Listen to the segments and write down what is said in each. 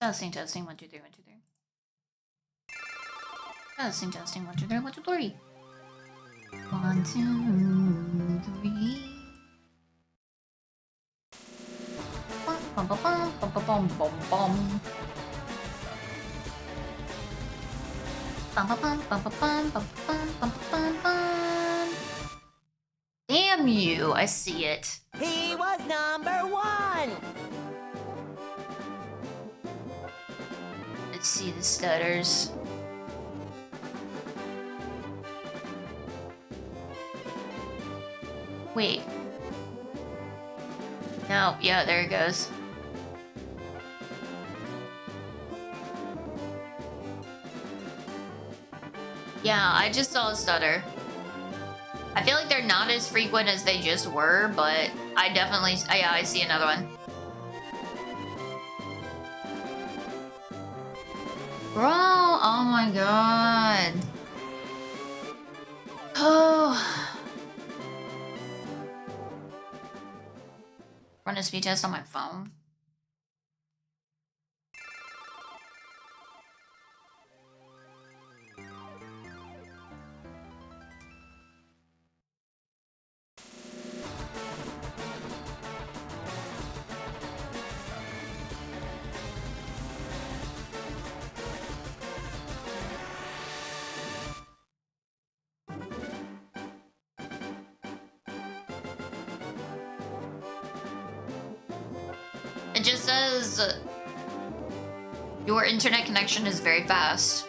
Testing, testing, 1, 2, 3, 1, 2, 3. Testing, testing, 1, 2, 3, 1, 2, 3. 1, 2, 3. Bum, bum, bum, bum, bum, bum, bum, bum. Bum, bum, bum, bum, bum, bum, bum, bum, bum, bum. Damn you, I see it. He was #1. Let's see the stutters. Wait. No, yeah, there it goes. Yeah, I just saw a stutter. I feel like they're not as frequent as they just were, but I definitely, yeah, I see another one. Bro, oh my god. Oh. Run a speed test on my phone. It just says your internet connection is very fast.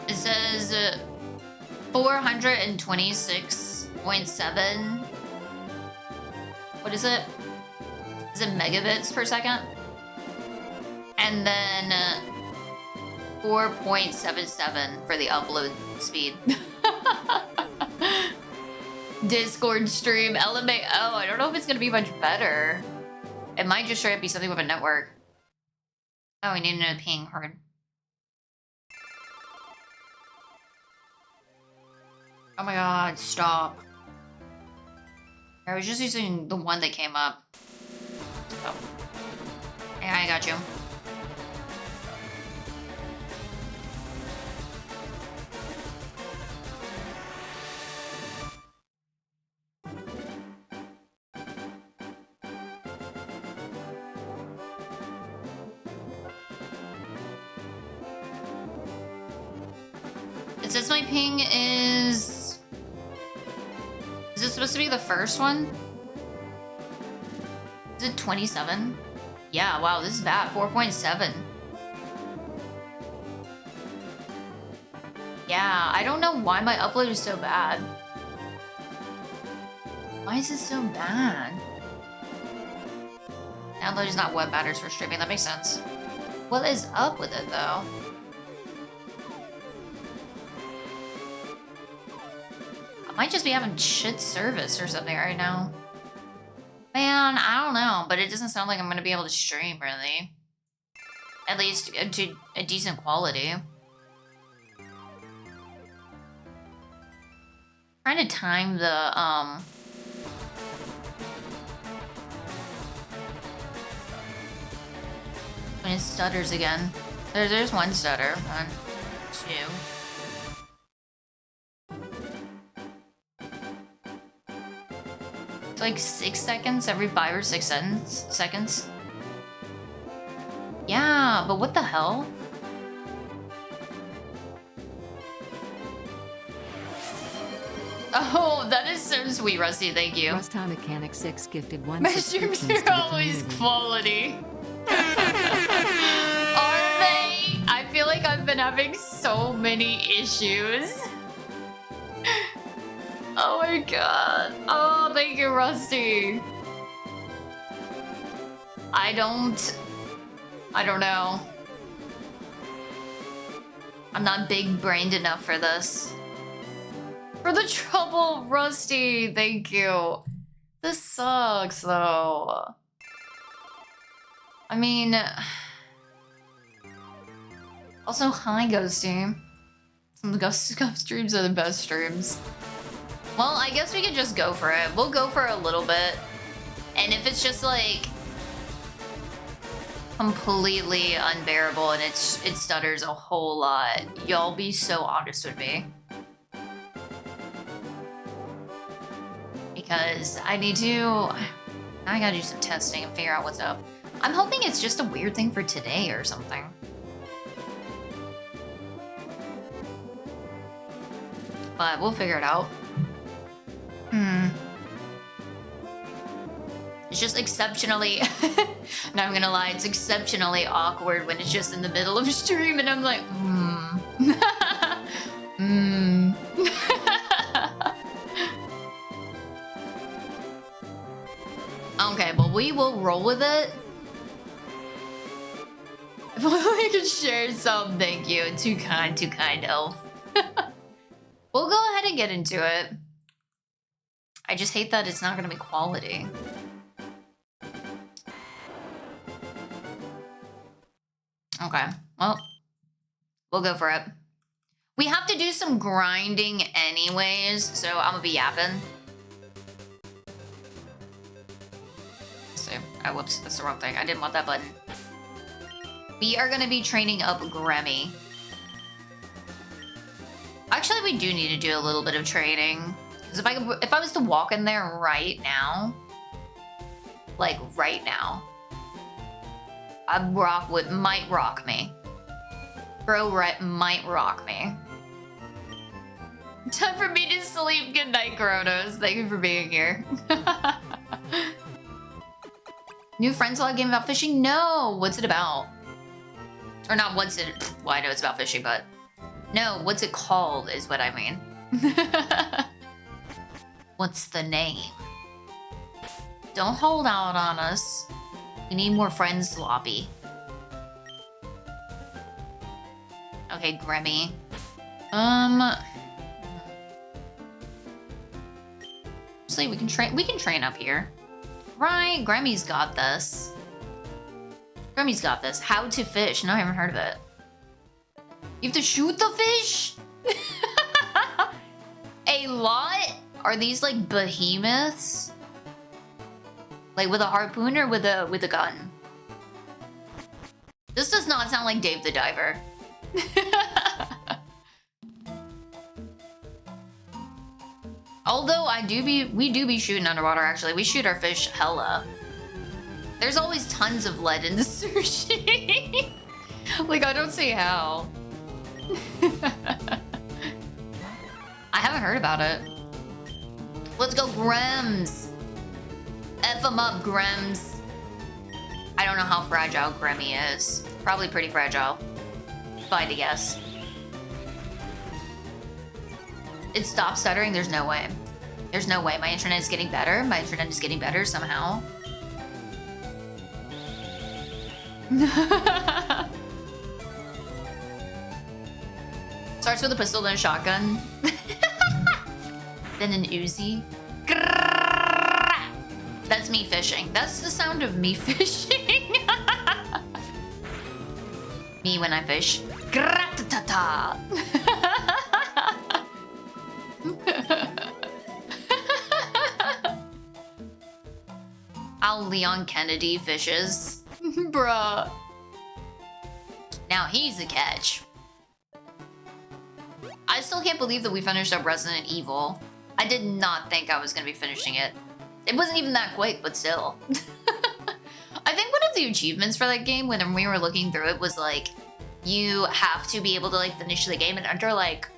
It says 426.7. What is it? Is it megabits per second? And then 4.77 for the upload speed. Discord stream, LMA. Oh, I don't know if it's gonna be much better. It might just straight up be something with a network. Oh, we need another ping. Hard. Oh my god, stop. I was just using the one that came up. Oh. Yeah, I got you. It says my ping is... Is it supposed to be the first one? Is it 27? Yeah, wow, this is bad. 4.7. Yeah, I don't know why my upload is so bad. Why is it so bad? Download is not what matters for streaming, that makes sense. What is up with it, though? I might just be having shit service or something right now. Man, I don't know, but it doesn't sound like I'm gonna be able to stream, really. At least to a decent quality. Trying to time the, when it stutters again. There's one stutter. 1, 2. It's like 6 seconds every 5 or 6 seconds. Yeah, but what the hell? Oh, that is so sweet, Rusty. Thank you. Rusty Mechanic 6 gifted 1 Mushrooms are always quality. Are they? I feel like I've been having so many issues. Oh my god. Oh, thank you, Rusty. I don't know. I'm not big-brained enough for this. For the trouble, Rusty. Thank you. This sucks, though. I mean... Also, hi, Ghosty. Some Ghost Scuff streams are the best streams. Well, I guess we could just go for it. We'll go for a little bit. And if it's just like completely unbearable and it stutters a whole lot, y'all be so honest with me. Because I gotta do some testing and figure out what's up. I'm hoping it's just a weird thing for today or something. But we'll figure it out. It's just exceptionally, not I'm gonna lie, it's exceptionally awkward when it's just in the middle of a stream and I'm like, Okay, but we will roll with it. If only we could share some, thank you. Too kind, elf. We'll go ahead and get into it. I just hate that it's not gonna be quality. Okay, well, we'll go for it. We have to do some grinding anyways, so I'm gonna be yapping. Let's see. Oh, whoops, that's the wrong thing. I didn't want that button. We are gonna be training up Gremmy. Actually, we do need to do a little bit of training. Because if I was to walk in there right now, like right now, might rock me. Bro might rock me. Time for me to sleep. Good night, Kronos. Thank you for being here. New friends log game about fishing? No. What's it about? Or not what's it... Well, I know it's about fishing, but... No, what's it called is what I mean. What's the name? Don't hold out on us. We need more friends, Sloppy. Okay, Gremmy. See, we can train up here. Right, Gremmy's got this. Gremmy's got this. How to fish. No, I haven't heard of it. You have to shoot the fish? A lot? Are these like behemoths? Like with a harpoon or with a gun? This does not sound like Dave the Diver. Although we do be shooting underwater actually. We shoot our fish hella. There's always tons of lead in the sushi. Like I don't see how. I haven't heard about it. Let's go, Grems. F them up, Grems. I don't know how fragile Gremmy is. Probably pretty fragile. If I had to guess. It stopped stuttering? There's no way. There's no way. My internet is getting better. My internet is getting better somehow. Starts with a pistol, then a shotgun. Then an Uzi. That's me fishing. That's the sound of me fishing. Me when I fish. Gratata. How Leon Kennedy fishes. Bruh. Now he's a catch. I still can't believe that we finished up Resident Evil. I did not think I was going to be finishing it. It wasn't even that quick, but still. I think one of the achievements for that game when we were looking through it was like, you have to be able to like finish the game in under like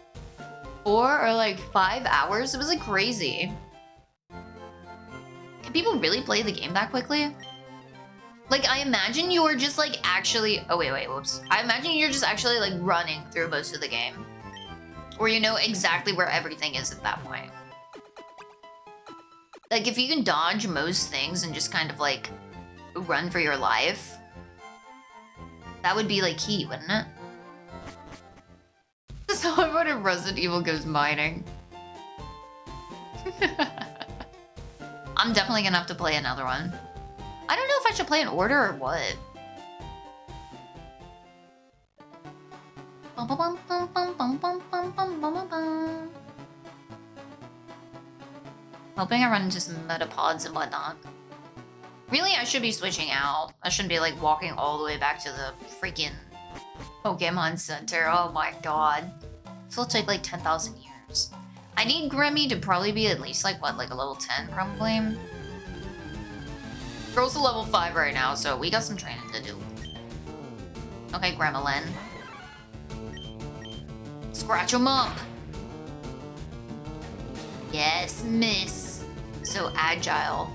4 or like 5 hours. It was like crazy. Can people really play the game that quickly? Like, I imagine you're just like actually, oh wait, whoops. I imagine you're just actually like running through most of the game. Or you know exactly where everything is at that point. Like, if you can dodge most things and just kind of like run for your life, that would be like key, wouldn't it? So I wonder if Resident Evil goes mining. I'm definitely gonna have to play another one. I don't know if I should play in order or what. Bum, bum, bum, bum, bum, bum, bum, bum, bum, bum, bum. Hoping I run into some metapods and whatnot. Really, I should be switching out. I shouldn't be like walking all the way back to the freaking Pokemon Center. Oh my god. This will take like 10,000 years. I need Grimmy to probably be at least like what, like a level 10 probably? Girl's a level 5 right now, so we got some training to do. Okay, Gremlin. Scratch him up. Yes, miss. So agile.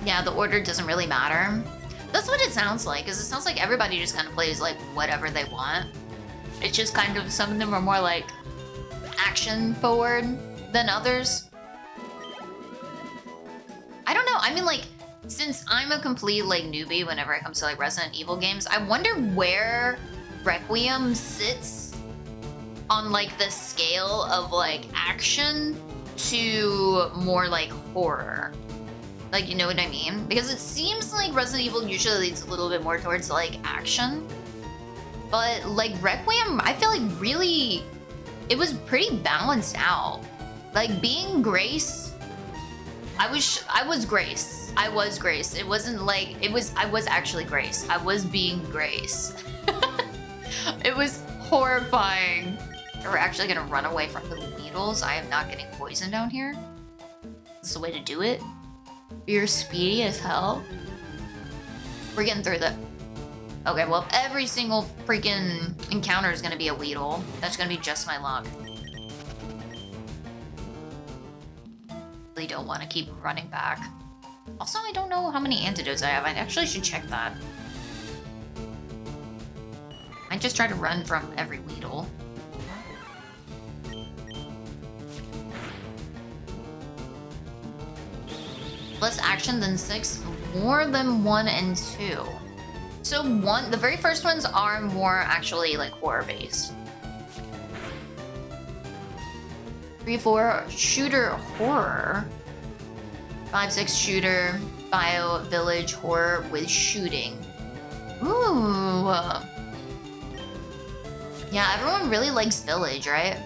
Yeah, the order doesn't really matter. That's what it sounds like, because it sounds like everybody just kind of plays like whatever they want. It's just kind of, some of them are more like action forward than others. I don't know, I mean like, since I'm a complete like newbie whenever it comes to like Resident Evil games, I wonder where Requiem sits on like the scale of like action to more like horror. Like, you know what I mean? Because it seems like Resident Evil usually leads a little bit more towards like action. But like Requiem, I feel like really, it was pretty balanced out. Like being Grace, I was Grace. I was Grace. It wasn't like, I was actually Grace. I was being Grace. It was horrifying. We're actually gonna run away from the needles. I am not getting poisoned down here. This is the way to do it. You're speedy as hell. We're getting through that. Okay, well, if every single freaking encounter is gonna be a Weedle, that's gonna be just my luck. Really don't want to keep running back. Also, I don't know how many antidotes I have. I actually should check that. I just try to run from every Weedle. Less action than 6, more than 1 and 2. So the very first ones are more actually like horror based. 3, 4 shooter horror. 5, 6 shooter, bio village horror with shooting. Ooh. Yeah, everyone really likes village, right?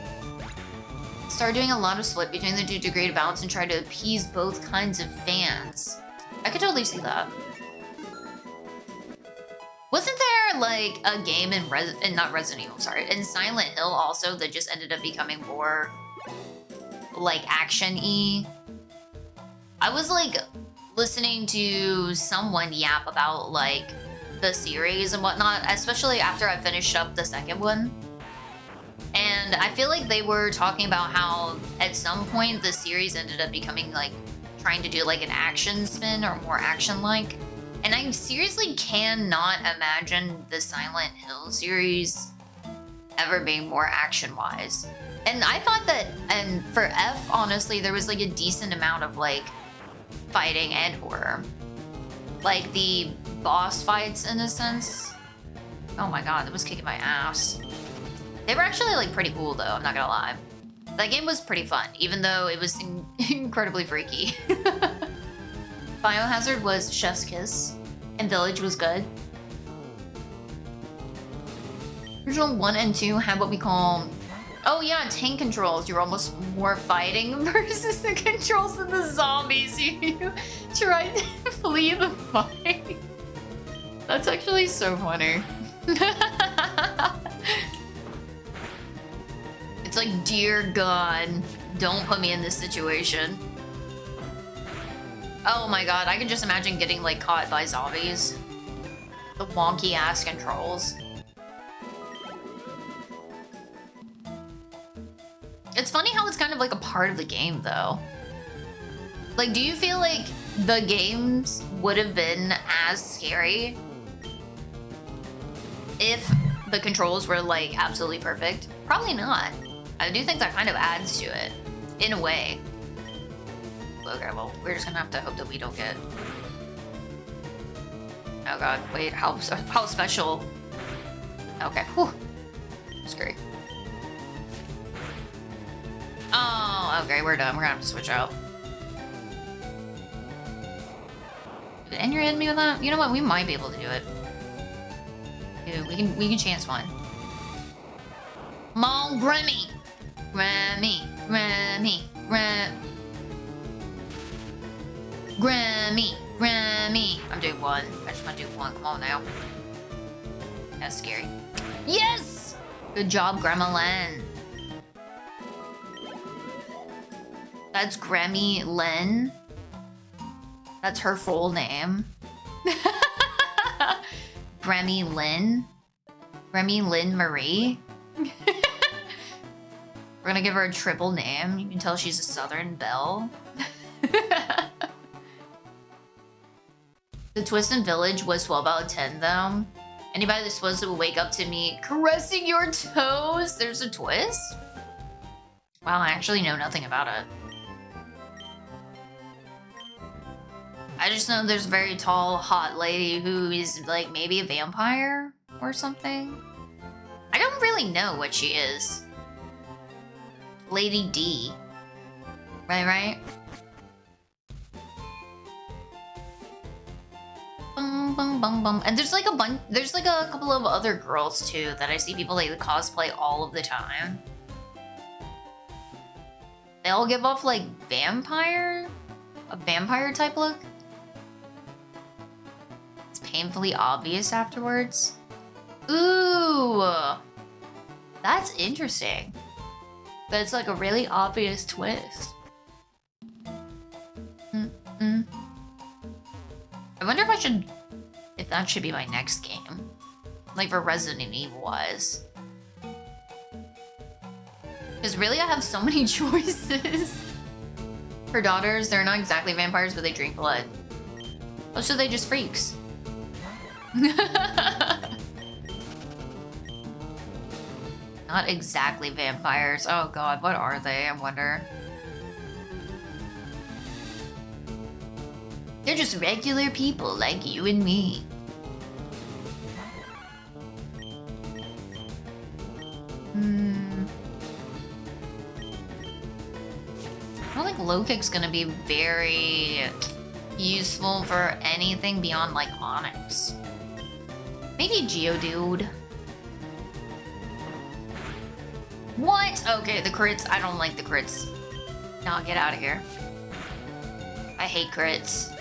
Start doing a lot of split between the two to create a balance and try to appease both kinds of fans. I could totally see that. Wasn't there like a game in not Resident Evil, sorry, in Silent Hill also that just ended up becoming more like action-y? I was like listening to someone yap about like the series and whatnot, especially after I finished up the second one. And I feel like they were talking about how at some point the series ended up becoming like trying to do like an action spin or more action-like. And I seriously cannot imagine the Silent Hill series ever being more action-wise. And I thought that, and for F, honestly, there was like a decent amount of like fighting and horror. Like the boss fights in a sense. Oh my god, that was kicking my ass. They were actually like pretty cool though, I'm not gonna lie. That game was pretty fun, even though it was incredibly freaky. Biohazard was Chef's Kiss, and Village was good. Original 1 and 2 had what we call, oh yeah, tank controls. You're almost more fighting versus the controls of the zombies. You try to flee the fight. That's actually so funny. It's like, dear God, don't put me in this situation. Oh my god, I can just imagine getting like caught by zombies. The wonky ass controls. It's funny how it's kind of like a part of the game though. Like, do you feel like the games would have been as scary if the controls were like absolutely perfect? Probably not. I do think that kind of adds to it, in a way. Okay, well, we're just gonna have to hope that we don't get... Oh god, wait, how special? Okay, whew. Screwy. Oh, okay, we're done. We're gonna have to switch out. And you're hitting me with that? You know what? We might be able to do it. Dude, we can chance one. Come on, Grammy! Grammy, Grammy, Grammy, Grammy. I'm doing one. I just want to do one. Come on now. That's scary. Yes! Good job, Grandma Len. That's Grammy Len. That's her full name. Grammy Lynn. Grammy Lynn Marie. We're gonna give her a triple name. You can tell she's a Southern belle. The Twist in Village was 12 out of 10 though. Anybody that's supposed to wake up to me caressing your toes, there's a twist? Wow, I actually know nothing about it. I just know there's a very tall, hot lady who is like maybe a vampire or something. I don't really know what she is. Lady D. Right? Bum, bum, bum, bum. And there's like a couple of other girls too that I see people like cosplay all of the time. They all give off like a vampire type look. It's painfully obvious afterwards. Ooh, that's interesting. That's like a really obvious twist. I wonder if that should be my next game. Like for Resident Evil wise. Because really I have so many choices. Her daughters, they're not exactly vampires, but they drink blood. Oh, so they just freaks. Not exactly vampires. Oh god, what are they? I wonder. They're just regular people like you and me. I don't think low kick's gonna be very useful for anything beyond like Onyx. Maybe Geodude. What? Okay, the crits. I don't like the crits. No, get out of here. I hate crits.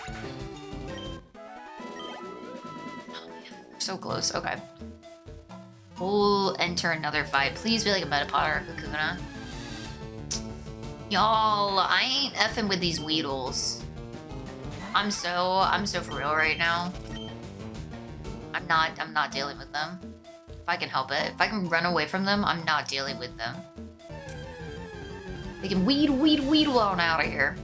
Oh, man. So close. Okay. We'll enter another fight. Please be like a Metapod or a Kakuna. Y'all, I ain't effing with these Weedles. I'm so for real right now. I'm not dealing with them. If I can help it. If I can run away from them, I'm not dealing with them. They can weedle on out of here.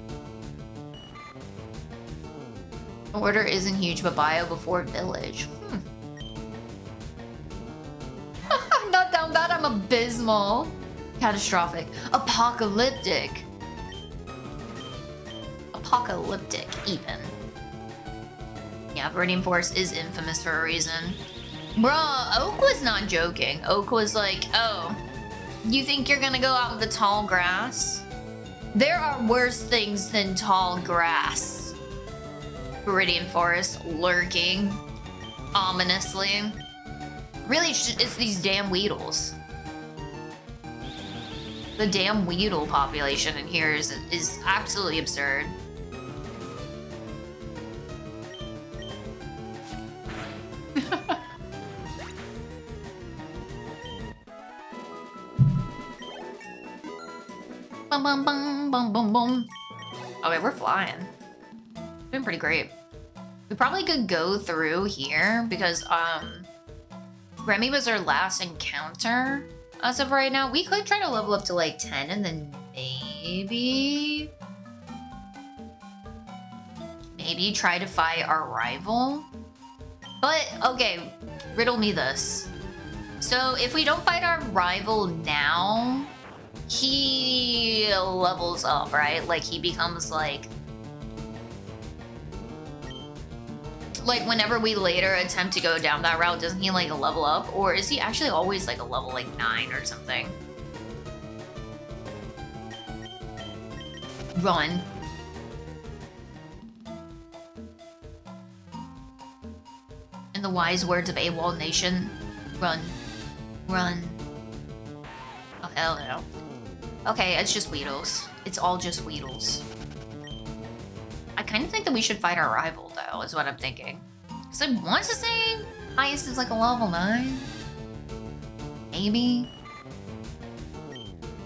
Order isn't huge, but bio before village. Not down bad, I'm abysmal. Catastrophic. Apocalyptic. Apocalyptic, even. Yeah, Viridian Forest is infamous for a reason. Bruh, Oak was not joking. Oak was like, oh, you think you're gonna go out in the tall grass? There are worse things than tall grass. Viridian Forest lurking ominously. Really, it's these damn Weedles. The damn Weedle population in here is absolutely absurd. Bum bum bum bum bum bum. Okay, we're flying. Doing pretty great. We probably could go through here because Remy was our last encounter as of right now. We could try to level up to like 10 and then maybe try to fight our rival. But okay, riddle me this. So if we don't fight our rival now, he levels up, right? Like he becomes like whenever we later attempt to go down that route, doesn't he like level up? Or is he actually always like a level like 9 or something? Run. In the wise words of AWOL Nation, run. Run. Oh, hell no. Okay, it's just Weedles. It's all just Weedles. I kind of think that we should fight our rival, though, is what I'm thinking. Because I want to say highest is like a level 9. Maybe.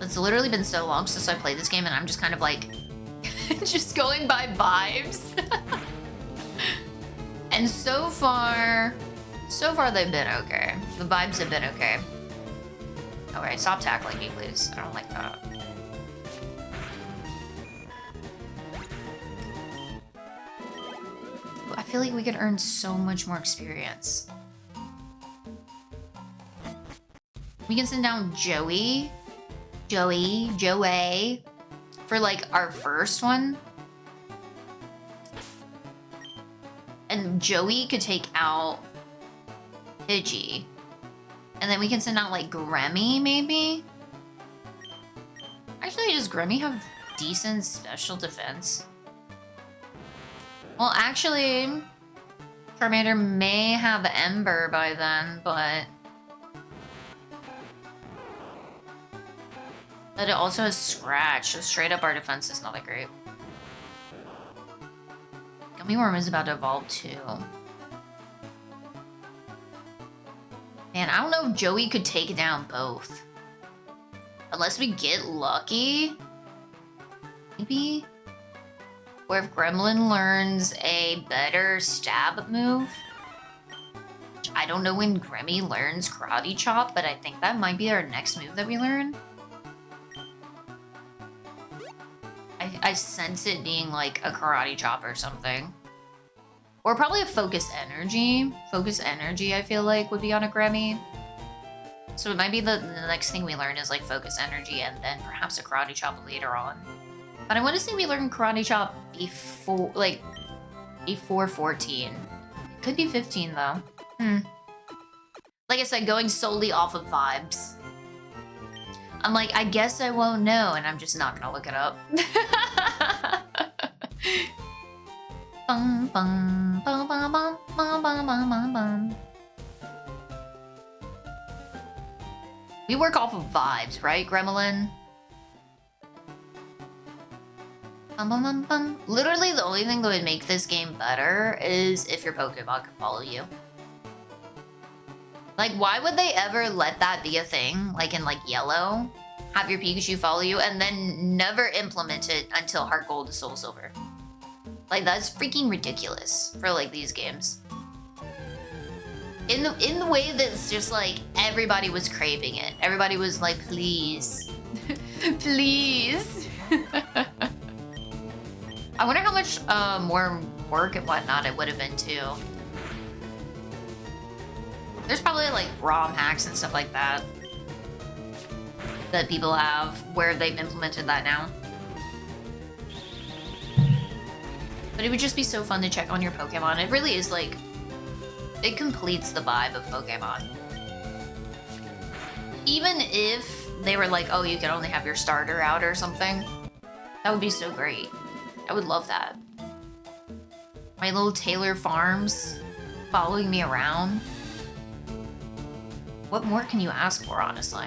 It's literally been so long since I played this game, and I'm just kind of like, just going by vibes. And so far they've been okay. The vibes have been okay. Alright, stop tackling me, please. I don't like that. I feel like we could earn so much more experience. We can send down Joey, for like our first one. And Joey could take out Pidgey. And then we can send out like Gremmy, maybe? Actually, does Gremmy have decent special defense? Well, actually, Charmander may have Ember by then, but it also has Scratch, so straight up our defense is not that great. Gummy Worm is about to evolve too. Man, I don't know if Joey could take down both. Unless we get lucky. Maybe? Or if Gremlin learns a better stab move. I don't know when Gremmy learns Karate Chop, but I think that might be our next move that we learn. I sense it being like a Karate Chop or something. Or probably a Focus Energy. Focus Energy, I feel like, would be on a Gremmy. So it might be the next thing we learn is like Focus Energy and then perhaps a Karate Chop later on. But I want to say we learn Karate Chop before, like, before 14. It could be 15 though. Like I said, going solely off of vibes. I'm like, I guess I won't know, and I'm just not gonna look it up. Bum, bum, bum, bum, bum, bum, bum, bum, bum. We work off of vibes, right, Gremlin? Bum, bum, bum, bum. Literally, the only thing that would make this game better is if your Pokemon can follow you. Like, why would they ever let that be a thing? Like in like Yellow, have your Pikachu follow you, and then never implement it until Heart Gold to Soul Silver. Like, that's freaking ridiculous for like these games. In the way that it's just like everybody was craving it. Everybody was like, please, please. I wonder how much more work and whatnot it would have been too. There's probably like ROM hacks and stuff like that that people have where they've implemented that now. But it would just be so fun to check on your Pokemon. It really is like, it completes the vibe of Pokemon. Even if they were like, oh, you can only have your starter out or something, that would be so great. I would love that. My little Taylor Farms following me around. What more can you ask for, honestly?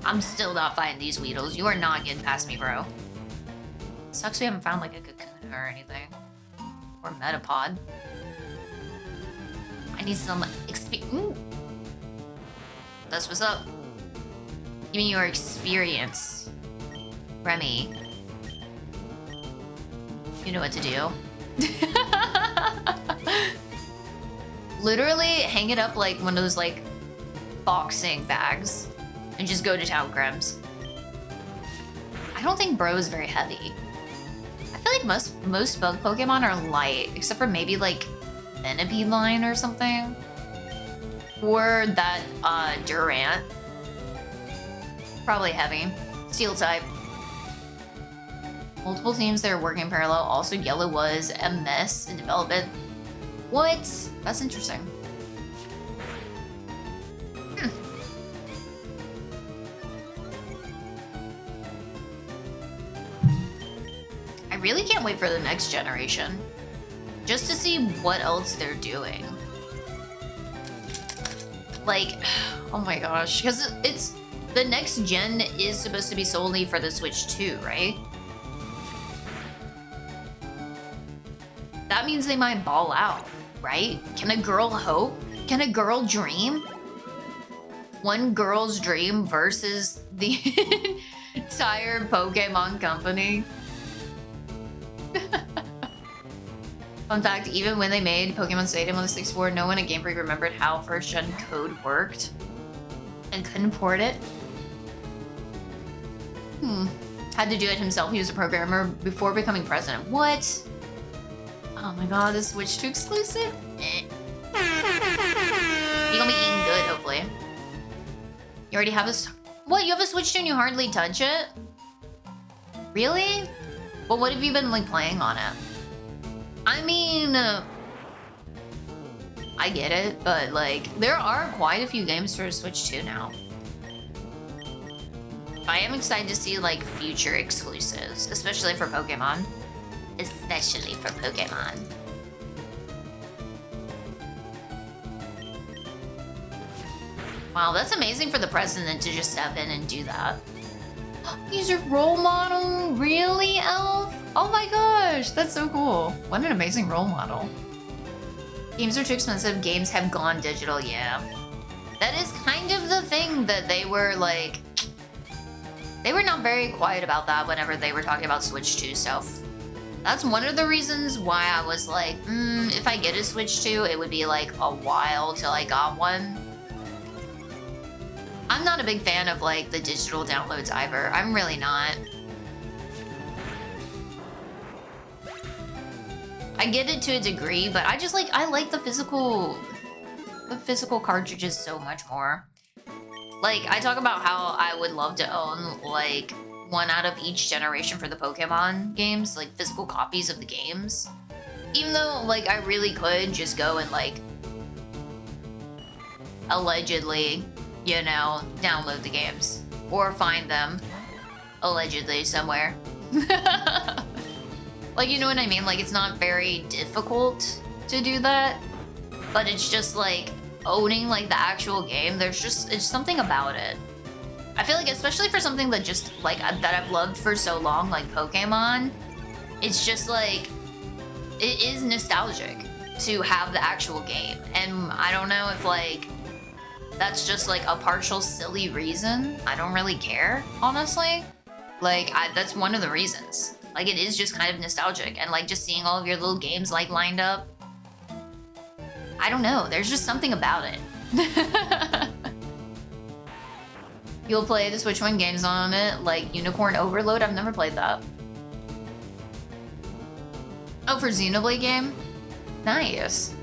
I'm still not fighting these Weedles. You are not getting past me, bro. Sucks we haven't found like a Kakuna or anything. Or Metapod. I need some experience. That's what's up. Give me your experience. Remy. You know what to do. Literally hang it up like one of those like boxing bags and just go to town, Krems. I don't think Bro is very heavy. I feel like most bug Pokemon are light, except for maybe like Venipede line or something. Or that Durant. Probably heavy. Steel type. Multiple teams that are working in parallel. Also, Yellow was a mess in development. What? That's interesting. I really can't wait for the next generation. Just to see what else they're doing. Like, oh my gosh, because it's the next gen is supposed to be solely for the Switch 2, right? That means they might ball out, right? Can a girl hope? Can a girl dream? One girl's dream versus the entire Pokemon company. Fun fact, even when they made Pokemon Stadium on the 64, no one at Game Freak remembered how first gen code worked and couldn't port it. Had to do it himself. He was a programmer before becoming president. What? Oh my god, this Switch 2 exclusive? You're gonna be eating good, hopefully. You already have a... What? You have a Switch 2 and you hardly touch it? Really? Well, what have you been, like, playing on it? I mean... I get it, but, like, there are quite a few games for Switch 2 now. I am excited to see, like, future exclusives, especially for Pokemon. Especially for Pokemon. Wow, that's amazing for the president to just step in and do that. He's your role model? Really, Elf? Oh my gosh, that's so cool. What an amazing role model. Games are too expensive, games have gone digital, yeah. That is kind of the thing that they were like... They were not very quiet about that whenever they were talking about Switch 2 stuff. That's one of the reasons why I was like, if I get a Switch 2, it would be like a while till I got one. I'm not a big fan of like the digital downloads either. I'm really not. I get it to a degree, but I just like, I like the physical cartridges so much more. Like, I talk about how I would love to own like one out of each generation for the Pokemon games, like physical copies of the games. Even though like I really could just go and like allegedly, you know, download the games or find them allegedly somewhere. Like, you know what I mean? Like, it's not very difficult to do that, but it's just like owning like the actual game. It's something about it. I feel like, especially for something that just like that I've loved for so long, like Pokemon, it's just like, it is nostalgic to have the actual game. And I don't know if like, that's just like a partial silly reason. I don't really care, honestly. Like, that's one of the reasons. Like, it is just kind of nostalgic. And like, just seeing all of your little games like lined up. I don't know, there's just something about it. You'll play the Switch 1 games on it, like Unicorn Overload. I've never played that. Oh, for Xenoblade game? Nice.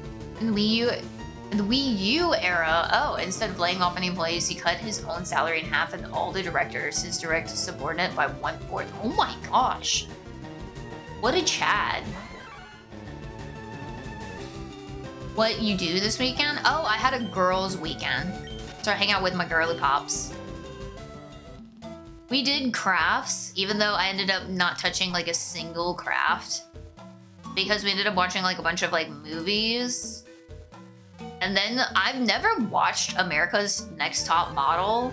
In the Wii U era, oh, instead of laying off any employees, he cut his own salary in half and all the directors, his direct subordinate, by 1/4. Oh my gosh. What a Chad. What you do this weekend? Oh, I had a girls' weekend. So I hang out with my girly pops. We did crafts, even though I ended up not touching like a single craft. Because we ended up watching like a bunch of like movies. And then I've never watched America's Next Top Model,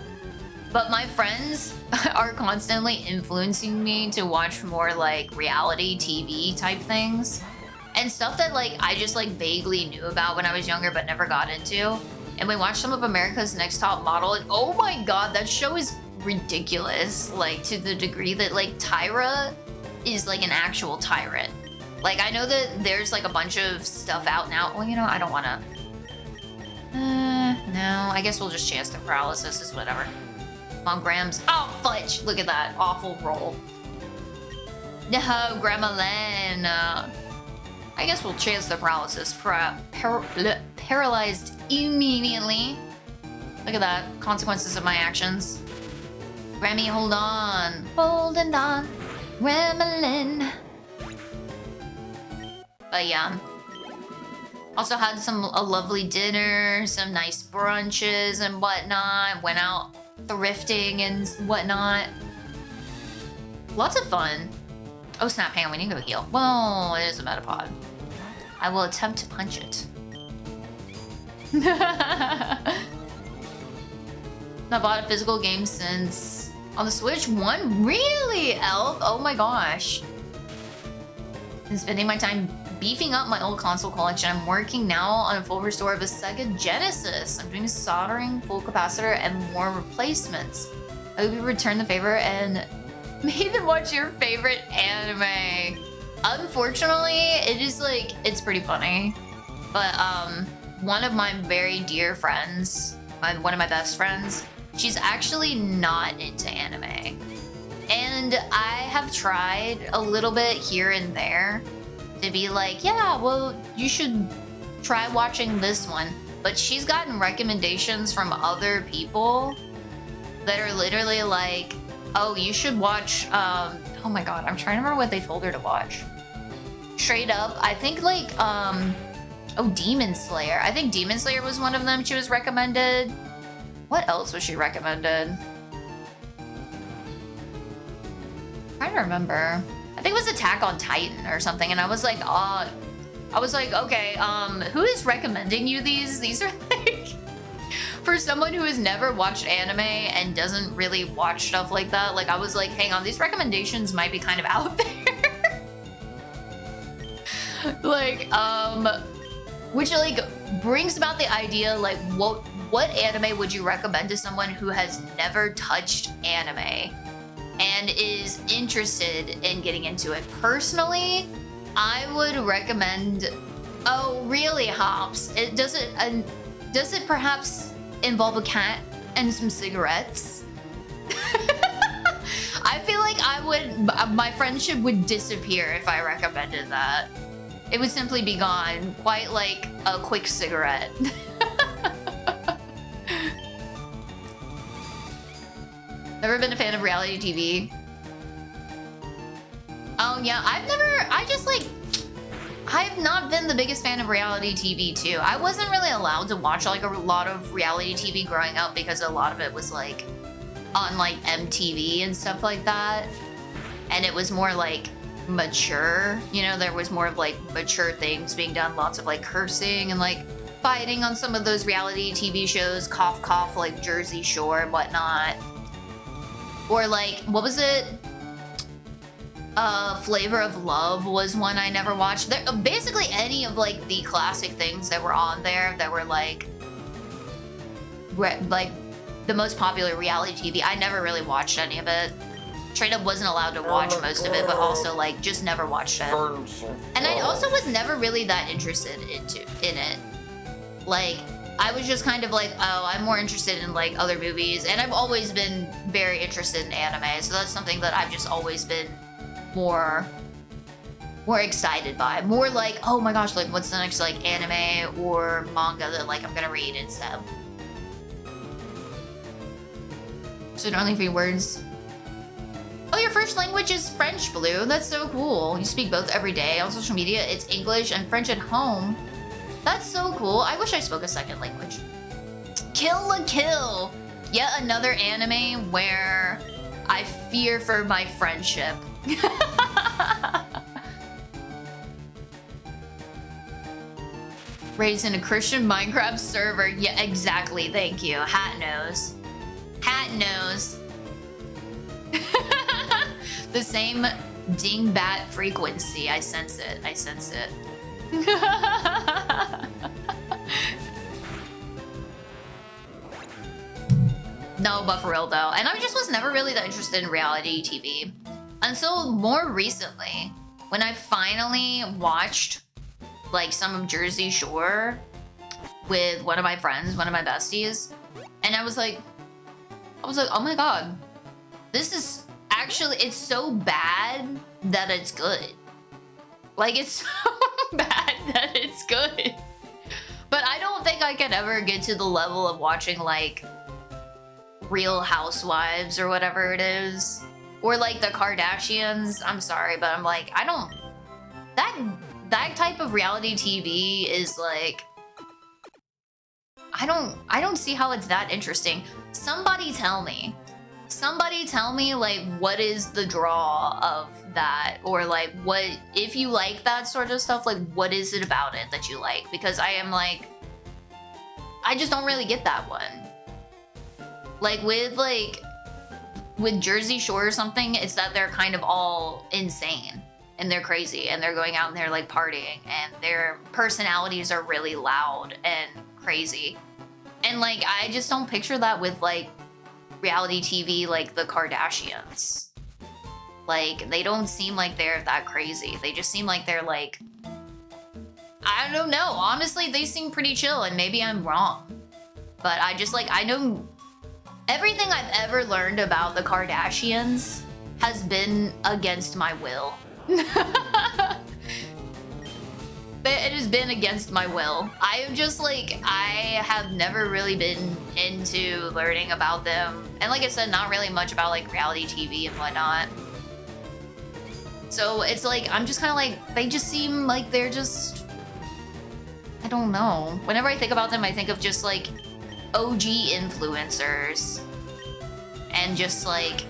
but my friends are constantly influencing me to watch more like reality TV type things. And stuff that like I just like vaguely knew about when I was younger but never got into. And we watched some of America's Next Top Model and oh my god, that show is ridiculous. Like to the degree that like Tyra is like an actual tyrant. Like I know that there's like a bunch of stuff out now. Well, you know, I don't wanna. No, I guess we'll just chance the paralysis is whatever. Mom Grams. Oh, fudge. Look at that awful roll. No, Grandma Len. I guess we'll chance the paralysis. Paralyzed immediately. Look at that. Consequences of my actions. Grammy, hold on. Holding on. Gremlin. But yeah. Also had a lovely dinner, some nice brunches and whatnot. Went out thrifting and whatnot. Lots of fun. Oh snap, hang on, we need to go heal. Well, it is a Metapod. I will attempt to punch it. Not bought a physical game since on the Switch 1. Really, Elf? Oh my gosh. Been spending my time beefing up my old console collection. I'm working now on a full restore of a Sega Genesis. I'm doing soldering, full capacitor, and more replacements. I hope you return the favor and made them watch your favorite anime. Unfortunately, it is like, it's pretty funny. But one of my very dear friends, one of my best friends, she's actually not into anime. And I have tried a little bit here and there to be like, yeah, well, you should try watching this one. But she's gotten recommendations from other people that are literally like, oh, you should watch, oh my god, I'm trying to remember what they told her to watch. Straight up, I think like, oh, Demon Slayer. I think Demon Slayer was one of them she was recommended. What else was she recommended? I'm trying to remember. I think it was Attack on Titan or something, and I was like, okay, who is recommending you these? These are like, for someone who has never watched anime and doesn't really watch stuff like that, like I was like, hang on, these recommendations might be kind of out there. Like, which like brings about the idea, like what anime would you recommend to someone who has never touched anime and is interested in getting into it? Personally, I would recommend, oh really, Hops? Does it perhaps involve a cat and some cigarettes? I feel like my friendship would disappear if I recommended that. It would simply be gone, quite like a quick cigarette. Never been a fan of reality TV. Oh yeah, I've not been the biggest fan of reality TV too. I wasn't really allowed to watch like a lot of reality TV growing up because a lot of it was like on like MTV and stuff like that. And it was more like mature, you know, there was more of like mature things being done, lots of like cursing and like fighting on some of those reality TV shows, cough cough, like Jersey Shore and whatnot. Or like, what was it? Flavor of Love was one I never watched. Basically any of like the classic things that were on there that were like the most popular reality TV. I never really watched any of it. Straight up wasn't allowed to watch most of it, but also like just never watched it. And I also was never really that interested in it. Like, I was just kind of like, oh, I'm more interested in like other movies, and I've always been very interested in anime, so that's something that I've just always been more excited by. More like, oh my gosh, like what's the next like anime or manga that like I'm gonna read instead. So only 3 words. Oh, your first language is French, Blue. That's so cool. You speak both every day. On social media, it's English and French at home. That's so cool. I wish I spoke a second language. Kill la Kill. Yet another anime where I fear for my friendship. Raised in a Christian Minecraft server. Yeah, exactly. Thank you. Hat knows. Hat knows. The same dingbat frequency. I sense it. I sense it. No, but for real though. And I just was never really that interested in reality TV until more recently, when I finally watched like some of Jersey Shore with one of my friends, one of my besties, and I was like, oh my god, this is actually, it's so bad that it's good. Like, it's so bad that it's good. But I don't think I could ever get to the level of watching like Real Housewives or whatever it is, or like the Kardashians. I'm sorry, but I'm like, I don't, that type of reality TV is like, I don't see how it's that interesting. Somebody tell me like what is the draw of that, or like what, if you like that sort of stuff, like what is it about it that you like? Because I am like, I just don't really get that one. Like with Jersey Shore or something, it's that they're kind of all insane and they're crazy and they're going out and they're like partying and their personalities are really loud and crazy. And like I just don't picture that with like reality TV like the Kardashians. Like they don't seem like they're that crazy. They just seem like they're like, I don't know. Honestly, they seem pretty chill and maybe I'm wrong. But I just like, I know everything I've ever learned about the Kardashians has been against my will. It has been against my will. I am just like, I have never really been into learning about them. And like I said, not really much about like reality TV and whatnot. So it's like, I'm just kind of like, they just seem like they're just, I don't know. Whenever I think about them, I think of just like OG influencers. And just like,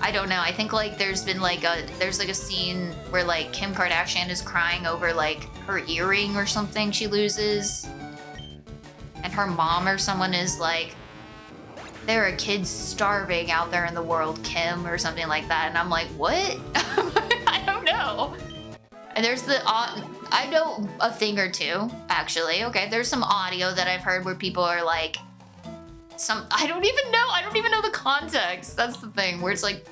I don't know. I think like there's a scene where like Kim Kardashian is crying over like her earring or something she loses. And her mom or someone is like, there are kids starving out there in the world, Kim, or something like that. And I'm like, what? I don't know. And there's I know a thing or two, actually. Okay, there's some audio that I've heard where people are like, I don't even know the context. That's the thing, where it's like,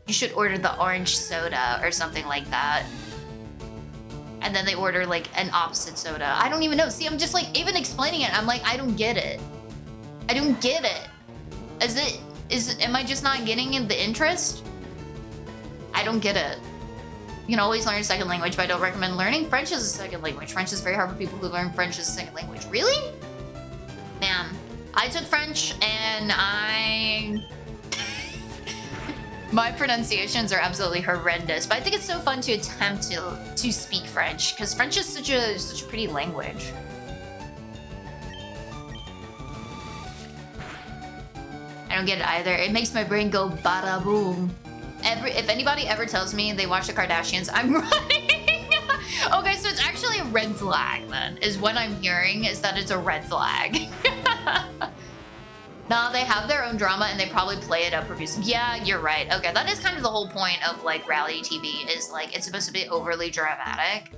you should order the orange soda or something like that. And then they order like an opposite soda. I don't even know. See, I'm just like, even explaining it, I'm like, I don't get it. I don't get it. Am I just not getting the interest? I don't get it. You can always learn a second language, but I don't recommend learning French as a second language. French is very hard for people who learn French as a second language. Really? Man, I took French and my pronunciations are absolutely horrendous, but I think it's so fun to attempt to speak French because French is such a pretty language. I don't get it either. It makes my brain go bada boom. If anybody ever tells me they watch the Kardashians, I'm running. Okay, so it's actually a red flag then, is what I'm hearing, is that it's a red flag. Nah, they have their own drama and they probably play it up profusely. Yeah, you're right. Okay, that is kind of the whole point of like reality TV, is like it's supposed to be overly dramatic.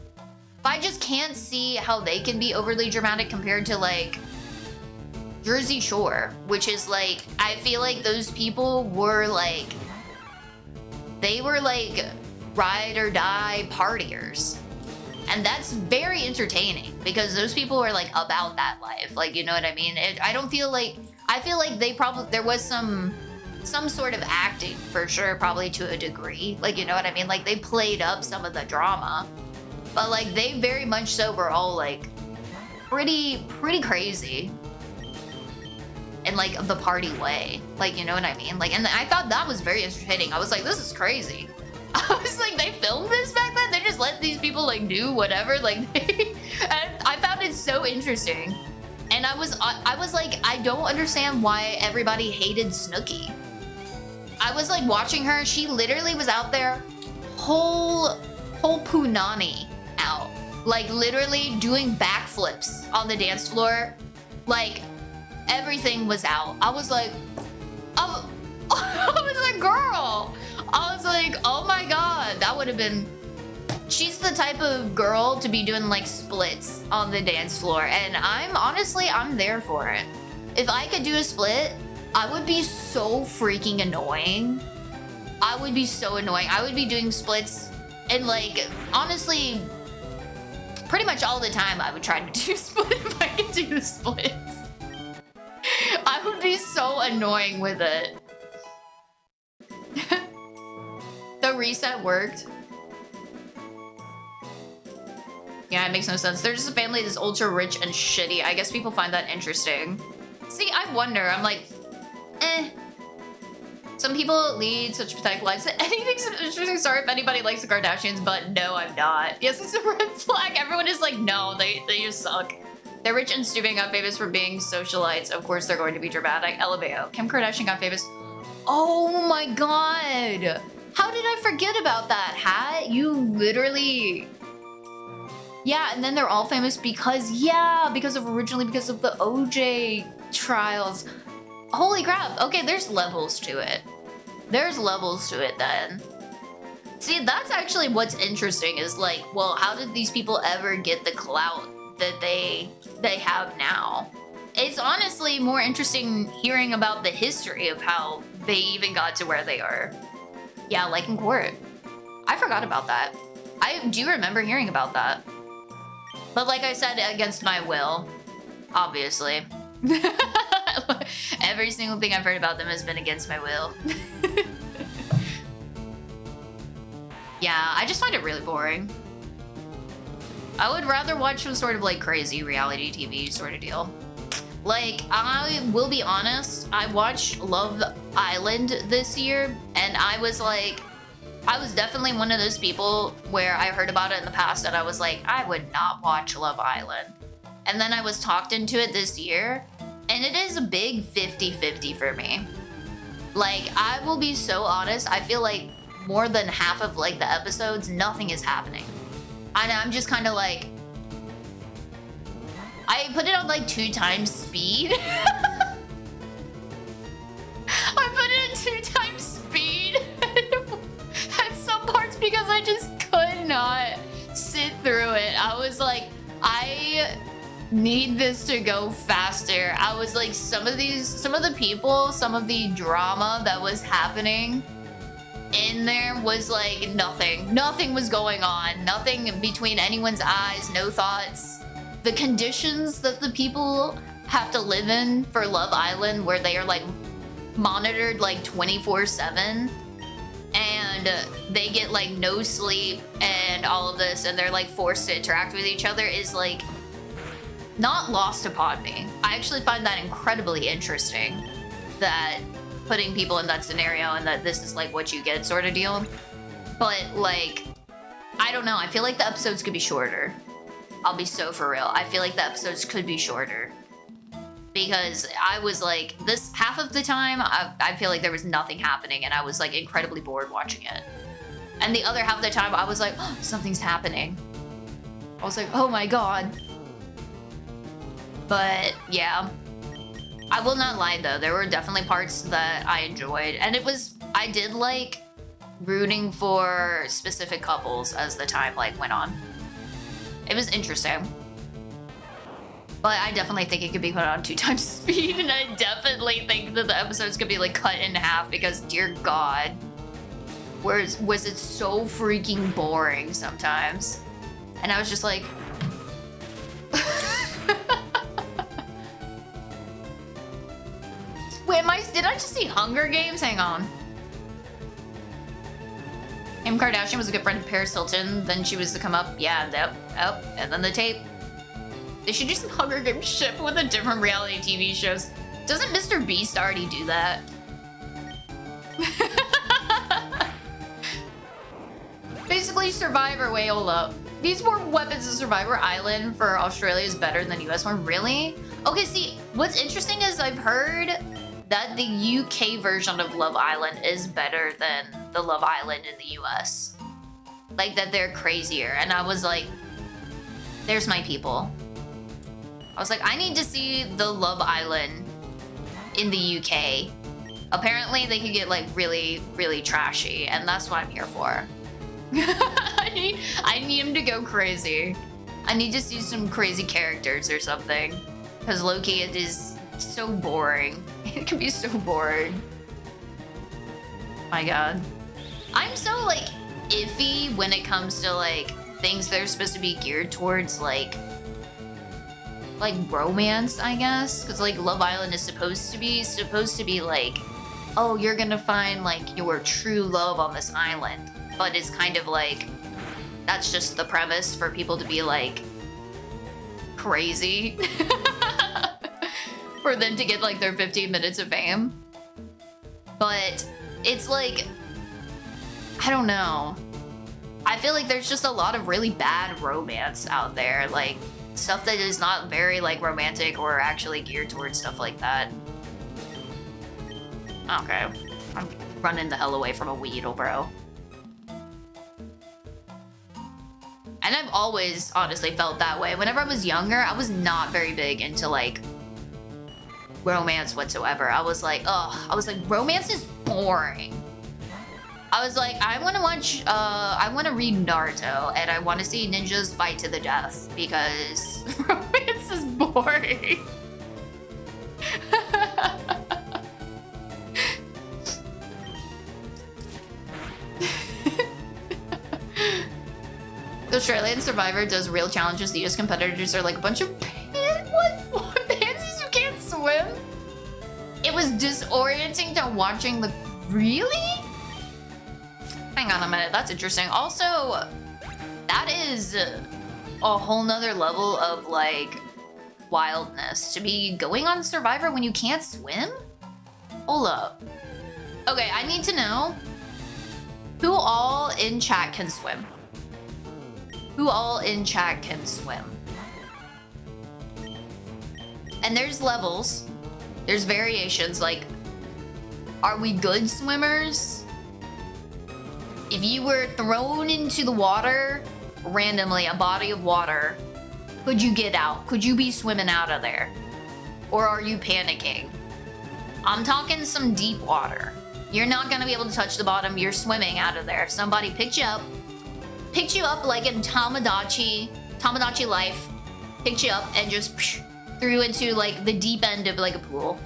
But I just can't see how they can be overly dramatic compared to like Jersey Shore, which is like, I feel like those people were like, they were like ride or die partiers. And that's very entertaining because those people are like about that life. Like, you know what I mean? I feel like there was some sort of acting for sure, probably to a degree. Like, you know what I mean? Like they played up some of the drama, but like they very much so were all like pretty crazy in like the party way. Like, you know what I mean? Like, and I thought that was very entertaining. I was like, this is crazy. I was like, they filmed this back then? They just let these people like do whatever? Like, and I found it so interesting. And I was like, I don't understand why everybody hated Snooki. I was like watching her, she literally was out there whole punani out. Like literally doing backflips on the dance floor. Like everything was out. I was like, I was like, girl. I was like, oh my God, that would have been, she's the type of girl to be doing like splits on the dance floor. And I'm there for it. If I could do a split, I would be so freaking annoying. I would be so annoying. I would be doing splits and like, honestly, pretty much all the time I would try to do split if I could do the splits. I would be so annoying with it. The reset worked. Yeah, it makes no sense. They're just a family that's ultra rich and shitty. I guess people find that interesting. See, I wonder. I'm like, Some people lead such pathetic lives that anything's interesting. Sorry if anybody likes the Kardashians, but no, I'm not. Yes, it's a red flag. Everyone is like, no, they just suck. They're rich and stupid, got famous for being socialites. Of course, they're going to be dramatic. LMAO. Kim Kardashian got famous. Oh my God. How did I forget about that, Hat? You literally... Yeah, and then they're all famous because, originally because of the OJ trials. Holy crap. Okay, there's levels to it. There's levels to it then. See, that's actually what's interesting is like, well, how did these people ever get the clout that they have now? It's honestly more interesting hearing about the history of how they even got to where they are. Yeah, like in court. I forgot about that. I do remember hearing about that. But like I said, against my will, obviously. Every single thing I've heard about them has been against my will. Yeah, I just find it really boring. I would rather watch some sort of like crazy reality TV sort of deal. Like, I will be honest, I watched Love Island this year, and I was definitely one of those people where I heard about it in the past and I was like, I would not watch Love Island. And then I was talked into it this year, and it is a big 50-50 for me. Like, I will be so honest, I feel like more than half of like the episodes, nothing is happening. And I'm just kind of like, I put it on like 2 times speed. I put it at 2 times speed at some parts because I just could not sit through it. I was like, I need this to go faster. I was like, some of the people, some of the drama that was happening in there was like nothing. Nothing was going on. Nothing between anyone's eyes, no thoughts. The conditions that the people have to live in for Love Island, where they are like monitored like 24/7, and they get like no sleep and all of this, and they're like forced to interact with each other, is like not lost upon me. I actually find that incredibly interesting, that putting people in that scenario and that this is like what you get sort of deal. But like, I don't know, I feel like the episodes could be shorter. I'll be so for real. I feel like the episodes could be shorter. Because I was like, this half of the time, I feel like there was nothing happening and I was like incredibly bored watching it. And the other half of the time, I was like, oh, something's happening. I was like, oh my god. But yeah, I will not lie though, there were definitely parts that I enjoyed. And I did like rooting for specific couples as the time like went on. It was interesting. But I definitely think it could be put on 2 times speed, and I definitely think that the episodes could be like cut in half because, dear God, was it so freaking boring sometimes? And I was just like, wait, did I just see Hunger Games? Hang on. Kim Kardashian was a good friend of Paris Hilton. Then she was to come up. Yeah, yep. And then the tape. They should do some Hunger Games ship with a different reality TV shows. Doesn't Mr. Beast already do that? Basically, Survivor, wait, hold up. These were weapons of Survivor Island for Australia is better than the US one. Really? Okay, see, what's interesting is I've heard that the UK version of Love Island is better than the Love Island in the US. Like that they're crazier. And I was like, there's my people. I was like, I need to see the Love Island in the UK. Apparently they can get like really, really trashy, and that's what I'm here for. I need him to go crazy. I need to see some crazy characters or something. Because low-key, it is so boring. It can be so boring. My god. I'm so like iffy when it comes to like things that are supposed to be geared towards like romance, I guess, because like Love Island is supposed to be like, oh, you're gonna find like your true love on this island, but it's kind of like that's just the premise for people to be like crazy for them to get like their 15 minutes of fame. But it's like, I don't know, I feel like there's just a lot of really bad romance out there, like stuff that is not very like romantic or actually geared towards stuff like that. Okay, I'm running the hell away from a Weedle, bro. And I've always honestly felt that way. Whenever I was younger, I was not very big into like romance whatsoever. I was like, ugh. I was like, romance is boring. I was like, I want to watch, I want to read Naruto, and I want to see ninjas fight to the death, because romance is boring. The Australian Survivor does real challenges. The US competitors are like a bunch of what pansies who can't swim? It was disorienting to watching the... Really? Hang on a minute, that's interesting. Also, that is a whole nother level of like wildness. To be going on Survivor when you can't swim? Hold up. Okay, I need to know who all in chat can swim. Who all in chat can swim? And there's levels. There's variations, like, are we good swimmers? If you were thrown into the water, randomly, a body of water, could you get out? Could you be swimming out of there? Or are you panicking? I'm talking some deep water. You're not gonna be able to touch the bottom, you're swimming out of there. If somebody picked you up like in Tamagotchi Life, picked you up and just threw into like the deep end of like a pool.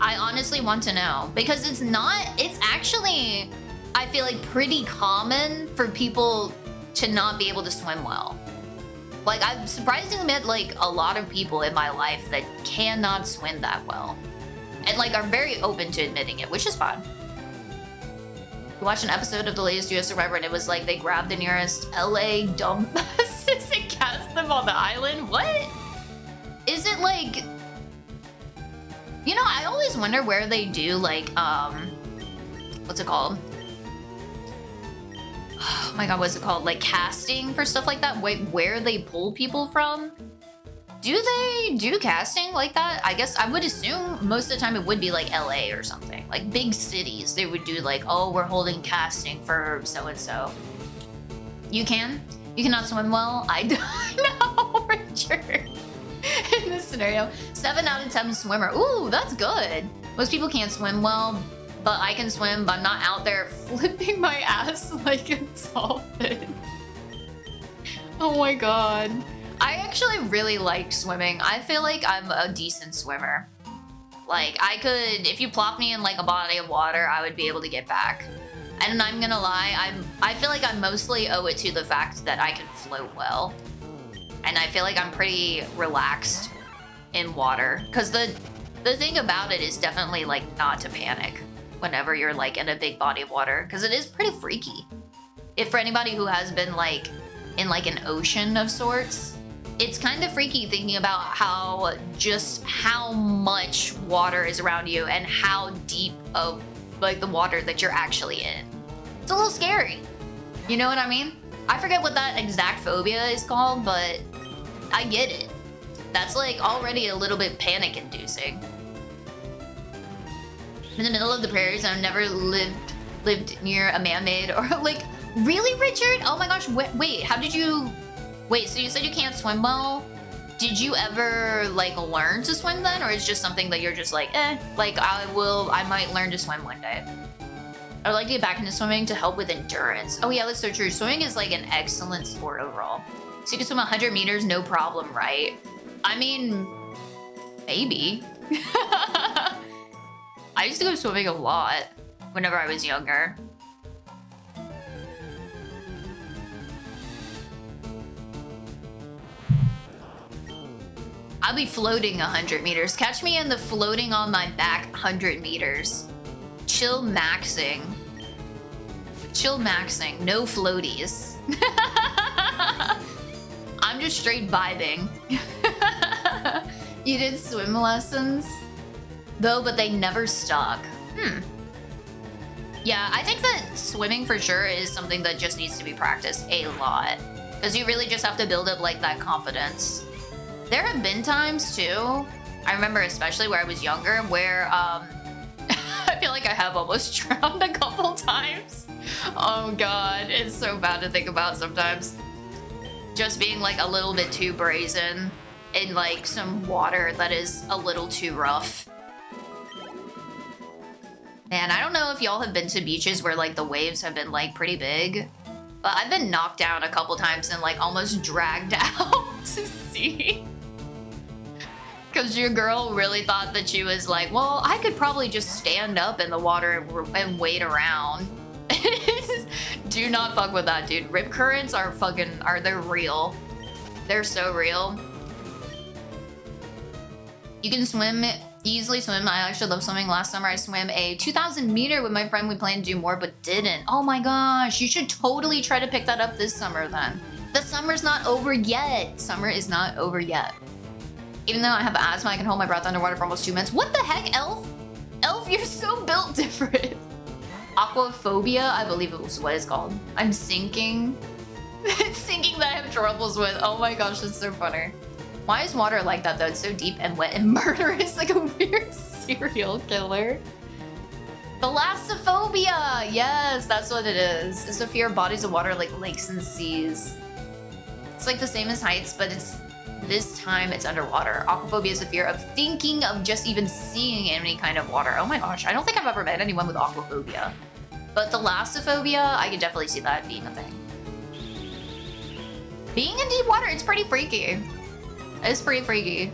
I honestly want to know, because it's actually, I feel like, pretty common for people to not be able to swim well. Like, I've surprisingly met like a lot of people in my life that cannot swim that well. And like are very open to admitting it, which is fine. We watched an episode of the latest US Survivor and it was like they grabbed the nearest LA dump buses and cast them on the island. What? Is it like... You know, I always wonder where they do like, what's it called? Oh my god, what's it called? Like casting for stuff like that? Wait, where they pull people from? Do they do casting like that? I guess I would assume most of the time it would be like LA or something. Like big cities, they would do like, oh, we're holding casting for so-and-so. You can? You cannot swim well? I don't know, Richard. In this scenario, 7 out of 10 swimmer. Ooh, that's good. Most people can't swim well, but I can swim, but I'm not out there flipping my ass like a dolphin. Oh my god. I actually really like swimming. I feel like I'm a decent swimmer. Like, I could, if you plop me in like a body of water, I would be able to get back. And I'm gonna lie, I feel like I mostly owe it to the fact that I can float well. And I feel like I'm pretty relaxed in water. Because the thing about it is definitely like not to panic whenever you're like in a big body of water. Because it is pretty freaky. If for anybody who has been like in like an ocean of sorts, it's kind of freaky thinking about how much water is around you and how deep of like the water that you're actually in. It's a little scary. You know what I mean? I forget what that exact phobia is called, but I get it. That's like already a little bit panic inducing. In the middle of the prairies, I've never lived near a man-made or like, really, Richard? Oh my gosh, wait, how did you... Wait, so you said you can't swim well? Did you ever, like, learn to swim then? Or it's just something that you're just like, like, I might learn to swim one day. I would like to get back into swimming to help with endurance. Oh yeah, that's so true. Swimming is, like, an excellent sport overall. So you can swim 100 meters, no problem, right? I mean, maybe. I used to go swimming a lot whenever I was younger. I'll be floating 100 meters. Catch me in the floating on my back 100 meters. Chill maxing. Chill maxing. No floaties. I'm just straight vibing. You did swim lessons? Though, but they never stuck. Yeah, I think that swimming for sure is something that just needs to be practiced a lot. Because you really just have to build up like that confidence. There have been times too, I remember especially where I was younger, where I feel like I have almost drowned a couple times. Oh god, it's so bad to think about sometimes. Just being like a little bit too brazen in like some water that is a little too rough. Man, I don't know if y'all have been to beaches where like the waves have been like pretty big, but I've been knocked down a couple times and like almost dragged out to sea. Because your girl really thought that she was like, well, I could probably just stand up in the water and wait around. Do not fuck with that, dude. Rip currents are they're real. They're so real. You can easily swim. I actually love swimming. Last summer I swam a 2,000 meter with my friend. We planned to do more, but didn't. Oh my gosh, you should totally try to pick that up this summer then. The summer's not over yet. Summer is not over yet. Even though I have asthma, I can hold my breath underwater for almost 2 minutes. What the heck, Elf? Elf, you're so built different. Aquaphobia, I believe it was what it's called. I'm sinking. It's sinking that I have troubles with. Oh my gosh, that's so funny. Why is water like that though? It's so deep and wet and murderous, like a weird serial killer. Thalassophobia! Yes, that's what it is. It's the fear of bodies of water like lakes and seas. It's like the same as heights, but this time it's underwater. Aquaphobia is the fear of thinking of just even seeing any kind of water. Oh my gosh, I don't think I've ever met anyone with aquaphobia. But thalassophobia, I could definitely see that being a thing. Being in deep water, it's pretty freaky. It's pretty freaky.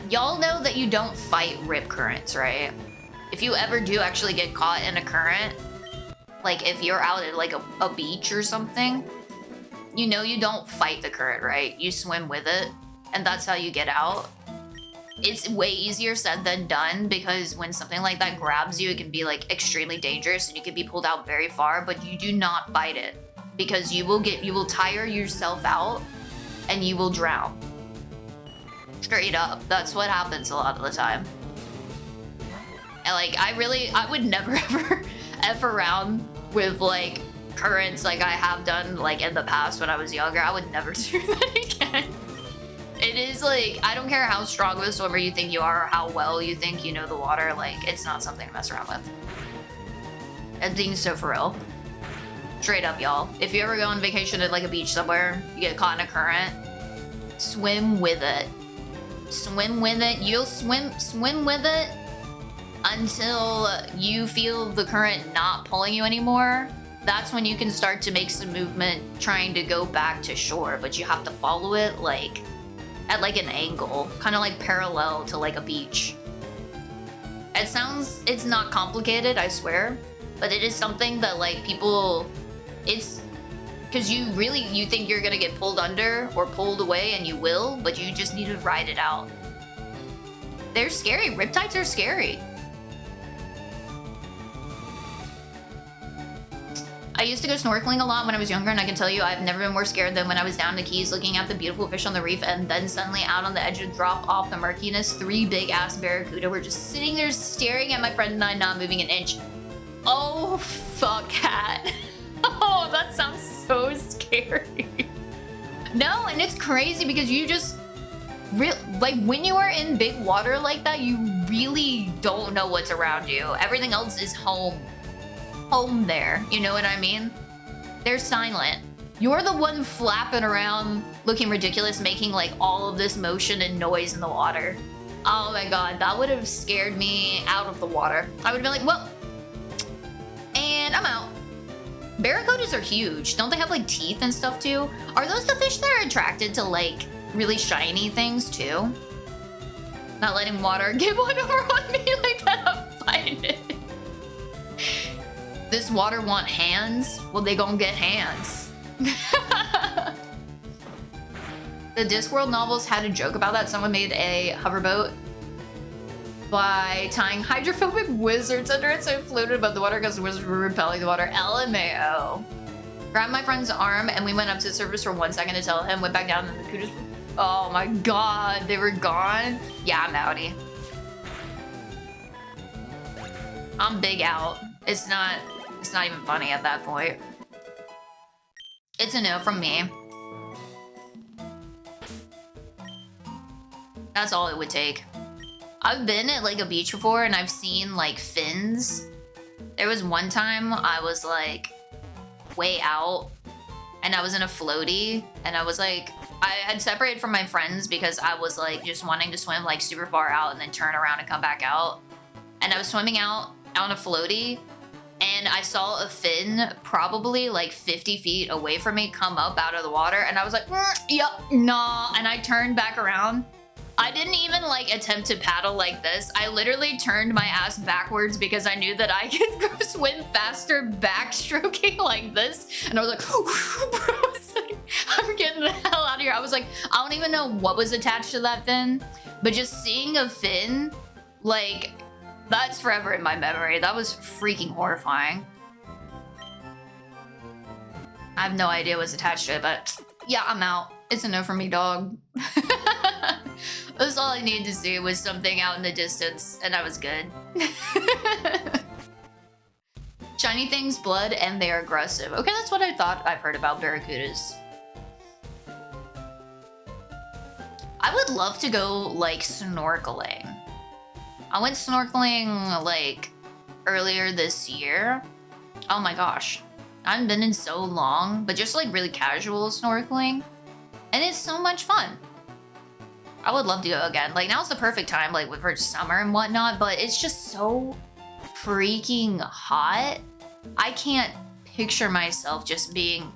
Y'all know that you don't fight rip currents, right? If you ever do actually get caught in a current, like if you're out at like a beach or something, you know you don't fight the current, right? You swim with it, and that's how you get out. It's way easier said than done because when something like that grabs you, it can be like extremely dangerous and you can be pulled out very far, but you do not fight it because you will tire yourself out and you will drown. Straight up, that's what happens a lot of the time. And like, I would never ever F around with like currents like I have done like in the past when I was younger. I would never do that again. It is like, I don't care how strong of a swimmer you think you are or how well you think you know the water, like it's not something to mess around with. And things so for real. Straight up, y'all. If you ever go on vacation at like a beach somewhere, you get caught in a current, swim with it. Swim with it. You'll swim with it until you feel the current not pulling you anymore. That's when you can start to make some movement trying to go back to shore, but you have to follow it like at like an angle, kind of like parallel to like a beach. It's not complicated, I swear, but it is something that like people, it's because you think you're gonna get pulled under or pulled away, and you will, but you just need to ride it out. They're scary. Riptides are scary. I used to go snorkeling a lot when I was younger, and I can tell you I've never been more scared than when I was down in the Keys looking at the beautiful fish on the reef, and then suddenly out on the edge of drop off the murkiness, 3 big-ass barracuda were just sitting there staring at my friend and I, not moving an inch. Oh, fuck, cat. Oh, that sounds so scary. No, and it's crazy because you just... like, when you are in big water like that, you really don't know what's around you. Everything else is home there, you know what I mean? They're silent. You're the one flapping around looking ridiculous, making like all of this motion and noise in the water. Oh my god, that would have scared me out of the water. I would have been like, well, and I'm out. Barracudas are huge. Don't they have like teeth and stuff too? Are those the fish that are attracted to like really shiny things too? Not letting water get one over on me like that, I'm fighting it. This water want hands? Well, they gonna get hands. The Discworld novels had a joke about that. Someone made a hoverboat by tying hydrophobic wizards under it so it floated above the water because the wizards were repelling the water. LMAO. Grabbed my friend's arm and we went up to the surface for 1 second to tell him, went back down and the kudos. Oh my god, they were gone? Yeah, I'm outie. I'm big out. It's not even funny at that point. It's a no from me. That's all it would take. I've been at like a beach before and I've seen like fins. There was one time I was like way out and I was in a floaty, and I was like, I had separated from my friends because I was like just wanting to swim like super far out and then turn around and come back out. And I was swimming out on a floaty, and I saw a fin probably like 50 feet away from me come up out of the water, and I was like, yep, nah, and I turned back around. I didn't even like attempt to paddle like this. I literally turned my ass backwards because I knew that I could swim faster backstroking like this. And I was like, bro, I was like, I'm getting the hell out of here. I was like, I don't even know what was attached to that fin, but just seeing a fin, like, that's forever in my memory. That was freaking horrifying. I have no idea what's attached to it, but yeah, I'm out. It's a no for me, dog. That's all I needed to see was something out in the distance, and I was good. Shiny things, blood, and they are aggressive. Okay, that's what I thought I've heard about barracudas. I would love to go, like, snorkeling. I went snorkeling, like, earlier this year. Oh my gosh. I haven't been in so long, but just, like, really casual snorkeling. And it's so much fun. I would love to go again. Like, now's the perfect time, like, for summer and whatnot, but it's just so freaking hot. I can't picture myself just being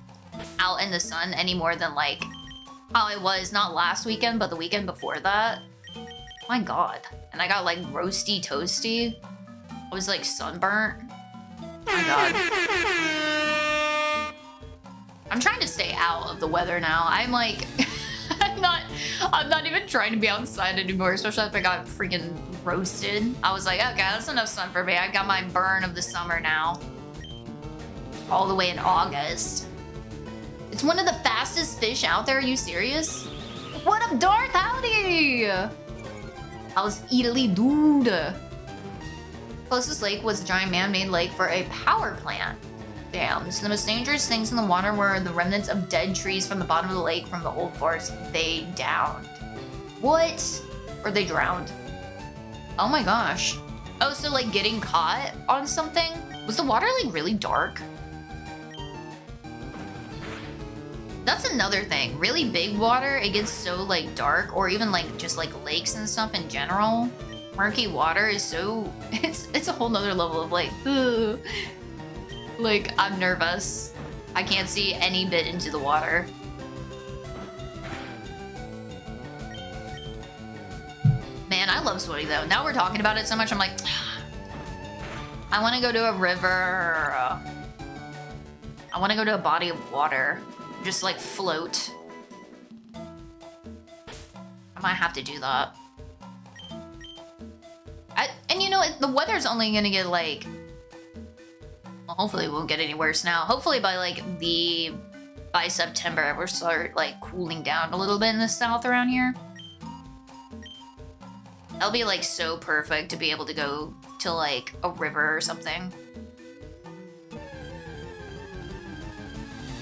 out in the sun any more than, like, how I was, not last weekend, but the weekend before that. My God. And I got, like, roasty toasty. I was, like, sunburnt. My God. I'm trying to stay out of the weather now. I'm, like... I'm not even trying to be outside anymore, especially if I got freaking roasted. I was like, okay, that's enough sun for me. I got my burn of the summer now. All the way in August. It's one of the fastest fish out there. Are you serious? What up, Darth? Howdy! How's Italy, dude? Closest lake was a giant man-made lake for a power plant. Dams. The most dangerous things in the water were the remnants of dead trees from the bottom of the lake from the old forest they downed. What? Or they drowned. Oh my gosh. Oh, so like getting caught on something? Was the water like really dark? That's another thing. Really big water, it gets so like dark, or even like just like lakes and stuff in general. Murky water is so, it's a whole nother level of like, ugh. Like, I'm nervous. I can't see any bit into the water. Man, I love swimming though. Now we're talking about it so much, I'm like, I want to go to a river. I want to go to a body of water. Just like float. I might have to do that. And you know, the weather's only gonna get like, well, hopefully it won't get any worse now. Hopefully by September, we'll start like cooling down a little bit in the south around here. That'll be like so perfect to be able to go to like a river or something.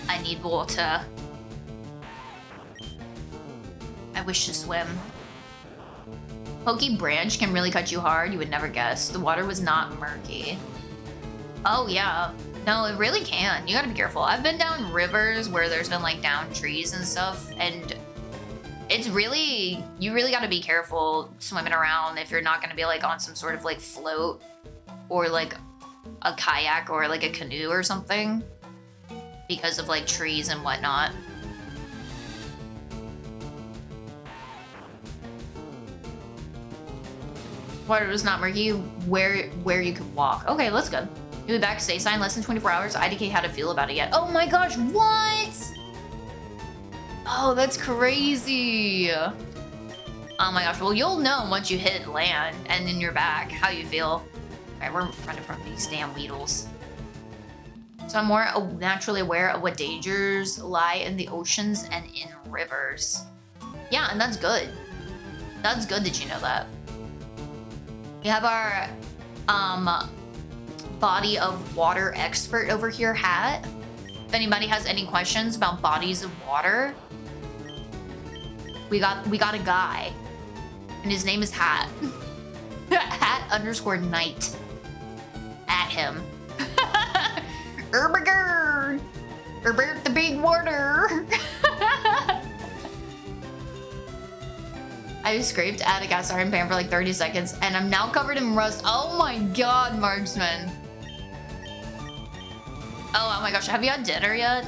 I need water. I wish to swim. Pokey branch can really cut you hard. You would never guess. The water was not murky. Oh, yeah. No, it really can. You gotta be careful. I've been down rivers where there's been, like, down trees and stuff, and it's really... You really gotta be careful swimming around if you're not gonna be, like, on some sort of, like, float or, like, a kayak or, like, a canoe or something because of, like, trees and whatnot. Water was not murky where you could walk. Okay, that's good. You'll be back, stay sign, less than 24 hours. IDK how to feel about it yet. Oh my gosh, what? Oh, that's crazy. Oh my gosh, well, you'll know once you hit land and then you're back how you feel. Okay, we're running from these damn Weedles. So I'm more naturally aware of what dangers lie in the oceans and in rivers. Yeah, and that's good. That's good that you know that. We have our body of water expert over here, Hat. If anybody has any questions about bodies of water, we got a guy, and his name is Hat. Hat_Knight. At him. Erberger. Herbert the big water. I scraped at a cast iron pan for like 30 seconds and I'm now covered in rust. Oh my god, Marksman. Oh my gosh, have you had dinner yet?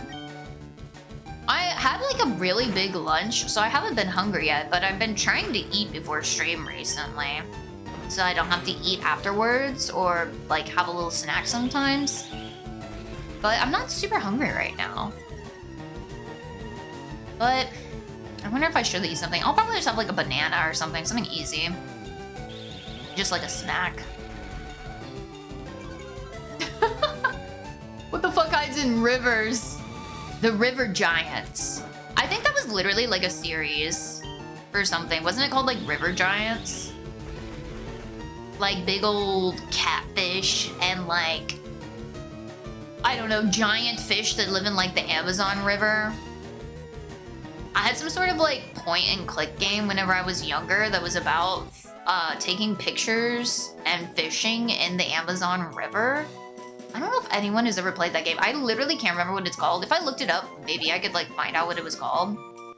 I had like a really big lunch, so I haven't been hungry yet, but I've been trying to eat before stream recently. So I don't have to eat afterwards or like have a little snack sometimes. But I'm not super hungry right now. But I wonder if I should eat something. I'll probably just have like a banana or something easy. Just like a snack. What the fuck hides in rivers? The River Giants. I think that was literally like a series or something. Wasn't it called like River Giants? Like big old catfish and like, I don't know, giant fish that live in like the Amazon River. I had some sort of like point and click game whenever I was younger that was about taking pictures and fishing in the Amazon River. I don't know if anyone has ever played that game. I literally can't remember what it's called. If I looked it up, maybe I could like find out what it was called. Oh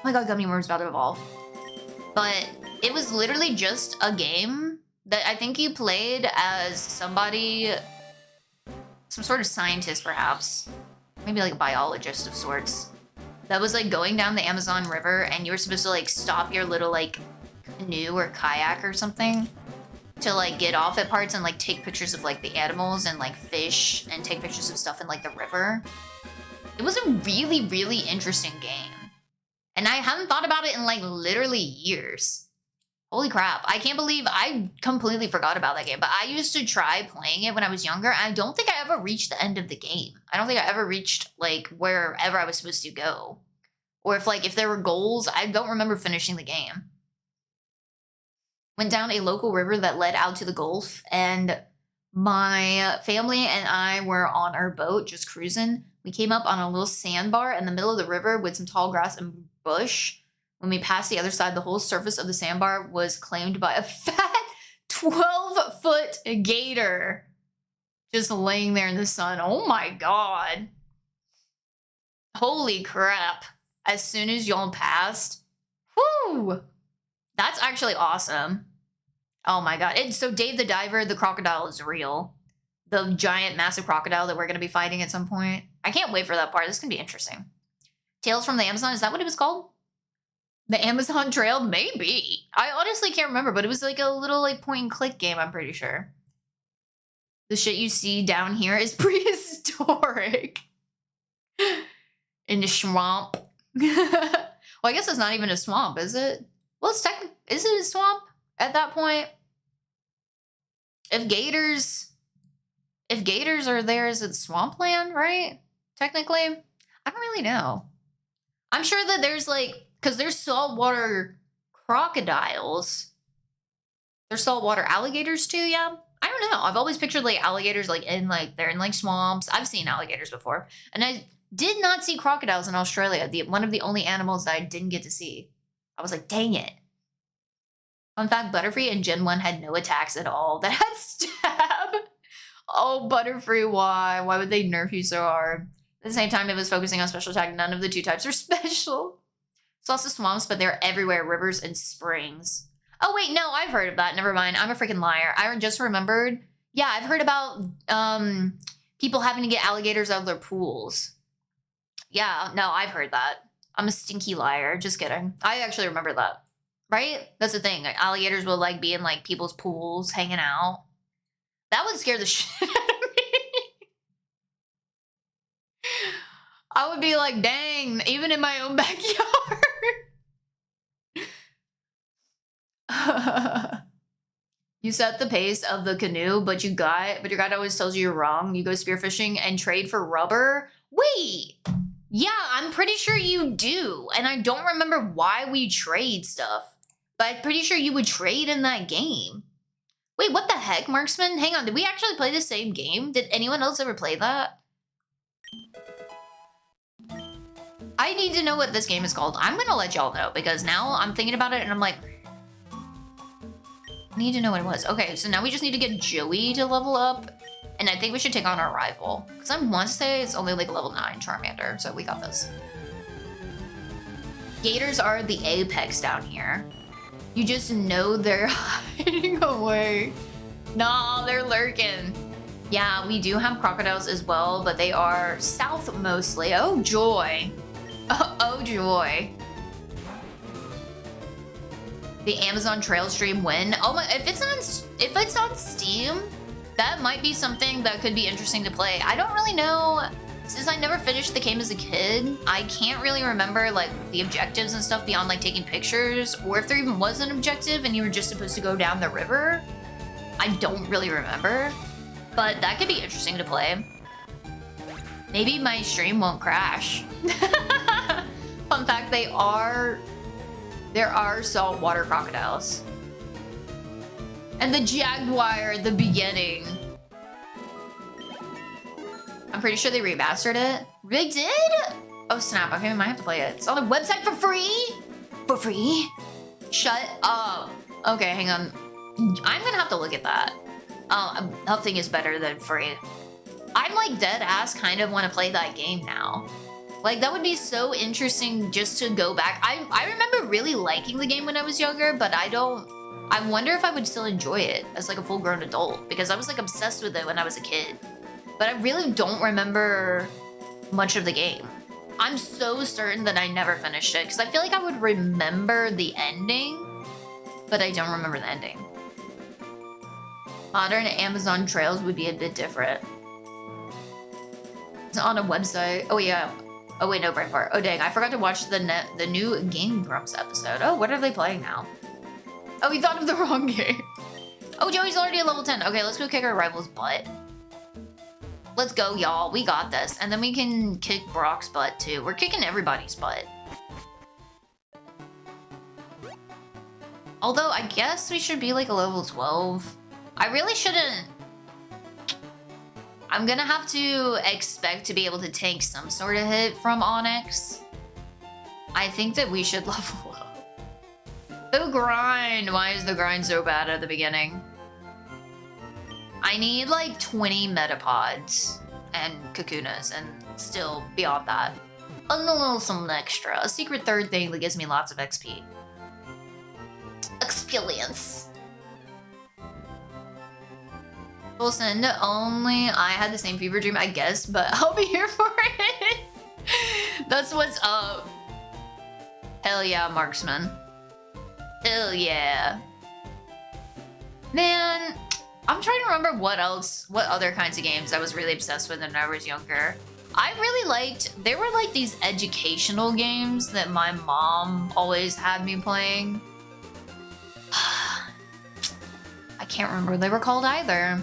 my god, Gummy Worm's about to evolve. But it was literally just a game that I think you played as somebody, some sort of scientist perhaps. Maybe like a biologist of sorts. That was like going down the Amazon River and you were supposed to like stop your little like canoe or kayak or something to like get off at parts and like take pictures of like the animals and like fish and take pictures of stuff in like the river. It was a really, really interesting game. And I haven't thought about it in like literally years. Holy crap. I can't believe I completely forgot about that game, but I used to try playing it when I was younger. I don't think I ever reached the end of the game. I don't think I ever reached like wherever I was supposed to go. Or if there were goals, I don't remember finishing the game. Went down a local river that led out to the Gulf and my family and I were on our boat just cruising. We came up on a little sandbar in the middle of the river with some tall grass and bush. When we passed the other side, the whole surface of the sandbar was claimed by a fat 12-foot gator just laying there in the sun. Oh my god. Holy crap. As soon as y'all passed, whoo! That's actually awesome. Oh my god. So Dave the Diver, the crocodile is real. The giant, massive crocodile that we're going to be fighting at some point. I can't wait for that part. This is going to be interesting. Tales from the Amazon, is that what it was called? The Amazon Trail? Maybe. I honestly can't remember, but it was like a little like point and click game, I'm pretty sure. The shit you see down here is prehistoric. In the swamp. Well, I guess it's not even a swamp, is it? Well, is it a swamp at that point? If gators are there, is it swampland, right? Technically? I don't really know. I'm sure that there's like, because there's saltwater crocodiles. There's saltwater alligators too, yeah? I don't know. I've always pictured like alligators like they're in like swamps. I've seen alligators before. And I did not see crocodiles in Australia. One of the only animals that I didn't get to see. I was like, dang it. Fun fact, Butterfree in Gen 1 had no attacks at all. That had stab. Oh, Butterfree, why? Why would they nerf you so hard? At the same time, it was focusing on special attack. None of the two types are special. It's also swamps, but they're everywhere. Rivers and springs. Oh, wait, no, I've heard of that. Never mind. I'm a freaking liar. I just remembered. Yeah, I've heard about people having to get alligators out of their pools. Yeah, no, I've heard that. I'm a stinky liar. Just kidding. I actually remember that. Right? That's the thing. Like, alligators will like be in like people's pools hanging out. That would scare the shit out of me. I would be like, dang, even in my own backyard. You set the pace of the canoe, but your guide always tells you you're wrong. You go spearfishing and trade for rubber. Wait. Yeah, I'm pretty sure you do. And I don't remember why we trade stuff. But I'm pretty sure you would trade in that game. Wait, what the heck, Marksman? Hang on, did we actually play the same game? Did anyone else ever play that? I need to know what this game is called. I'm gonna let y'all know because now I'm thinking about it and I'm like, I need to know what it was. Okay, so now we just need to get Joey to level up. And I think we should take on our rival. Because I want to say it's only like a level 9 Charmander, so we got this. Gators are the apex down here. You just know they're hiding away. No, they're lurking. Yeah, we do have crocodiles as well, but they are south mostly. Oh, joy. Oh, joy. The Amazon Trail stream win. Oh my, if it's on Steam, that might be something that could be interesting to play. I don't really know, since I never finished the game as a kid, I can't really remember like the objectives and stuff beyond like taking pictures, or if there even was an objective and you were just supposed to go down the river. I don't really remember, but that could be interesting to play. Maybe my stream won't crash. Fun fact, there are saltwater crocodiles. And the Jaguar at the beginning. I'm pretty sure they remastered it. They did? Oh snap, okay, we might have to play it. It's on the website for free? For free? Shut up. Okay, hang on. I'm gonna have to look at that. Nothing is better than free. I'm like dead ass kind of want to play that game now. Like that would be so interesting just to go back. I remember really liking the game when I was younger, but I wonder if I would still enjoy it as like a full-grown adult, because I was like obsessed with it when I was a kid. But I really don't remember much of the game. I'm so certain that I never finished it, because I feel like I would remember the ending, but I don't remember the ending. Modern Amazon trails would be a bit different. It's on a website. Oh yeah. Oh wait, no, brain fart. Oh dang, I forgot to watch the new Game Grumps episode. Oh, what are they playing now? Oh, we thought of the wrong game. Oh, Joey's already at level 10. Okay, let's go kick our rival's butt. Let's go, y'all. We got this. And then we can kick Brock's butt too. We're kicking everybody's butt. Although, I guess we should be like a level 12. I really shouldn't. I'm gonna have to expect to be able to take some sort of hit from Onyx. I think that we should level up. The grind! Why is the grind so bad at the beginning? I need like 20 metapods and Kakunas, and still beyond that, a little something extra. A secret third thing that gives me lots of XP. Experience. Wilson, only I had the same fever dream, I guess, but I'll be here for it. That's what's up. Hell yeah, marksman. Hell yeah. Man, I'm trying to remember what other kinds of games I was really obsessed with when I was younger. I really liked, there were like these educational games that my mom always had me playing. I can't remember what they were called either.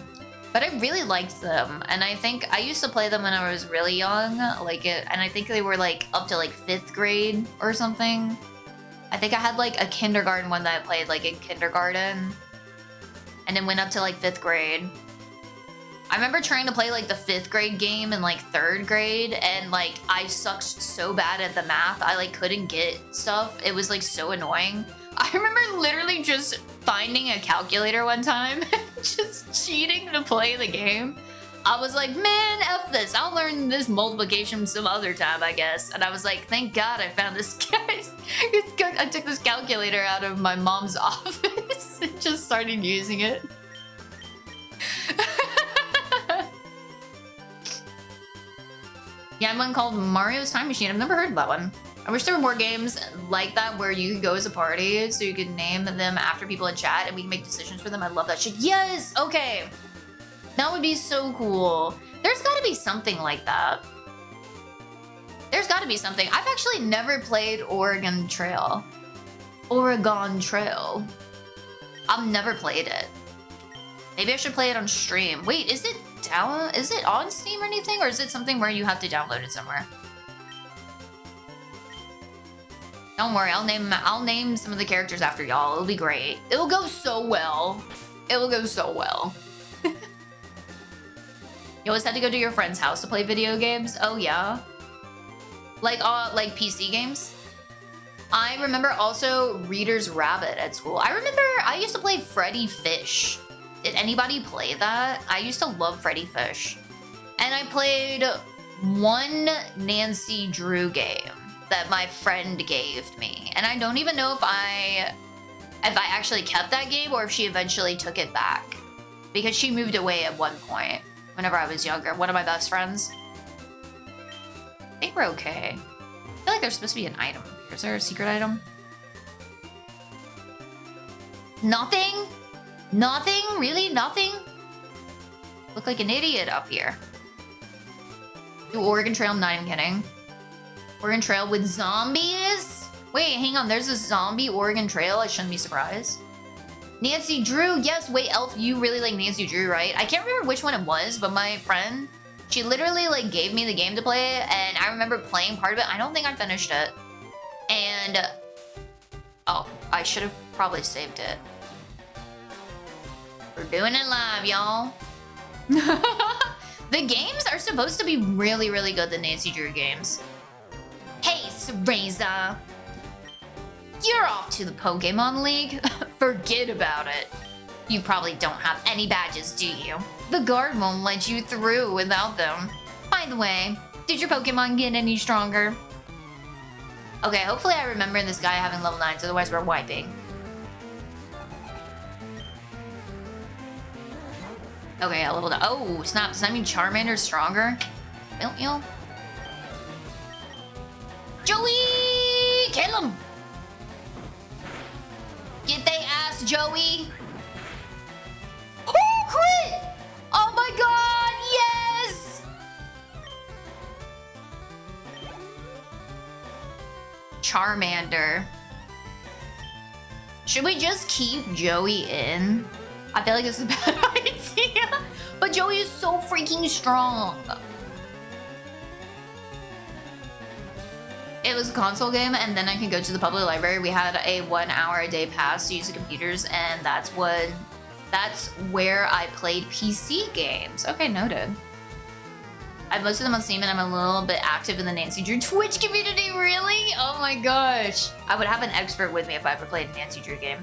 But I really liked them, and I think I used to play them when I was really young, and I think they were like up to like 5th grade or something. I think I had like a kindergarten one that I played like in kindergarten, and then went up to like 5th grade. I remember trying to play like the 5th grade game in like 3rd grade, and like I sucked so bad at the math, I like couldn't get stuff. It was like so annoying. I remember literally just finding a calculator one time, just cheating to play the game. I was like, man, F this. I'll learn this multiplication some other time, I guess. And I was like, thank God I found this guy. I took this calculator out of my mom's office and just started using it. Yeah, I have one called Mario's Time Machine. I've never heard of that one. I wish there were more games like that where you could go as a party, so you could name them after people in chat and we can make decisions for them. I love that shit. Yes! Okay. That would be so cool. There's gotta be something like that. There's gotta be something. I've actually never played Oregon Trail. Oregon Trail. I've never played it. Maybe I should play it on stream. Wait, is it on Steam or anything? Or is it something where you have to download it somewhere? Don't worry, I'll name some of the characters after y'all. It'll be great. It'll go so well. It will go so well. You always had to go to your friend's house to play video games? Oh yeah. Like PC games? I remember also Reader's Rabbit at school. I remember I used to play Freddy Fish. Did anybody play that? I used to love Freddy Fish. And I played one Nancy Drew game that my friend gave me. And I don't even know if I actually kept that game or if she eventually took it back. Because she moved away at one point whenever I was younger. One of my best friends. I think we're okay. I feel like there's supposed to be an item. Is there a secret item? Nothing? Nothing? Really? Nothing? Look like an idiot up here. Do Oregon Trail, I'm not even kidding. Oregon Trail with zombies? Wait, hang on, there's a zombie Oregon Trail? I shouldn't be surprised. Nancy Drew, yes, wait, Elf, you really like Nancy Drew, right? I can't remember which one it was, but my friend, she literally like gave me the game to play, and I remember playing part of it. I don't think I finished it. And, oh, I should have probably saved it. We're doing it live, y'all. The games are supposed to be really, really good, the Nancy Drew games. Hey, Cereza. You're off to the Pokemon League? Forget about it. You probably don't have any badges, do you? The guard won't let you through without them. By the way, did your Pokemon get any stronger? Okay, hopefully I remember this guy having level 9s, otherwise we're wiping. Okay, I leveled up. Oh, snap. Does that mean Charmander's stronger? Yo. Joey! Kill him! Get they ass, Joey! Oh, crit! Oh my god, yes! Charmander. Should we just keep Joey in? I feel like it's a bad idea. But Joey is so freaking strong. It was a console game, and then I could go to the public library. We had a 1 hour a day pass to use the computers, and that's where I played PC games. Okay, noted. I have most of them on Steam, and I'm a little bit active in the Nancy Drew Twitch community. Really? Oh my gosh. I would have an expert with me if I ever played a Nancy Drew game.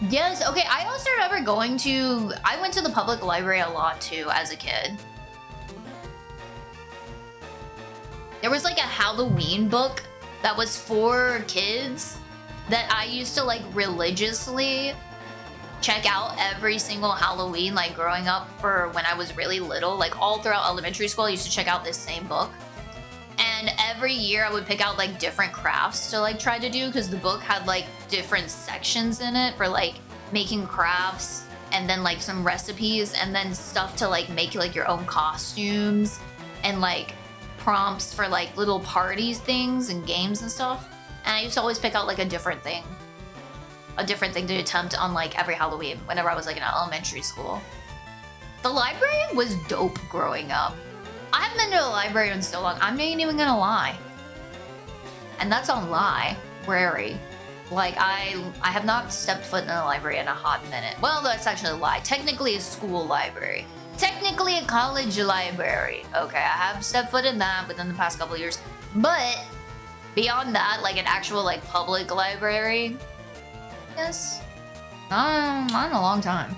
Yes, okay, I also remember I went to the public library a lot too as a kid. There was like a Halloween book that was for kids that I used to like religiously check out every single Halloween, like growing up for when I was really little, like all throughout elementary school, I used to check out this same book. And every year I would pick out like different crafts to like try to do because the book had like different sections in it for like making crafts and then like some recipes and then stuff to like make like your own costumes and like prompts for like little parties things and games and stuff. And I used to always pick out like a different thing to attempt on like every Halloween whenever I was like in elementary school. The library was dope growing up. I haven't been to a library in so long, I'm not even gonna lie. And that's on lie, rary. Like, I have not stepped foot in a library in a hot minute. Well, that's actually a lie. Technically a school library. Technically a college library. Okay, I have stepped foot in that within the past couple of years. But, beyond that, like an actual like public library, yes, not in a long time.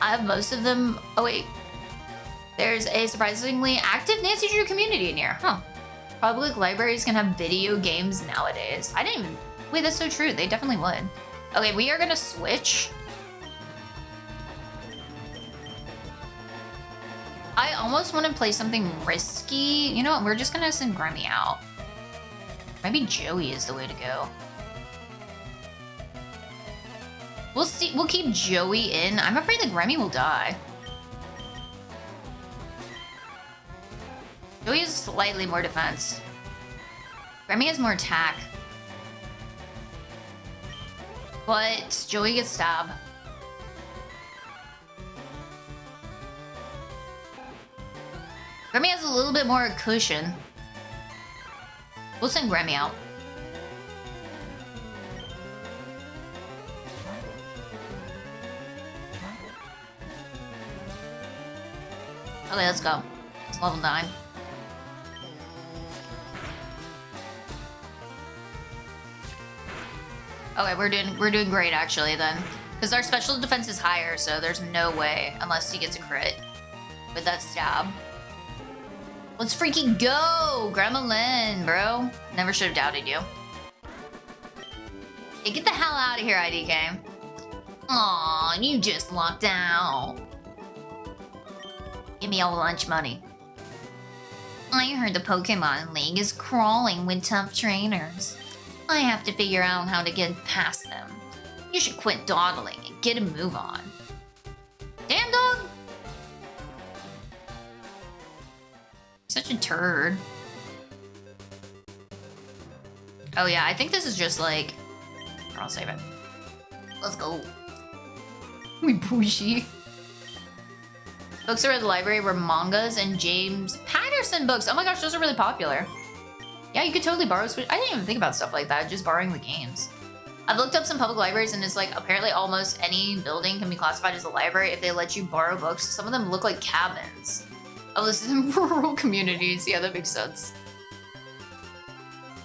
I have most of them. Oh wait, there's a surprisingly active Nancy Drew community in here, huh? Public libraries can have video games nowadays. I didn't even, wait, that's so true. They definitely would. Okay, we are gonna switch. I almost want to play something risky. You know what? We're just gonna send Grammy out. Maybe Joey is the way to go. We'll see. We'll keep Joey in. I'm afraid that Grammy will die. Joey has slightly more defense. Grammy has more attack. But Joey gets stabbed. Grammy has a little bit more cushion. We'll send Grammy out. Okay, let's go. It's level 9. Okay, we're doing great actually then. Because our special defense is higher, so there's no way unless he gets a crit with that stab. Let's freaking go! Grandma Lynn, bro. Never should have doubted you. Hey, get the hell out of here, IDK. Aw, you just locked out. Give me all lunch money. I heard the Pokemon League is crawling with tough trainers. I have to figure out how to get past them. You should quit dawdling and get a move on. Damn, dog! Such a turd. Oh yeah, I think this is just like... I'll save it. Let's go. We pushy. Books around the library were mangas and James Patterson books. Oh my gosh, those are really popular. Yeah, you could totally borrow Switch. I didn't even think about stuff like that, just borrowing the games. I've looked up some public libraries and it's like apparently almost any building can be classified as a library if they let you borrow books. Some of them look like cabins. Oh, this is in rural communities. Yeah, that makes sense.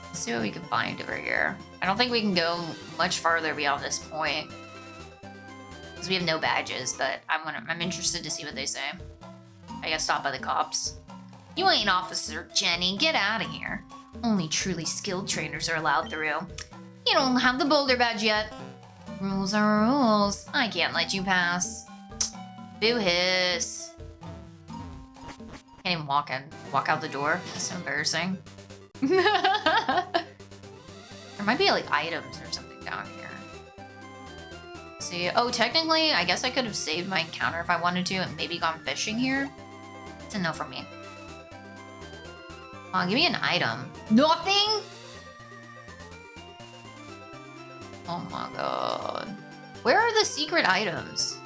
Let's see what we can find over here. I don't think we can go much farther beyond this point. Because we have no badges, but I'm interested to see what they say. I got stopped by the cops. You ain't Officer Jenny, get out of here. Only truly skilled trainers are allowed through. You don't have the boulder badge yet. Rules are rules. I can't let you pass. Boo hiss. Can't even walk out the door. It's so embarrassing. There might be like items or something down here. Let's see. Oh, technically, I guess I could have saved my encounter if I wanted to and maybe gone fishing here. It's a no from me. Give me an item. Nothing? Oh my god. Where are the secret items?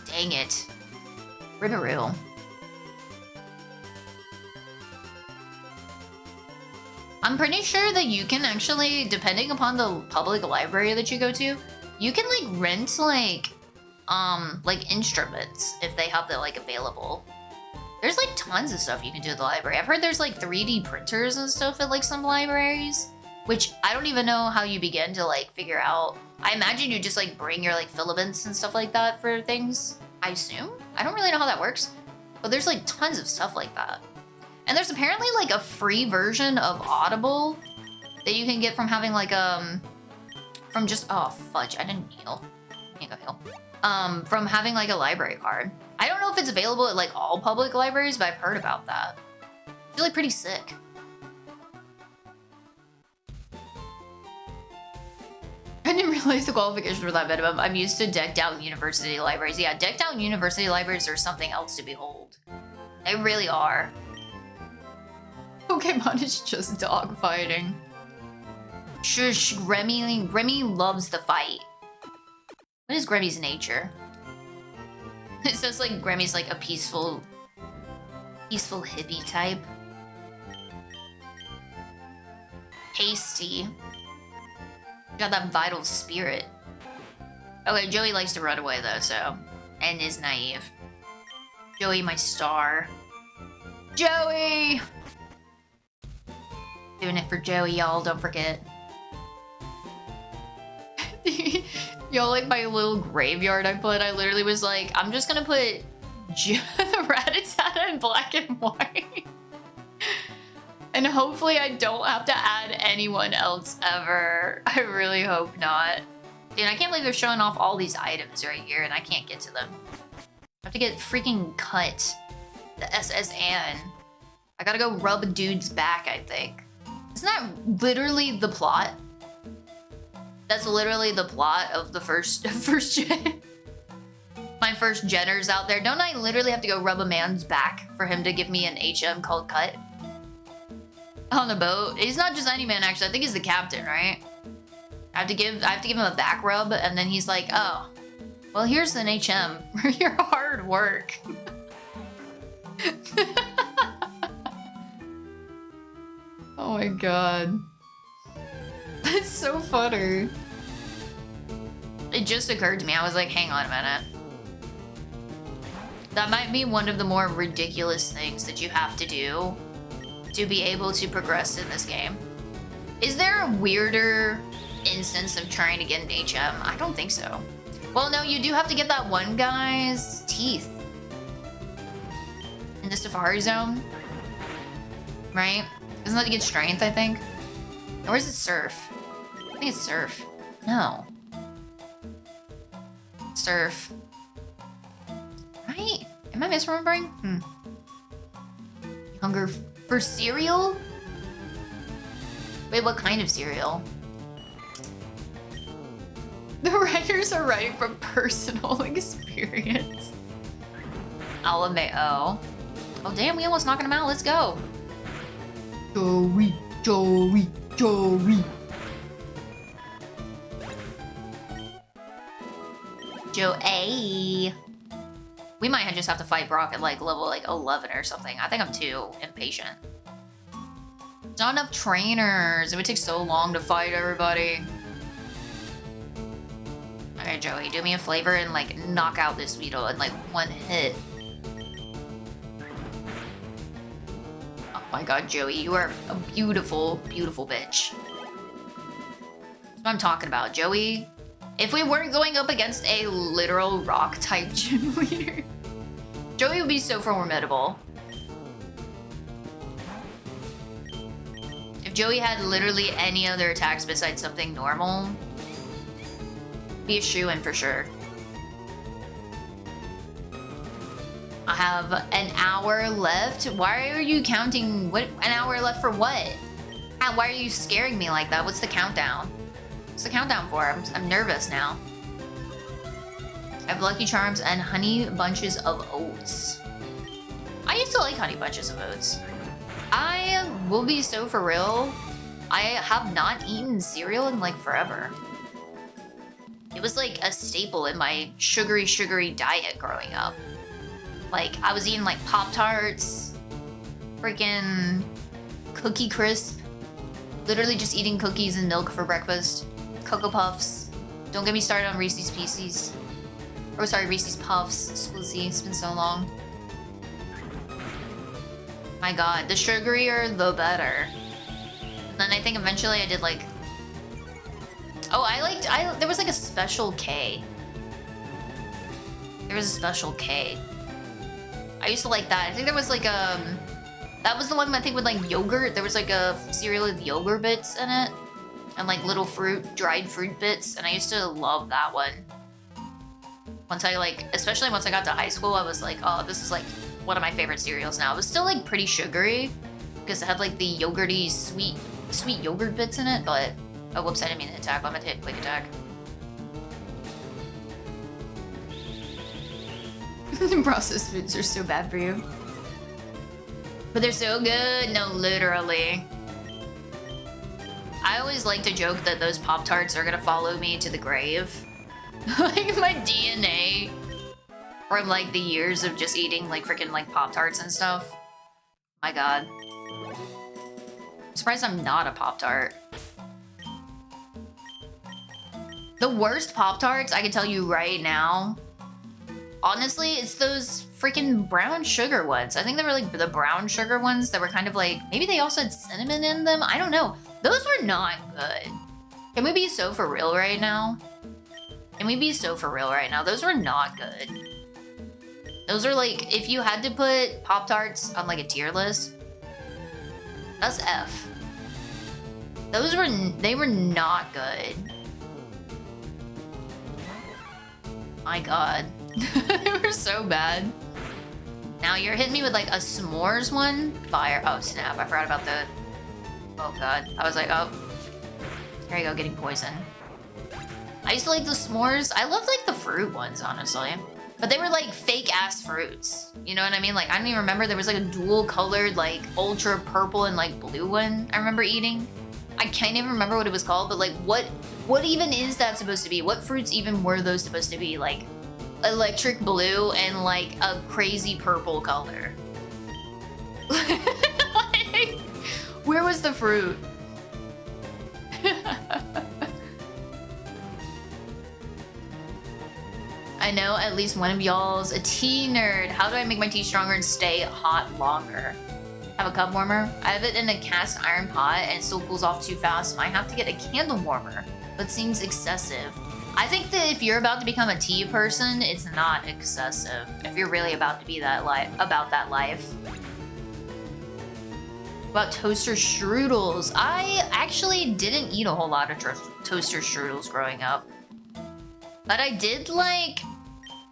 Dang it. Ribberoo. I'm pretty sure that you can actually, depending upon the public library that you go to, you can like rent like instruments if they have that like available. There's like tons of stuff you can do at the library. I've heard there's like 3D printers and stuff at like some libraries, which I don't even know how you begin to like figure out. I imagine you just like bring your like filaments and stuff like that for things. I assume? I don't really know how that works, but there's like tons of stuff like that. And there's apparently like a free version of Audible that you can get from having like from just, oh fudge, I didn't heal. Can't go heal. From having like a library card. I don't know if it's available at like all public libraries, but I've heard about that. It's really pretty sick. I didn't realize the qualifications were that minimum. I'm used to decked out university libraries. Yeah, decked out university libraries are something else to behold. They really are. Pokemon is just dog fighting. Shush, Remy loves the fight. What is Gremmy's nature? It says like Gremmy's like a peaceful hippie type. Hasty. Got that vital spirit. Okay, Joey likes to run away though, so. And is naive. Joey, my star. Joey! Doing it for Joey, y'all, don't forget. Y'all, like my little graveyard I put, I literally was like, I'm just gonna put Rattata in black and white. And hopefully I don't have to add anyone else ever. I really hope not. Dude, I can't believe they're showing off all these items right here and I can't get to them. I have to get freaking cut. The SSN. I gotta go rub a dude's back, I think. Isn't that literally the plot? That's literally the plot of the first gen. My first Jenners out there. Don't I literally have to go rub a man's back for him to give me an HM called cut? On the boat. He's not just any man, actually. I think he's the captain, right? I have to give him a back rub, and then he's like, oh, well, here's an HM for your hard work. Oh my god. That's so funny. It just occurred to me. I was like, hang on a minute. That might be one of the more ridiculous things that you have to do to be able to progress in this game. Is there a weirder instance of trying to get an HM? I don't think so. Well, no, you do have to get that one guy's teeth in the Safari Zone, right? Isn't that to get strength, I think? Or is it Surf? I think it's Surf. No. Surf. Right? Am I misremembering? Hunger for cereal? Wait, what kind of cereal? The writers are writing from personal experience. LMAO. Oh damn, we almost knocking him out. Let's go. Joey, Joey, Joey. Joey. We might just have to fight Brock at like level like 11 or something. I think I'm too impatient. There's not enough trainers. It would take so long to fight everybody. Okay, Joey, do me a favor and like knock out this Weedle in like one hit. Oh my god, Joey, you are a beautiful, beautiful bitch. That's what I'm talking about, Joey. If we weren't going up against a literal rock type gym leader, Joey would be so formidable. If Joey had literally any other attacks besides something normal, be a shoo-in for sure. I have an hour left. Why are you counting? What? An hour left for what? Why are you scaring me like that? What's the countdown? What's the countdown for? I'm nervous now. I have Lucky Charms and Honey Bunches of Oats. I used to like Honey Bunches of Oats. I will be so for real. I have not eaten cereal in like forever. It was like a staple in my sugary diet growing up. Like, I was eating like Pop-Tarts, freaking Cookie Crisp, literally just eating cookies and milk for breakfast, Cocoa Puffs. Don't get me started on Reese's Pieces. Oh, sorry, Reese's Puffs. Squizzy, it's been so long. My god, the sugarier, the better. And then I think eventually I did like... Oh, there was like a Special K. There was a Special K. I used to like that. I think there was like that was the one I think with like yogurt. There was like a cereal with yogurt bits in it. And like little dried fruit bits. And I used to love that one. Once I like, especially once I got to high school, I was like, oh, this is like one of my favorite cereals now. It was still like pretty sugary because it had like the yogurty sweet yogurt bits in it, but oh whoops, I didn't mean to attack. I'm gonna hit quick attack. Processed foods are so bad for you. But they're so good. No, literally. I always like to joke that those Pop-Tarts are gonna follow me to the grave. Like my DNA from like the years of just eating like freaking like Pop-Tarts and stuff. My god. I'm surprised I'm not a Pop-Tart. The worst Pop-Tarts, I can tell you right now, honestly, it's those freaking brown sugar ones. I think they were like the brown sugar ones that were kind of like, maybe they also had cinnamon in them. I don't know. Those were not good. Can we be so for real right now? Can we be so for real right now? Those were not good. Those are like, if you had to put Pop-Tarts on like a tier list, that's F. They were not good. My god. They were so bad. Now you're hitting me with like a s'mores one? Fire. Oh snap, I forgot about the... Oh god. I was like, oh. There you go, getting poisoned. I used to like the s'mores. I loved like the fruit ones, honestly. But they were like fake ass fruits. You know what I mean? Like, I don't even remember. There was like a dual colored, like ultra purple and like blue one I remember eating. I can't even remember what it was called, but like what even is that supposed to be? What fruits even were those supposed to be? Like electric blue and like a crazy purple color. Like, where was the fruit? I know at least one of y'all's a tea nerd. How do I make my tea stronger and stay hot longer? Have a cup warmer. I have it in a cast iron pot and it still cools off too fast. So I have to get a candle warmer, but seems excessive. I think that if you're about to become a tea person, it's not excessive. If you're really about to be about that life. About toaster strudels. I actually didn't eat a whole lot of toaster strudels growing up. But I did like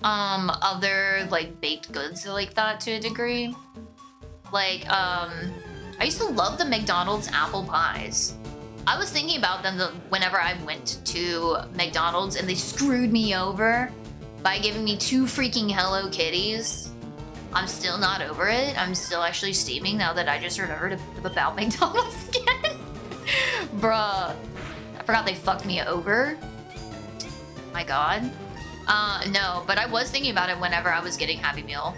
other like baked goods like that to a degree. Like I used to love the McDonald's apple pies. I was thinking about them whenever I went to McDonald's and they screwed me over by giving me 2 freaking Hello Kitties. I'm still not over it. I'm still actually steaming now that I just remembered about McDonald's again. Bruh. I forgot they fucked me over. My god. No, but I was thinking about it whenever I was getting Happy Meal.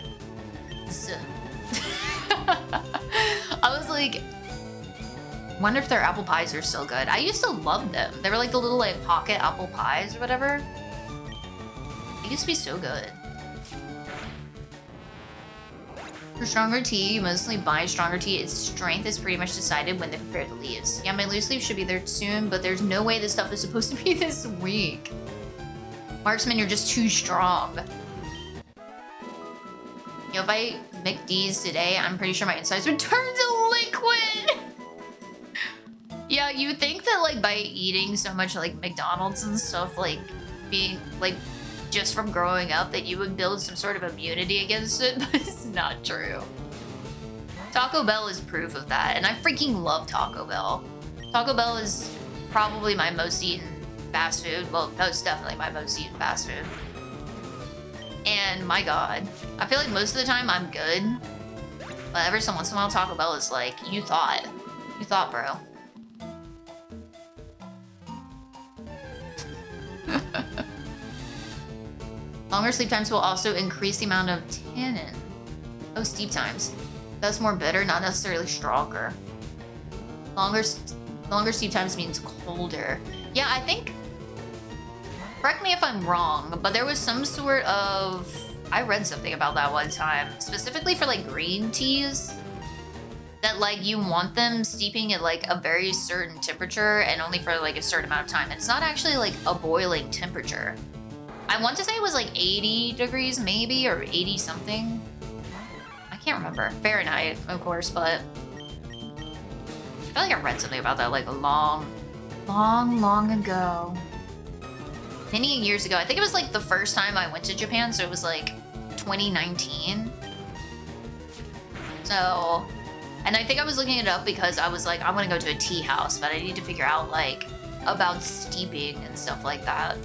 I was like, wonder if their apple pies are still good. I used to love them. They were like the little like pocket apple pies or whatever. They used to be so good. For stronger tea, you mostly buy stronger tea. Its strength is pretty much decided when they prepare the leaves. Yeah, my loose leaf should be there soon, but there's no way this stuff is supposed to be this weak. Marksman, you're just too strong. You know, if I make these today, I'm pretty sure my insides would turn to liquid. Yeah, you would think that like by eating so much like McDonald's and stuff, like being like just from growing up, that you would build some sort of immunity against it, but it's not true. Taco Bell is proof of that, and I freaking love Taco Bell. Taco Bell is probably my most eaten fast food. Well, most definitely my most eaten fast food. And my god, I feel like most of the time I'm good, but every so once in a while Taco Bell is like, you thought, bro. Longer sleep times will also increase the amount of tannin. Oh, steep times. That's more bitter, not necessarily stronger. Longer steep times means colder. Yeah, I think, correct me if I'm wrong, but there was some sort of, I read something about that one time, specifically for like green teas, that like you want them steeping at like a very certain temperature and only for like a certain amount of time. And it's not actually like a boiling temperature. I want to say it was like 80 degrees maybe, or 80 something. I can't remember. Fahrenheit, of course, but I feel like I read something about that like a long ago. Many years ago. I think it was like the first time I went to Japan, so it was like 2019. So, and I think I was looking it up because I was like, I want to go to a tea house, but I need to figure out like about steeping and stuff like that.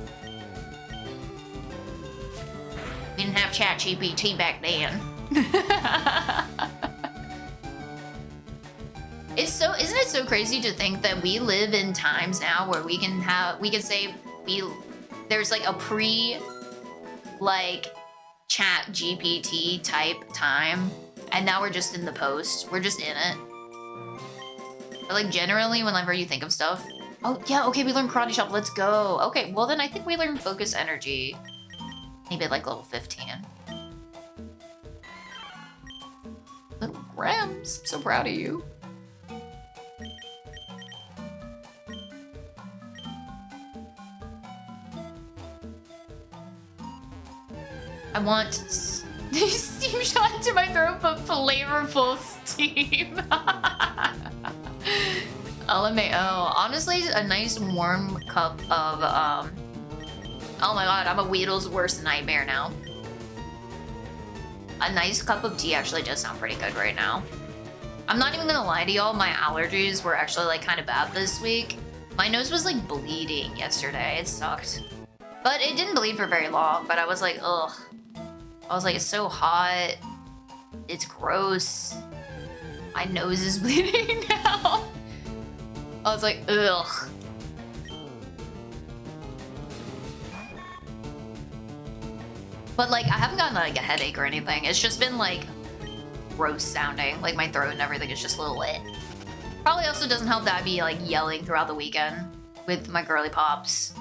We didn't have ChatGPT back then. Isn't it so crazy to think that we live in times now where we can say there's like a like chat GPT type time, and now we're just in the post. We're just in it. But like generally whenever you think of stuff, oh yeah, okay, we learned karate chop, let's go. Okay, well then I think we learned focus energy. Maybe at like level 15. Little Grams, I'm so proud of you. I want steam shot to my throat, but flavorful steam. LMAO. Honestly, a nice warm cup of oh my god, I'm a Weedle's worst nightmare now. A nice cup of tea actually does sound pretty good right now. I'm not even gonna lie to y'all, my allergies were actually like kind of bad this week. My nose was like bleeding yesterday, it sucked. But it didn't bleed for very long, but I was like, ugh. I was like, it's so hot. It's gross. My nose is bleeding now. I was like, ugh. But like, I haven't gotten like a headache or anything. It's just been like gross sounding. Like my throat and everything is just a little lit. Probably also doesn't help that I'd be like yelling throughout the weekend with my girly pops.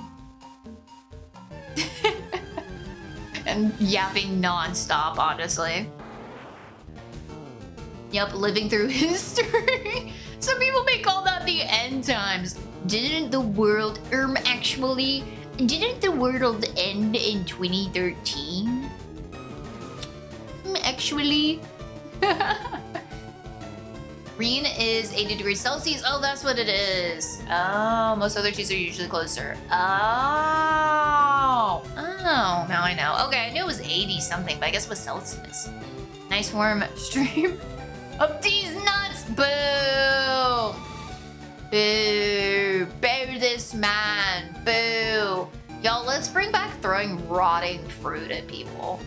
And yapping non-stop, honestly. Yep, living through history. Some people may call that the end times. Didn't the world end in 2013? Actually. Green is 80 degrees Celsius. Oh, that's what it is. Oh, most other cheese are usually closer. Oh, now I know. Okay, I knew it was 80 something, but I guess it was Celsius. Nice warm stream of these nuts. Boo. Boo. Boo this man. Boo. Y'all, let's bring back throwing rotting fruit at people.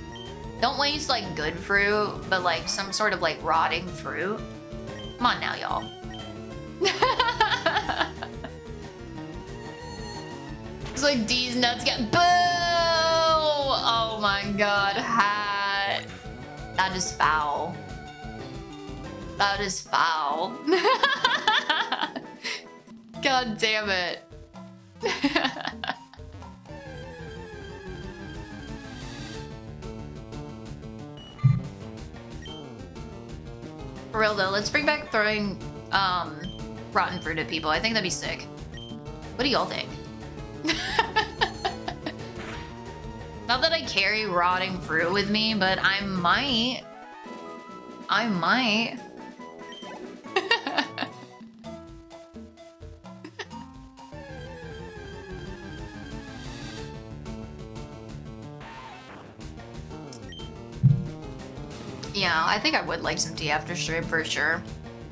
Don't waste like good fruit, but like some sort of like rotting fruit. Come on now, y'all. It's like these nuts get boo! Oh my god, hat. That is foul. That is foul. God damn it. For real though, let's bring back throwing rotten fruit at people. I think that'd be sick. What do y'all think? Not that I carry rotting fruit with me, but I might. I might. Yeah, I think I would like some tea after stream for sure.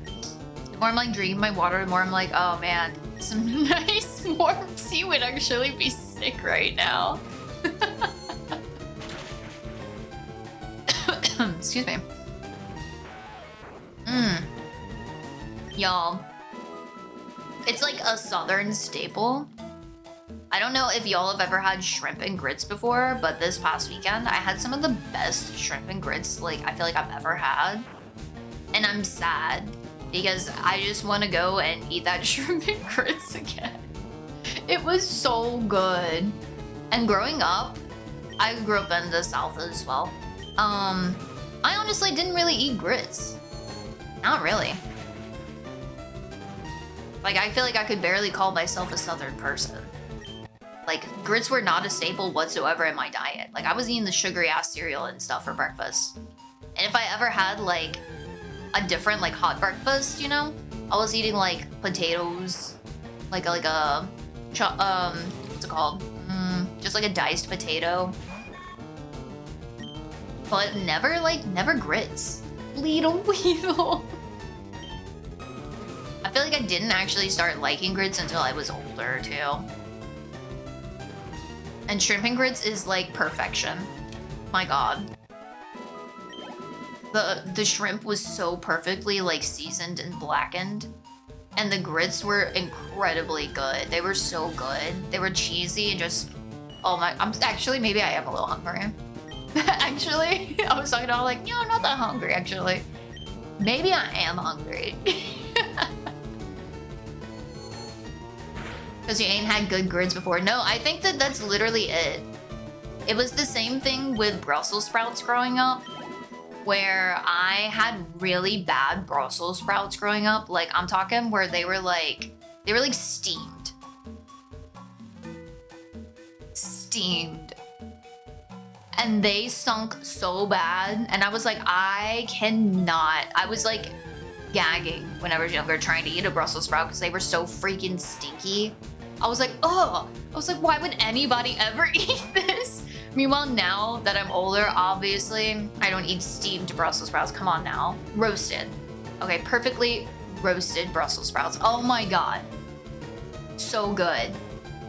The more I'm like drinking my water, the more I'm like, oh man, some nice warm tea would actually be sick right now. Excuse me. Y'all, it's like a southern staple. I don't know if y'all have ever had shrimp and grits before, but this past weekend I had some of the best shrimp and grits like I feel like I've ever had. And I'm sad because I just want to go and eat that shrimp and grits again. It was so good. And growing up, I grew up in the South as well. I honestly didn't really eat grits. Not really. Like I feel like I could barely call myself a Southern person. Like, grits were not a staple whatsoever in my diet. Like, I was eating the sugary ass cereal and stuff for breakfast. And if I ever had, like, a different, like, hot breakfast, you know? I was eating, like, potatoes. Like a what's it called? Just like a diced potato. But never grits. Little Weedle. I feel like I didn't actually start liking grits until I was older, too. And shrimp and grits is like perfection. My god. The shrimp was so perfectly like seasoned and blackened. And the grits were incredibly good. They were so good. They were cheesy and just, oh my, maybe I am a little hungry. Actually, I was talking about like, I'm not that hungry actually. Maybe I am hungry. Because you ain't had good grits before. No, I think that's literally it. It was the same thing with Brussels sprouts growing up, where I had really bad Brussels sprouts growing up. Like, I'm talking where they were like steamed. Steamed. And they stunk so bad. And I was like, I cannot. I was like gagging when I was younger trying to eat a Brussels sprout because they were so freaking stinky. I was like, oh, why would anybody ever eat this? Meanwhile, now that I'm older, obviously, I don't eat steamed Brussels sprouts. Come on now. Roasted. Okay, perfectly roasted Brussels sprouts. Oh my god. So good.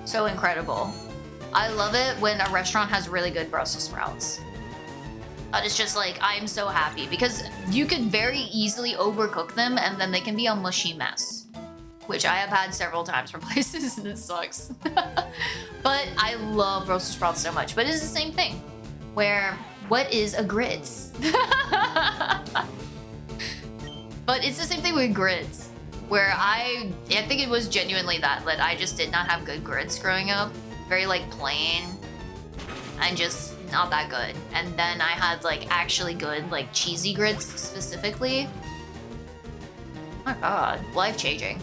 So incredible. I love it when a restaurant has really good Brussels sprouts. It's just like, I'm so happy because you could very easily overcook them and then they can be a mushy mess. Which I have had several times from places and it sucks. But I love Brussels sprouts so much. But it's the same thing. Where, what is a grits? But it's the same thing with grits. Where I think it was genuinely that I just did not have good grits growing up. Very like plain. And just not that good. And then I had like actually good like cheesy grits specifically. My god, life-changing.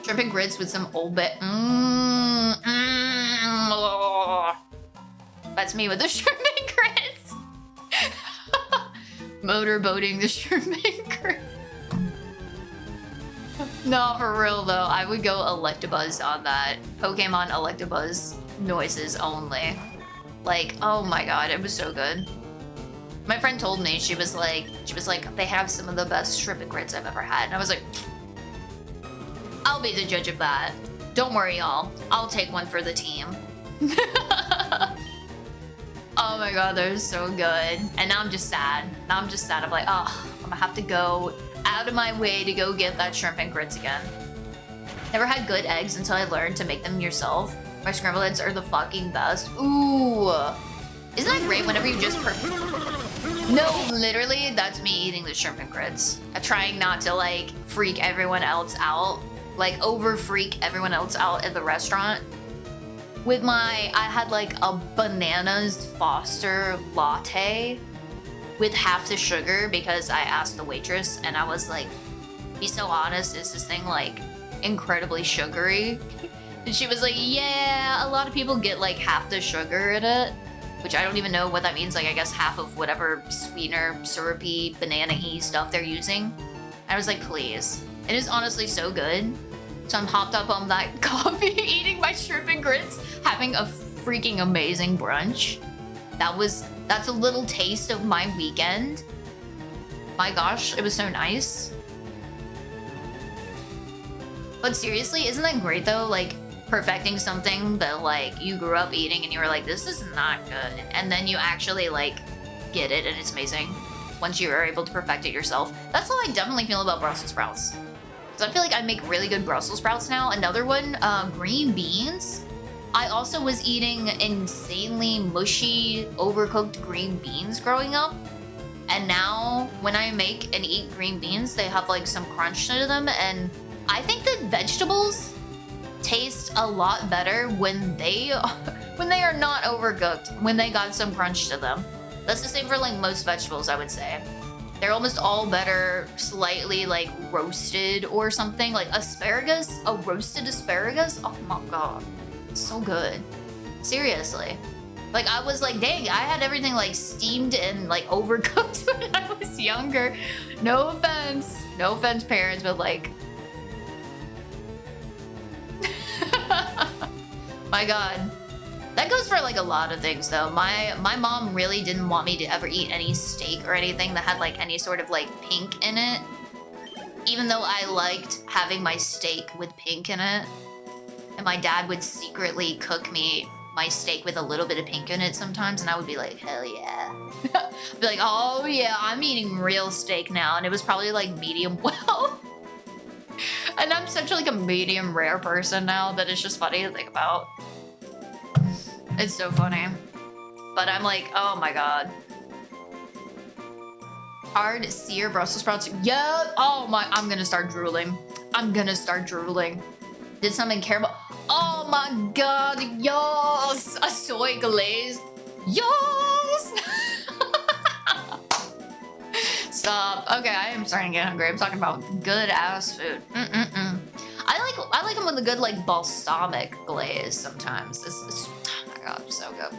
Shrimp and grits with some old bit. That's me with the shrimp and grits. Motorboating the shrimp and grits. No, for real though, I would go Electabuzz on that. Pokemon Electabuzz noises only. Like, oh my god, it was so good. My friend told me, she was like, they have some of the best shrimp and grits I've ever had. And I was like, I'll be the judge of that. Don't worry, y'all. I'll take one for the team. Oh my god, they're so good. And now I'm just sad. I'm like, oh, I'm gonna have to go out of my way to go get that shrimp and grits again. Never had good eggs until I learned to make them yourself. My scrambled eggs are the fucking best. Ooh. Isn't that great whenever you just No, literally, that's me eating the shrimp and grits. I'm trying not to, like, freak everyone else out. Like, over-freak everyone else out at the restaurant. With I had, like, a bananas Foster latte with half the sugar because I asked the waitress, and I was like, be so honest, is this thing, like, incredibly sugary? And she was like, yeah, a lot of people get, like, half the sugar in it. Which I don't even know what that means. Like, I guess half of whatever sweetener, syrupy, banana-y stuff they're using. I was like, please. It is honestly so good. So I'm hopped up on that coffee, eating my shrimp and grits, having a freaking amazing brunch. That's a little taste of my weekend. My gosh, it was so nice. But seriously, isn't that great though? Like, perfecting something that like you grew up eating and you were like, this is not good, and then you actually like get it and it's amazing once you are able to perfect it yourself. That's how I definitely feel about Brussels sprouts. So I feel like I make really good Brussels sprouts now. Another one, green beans. I also was eating insanely mushy, overcooked green beans growing up, and now when I make and eat green beans, they have like some crunch to them, and I think that vegetables taste a lot better when they are not overcooked, when they got some crunch to them. That's the same for like most vegetables, I would say. They're almost all better slightly like roasted or something. Like asparagus, a roasted asparagus, oh my god, so good. Seriously. Like I was like, dang, I had everything like steamed and like overcooked when I was younger. No offense parents, but like my god. That goes for like a lot of things though. My mom really didn't want me to ever eat any steak or anything that had like any sort of like pink in it. Even though I liked having my steak with pink in it. And my dad would secretly cook me my steak with a little bit of pink in it sometimes, and I would be like, hell yeah. I'd be like, oh yeah, I'm eating real steak now. And it was probably like medium well. And I'm such like a medium rare person now that it's just funny to think about. It's so funny. But I'm like, oh my god. Hard sear Brussels sprouts. Yeah. Oh my, I'm gonna start drooling. Did something caramel. Oh my god, yes! A soy glaze. Yes! Stop. Okay, I am starting to get hungry. I'm talking about good ass food. I like them with a good like balsamic glaze sometimes. It's oh my god, so good.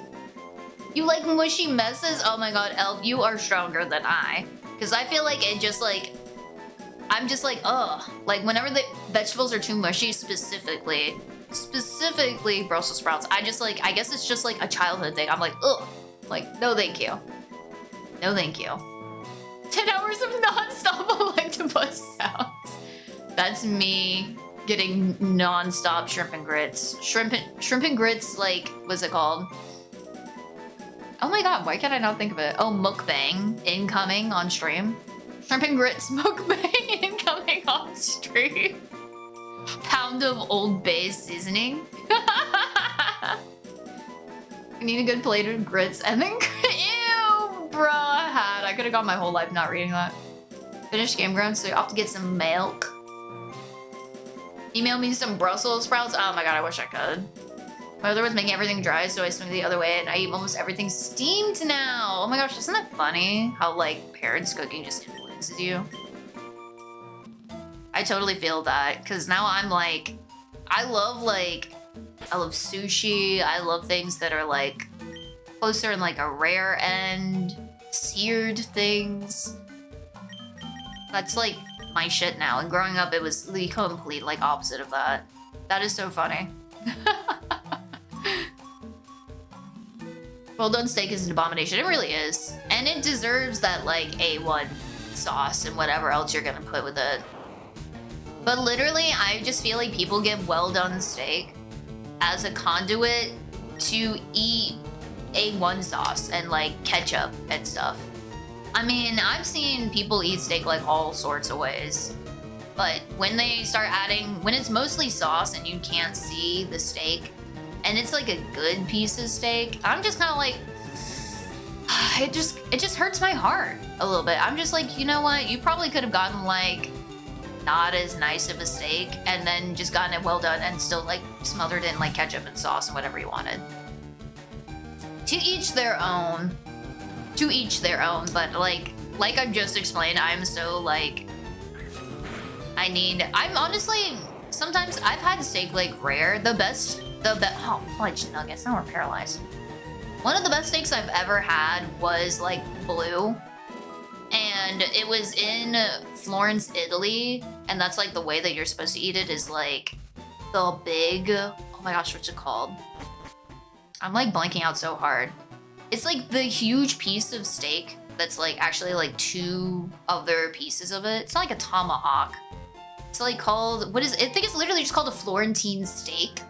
You like mushy messes? Oh my god, Elf, you are stronger than I. Because I feel like it just like, I'm just like, ugh. Like whenever the vegetables are too mushy, specifically Brussels sprouts, I just like, I guess it's just like a childhood thing. I'm like, ugh. Like, no thank you. No thank you. 10 hours of non-stop electabuzz sounds. That's me getting non-stop shrimp and grits. Shrimp and grits, like, what's it called? Oh my god, why can't I not think of it? Oh, mukbang incoming on stream. Shrimp and grits mukbang incoming on stream. Pound of Old Bay seasoning. I need a good plate of grits and then ew, bruh. I could have gone my whole life not reading that. Finished game ground, so you have to get some milk. Email me some Brussels sprouts. Oh my god, I wish I could. My mother was making everything dry, so I swing the other way, and I eat almost everything steamed now. Oh my gosh, isn't that funny? How like parents cooking just influences convinces you. I totally feel that, because now I'm like, I love sushi. I love things that are like closer in like a rare end, seared things. That's like my shit now. And growing up, it was the complete like opposite of that. That is so funny. Well done steak is an abomination. It really is. And it deserves that like A1 sauce and whatever else you're gonna put with it. But literally, I just feel like people get well done steak as a conduit to eat A1 sauce and like ketchup and stuff. I mean, I've seen people eat steak like all sorts of ways. But when they start adding, when it's mostly sauce and you can't see the steak, and it's like a good piece of steak, I'm just kind of like, it just hurts my heart a little bit. I'm just like, you know what? You probably could have gotten like not as nice of a steak and then just gotten it well done and still like smothered it in like ketchup and sauce and whatever you wanted. To each their own. To each their own, but like I've just explained, I'm so like, I'm honestly, sometimes I've had steak like rare. Oh, fudge nuggets, now we're paralyzed. One of the best steaks I've ever had was like blue. And it was in Florence, Italy. And that's like the way that you're supposed to eat it is like the big, oh my gosh, what's it called? I'm like blanking out so hard. It's like the huge piece of steak that's like actually like two other pieces of it. It's not like a tomahawk. It's like called, what is it? I think it's literally just called a Florentine steak.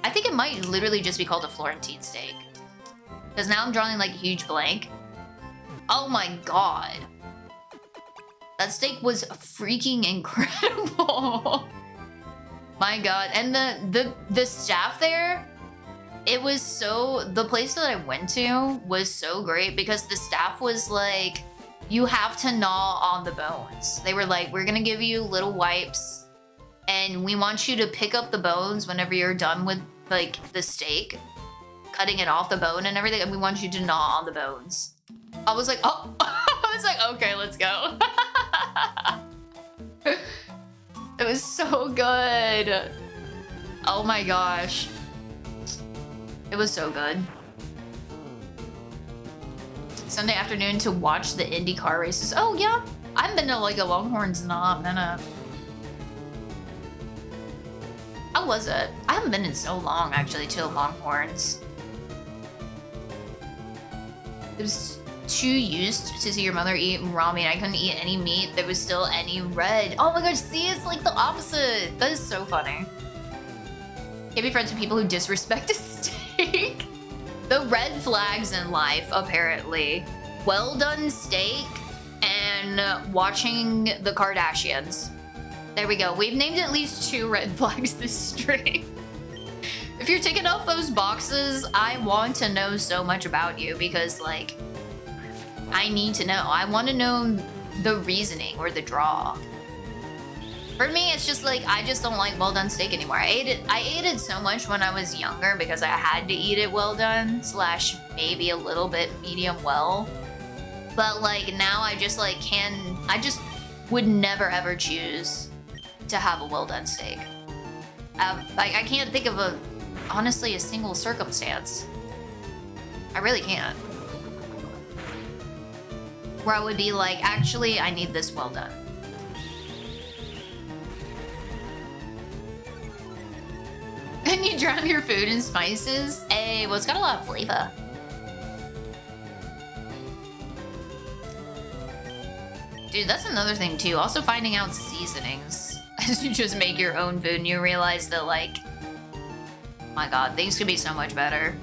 I think it might literally just be called a Florentine steak. Because now I'm drawing like a huge blank. Oh my god. That steak was freaking incredible. My god. And the staff there, it was so, the place that I went to was so great because the staff was like, you have to gnaw on the bones. They were like, we're gonna give you little wipes and we want you to pick up the bones whenever you're done with like the steak, cutting it off the bone and everything, and we want you to gnaw on the bones. I was like, oh, I was like, okay, let's go. It was so good. Oh my gosh. It was so good. Sunday afternoon to watch the Indy car races. Oh yeah, I haven't been to like a Longhorns not minute. How was it? I haven't been in so long actually to Longhorns. It was too used to see your mother eat raw meat. I couldn't eat any meat. There was still any red. Oh my gosh, see, it's like the opposite. That is so funny. Can't be friends with people who disrespect a steak. The red flags in life, apparently. Well done steak and watching the Kardashians. There we go. We've named at least 2 red flags this stream. If you're ticking off those boxes, I want to know so much about you because, like, I need to know. I want to know the reasoning or the draw. For me, it's just like, I just don't like well done steak anymore. I ate it so much when I was younger because I had to eat it well done / maybe a little bit medium well. But like now I just like I just would never ever choose to have a well done steak. Like I can't think of honestly a single circumstance. I really can't. Where I would be like, actually, I need this well done. And you drown your food in spices? Hey, well, it's got a lot of flavor. Dude, that's another thing too. Also finding out seasonings. As you just make your own food and you realize that like, oh my god, things could be so much better.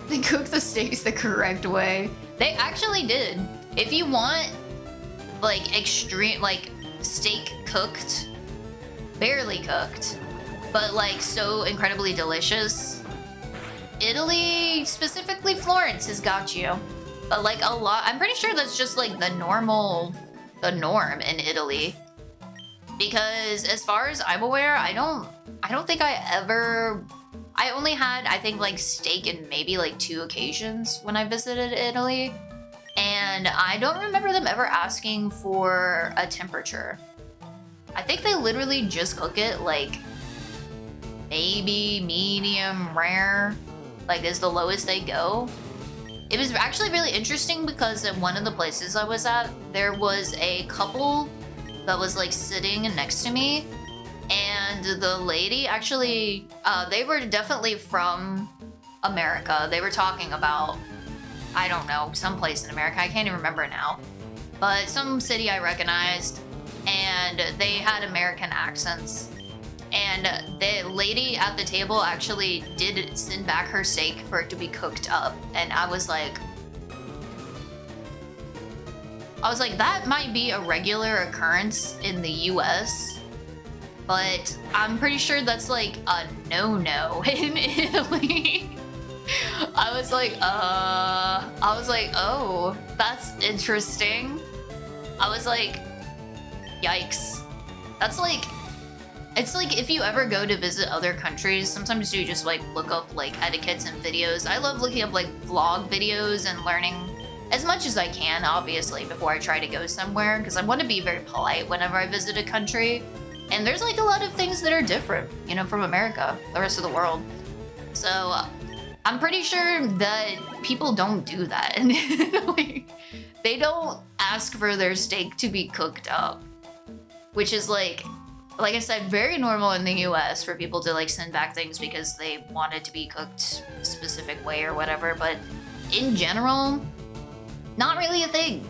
They cook the steaks the correct way. They actually did. If you want like extreme, like steak cooked, barely cooked, but like so incredibly delicious, Italy, specifically Florence, has got you. But like a lot, I'm pretty sure that's just like the norm in Italy. Because as far as I'm aware, I don't think I only had, I think, like steak in maybe like 2 occasions when I visited Italy. And I don't remember them ever asking for a temperature. I think they literally just cook it like maybe medium rare, like is the lowest they go. It was actually really interesting because at one of the places I was at, there was a couple that was like sitting next to me, and the lady actually, they were definitely from America. They were talking about, I don't know, someplace in America. I can't even remember now, but some city I recognized, and they had American accents. And the lady at the table actually did send back her steak for it to be cooked up. And I was like, that might be a regular occurrence in the US, but I'm pretty sure that's like a no-no in Italy. I was like, oh, that's interesting. I was like, yikes. That's like, it's like if you ever go to visit other countries, sometimes you just like look up like etiquettes and videos. I love looking up like vlog videos and learning as much as I can, obviously, before I try to go somewhere, because I want to be very polite whenever I visit a country. And there's like a lot of things that are different, you know, from America, the rest of the world. So I'm pretty sure that people don't do that. And like, they don't ask for their steak to be cooked up, which is like I said, very normal in the US for people to like send back things because they want it to be cooked a specific way or whatever. But in general, not really a thing.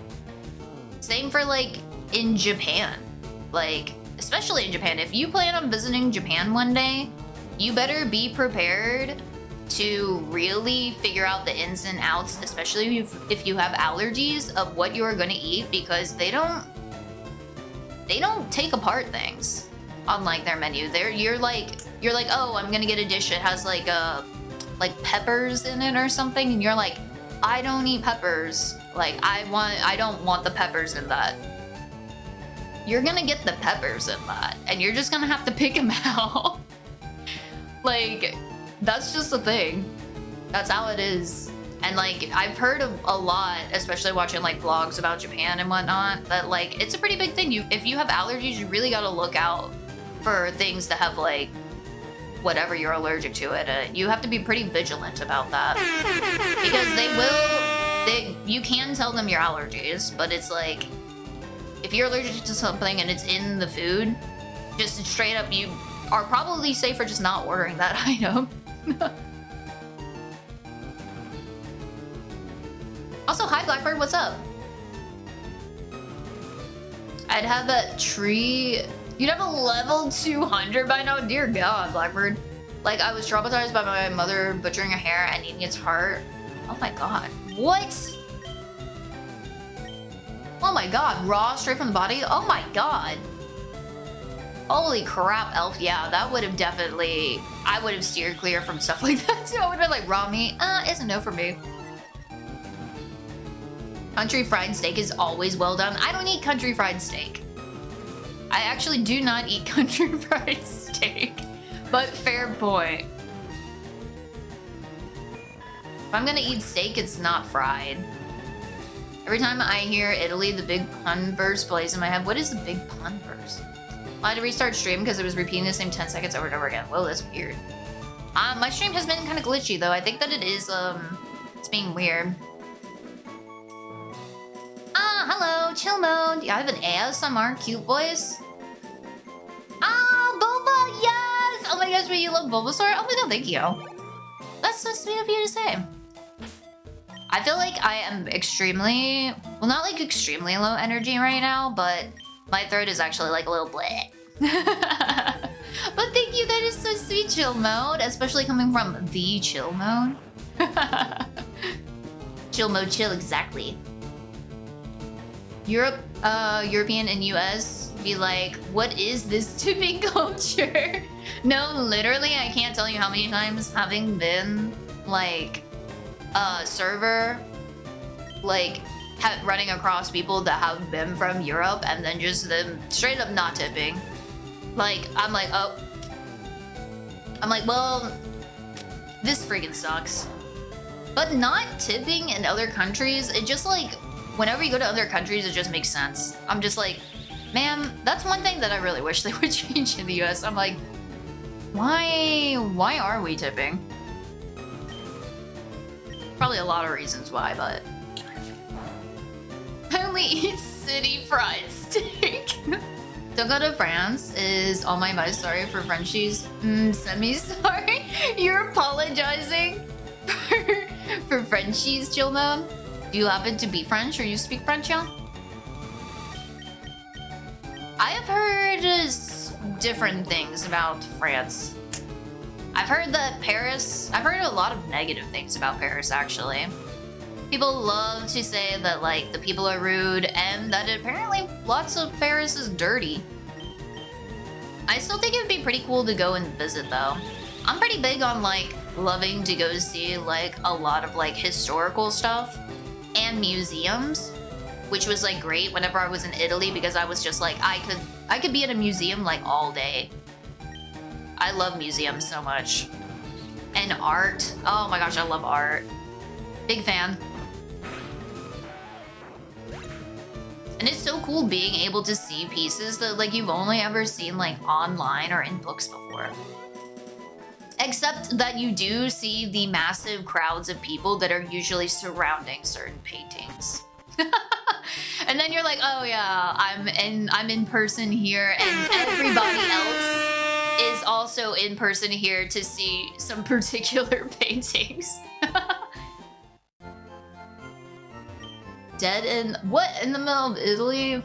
Same for like in Japan. Like, especially in Japan, if you plan on visiting Japan one day, you better be prepared to really figure out the ins and outs, especially if you have allergies, of what you are going to eat, because they don't take apart things on like their menu. You're like, oh, I'm gonna get a dish that has like peppers in it or something, and you're like, I don't eat peppers. Like I don't want the peppers in that. You're gonna get the peppers in that, and you're just gonna have to pick them out. Like, that's just a thing. That's how it is. And like, I've heard of a lot, especially watching like vlogs about Japan and whatnot, that like, it's a pretty big thing. If you have allergies, you really gotta look out for things that have like, whatever you're allergic to it. You have to be pretty vigilant about that. Because you can tell them your allergies, but it's like, if you're allergic to something and it's in the food, just straight up, you are probably safer just not ordering that item. Also, hi Blackbird, what's up? I'd have that tree. You'd have a level 200 by now? Dear God, Blackbird. Like, I was traumatized by my mother butchering a hare and eating its heart. Oh my God. What? Oh my God, raw, straight from the body? Oh my God. Holy crap, Elf. Yeah, that would have definitely... I would have steered clear from stuff like that too. I would have been like, raw meat? It's a no for me. Country fried steak is always well done. I don't eat country fried steak. I actually do not eat country fried steak. But fair point. If I'm gonna eat steak, it's not fried. Every time I hear Italy, the big pun verse plays in my head. What is the big pun verse? I had to restart stream because it was repeating the same 10 seconds over and over again. Whoa, that's weird. My stream has been kind of glitchy though. I think that it is, it's being weird. Hello, chill mode. Yeah, I have an ASMR cute voice. Bulba, yes! Oh my gosh, wait, you love Bulbasaur? Oh my God, thank you. That's so sweet of you to say. I feel like I am extremely, well, not like extremely low energy right now, but my throat is actually like a little bleh. But thank you, that is so sweet, chill mode, especially coming from the chill mode. Chill mode, chill, exactly. European and US be like, what is this tipping culture? No, literally, I can't tell you how many times having been like a server, like running across people that have been from Europe and then just them straight up not tipping. Like, I'm like, well, this freaking sucks. But not tipping in other countries, it just like, whenever you go to other countries, it just makes sense. I'm just like, man, that's one thing that I really wish they would change in the US. I'm like, why are we tipping? Probably a lot of reasons why, but I only eat city fried steak. Don't go to France is all my advice. Sorry for Frenchies. Semi-sorry. You're apologizing for Frenchies, Jilma. Do you happen to be French or you speak French, yeah? I have heard different things about France. I've heard that Paris... I've heard a lot of negative things about Paris, actually. People love to say that, like, the people are rude and that apparently lots of Paris is dirty. I still think it would be pretty cool to go and visit, though. I'm pretty big on, like, loving to go see, like, a lot of, like, historical stuff and museums, which was, like, great whenever I was in Italy because I was just, like, I could be at a museum, like, all day. I love museums so much. And art. Oh my gosh, I love art. Big fan. And it's so cool being able to see pieces that, like, you've only ever seen, like, online or in books before. Except that you do see the massive crowds of people that are usually surrounding certain paintings. And then you're like, oh yeah, I'm in person here and everybody else is also in person here to see some particular paintings. Dead in... What? In the middle of Italy?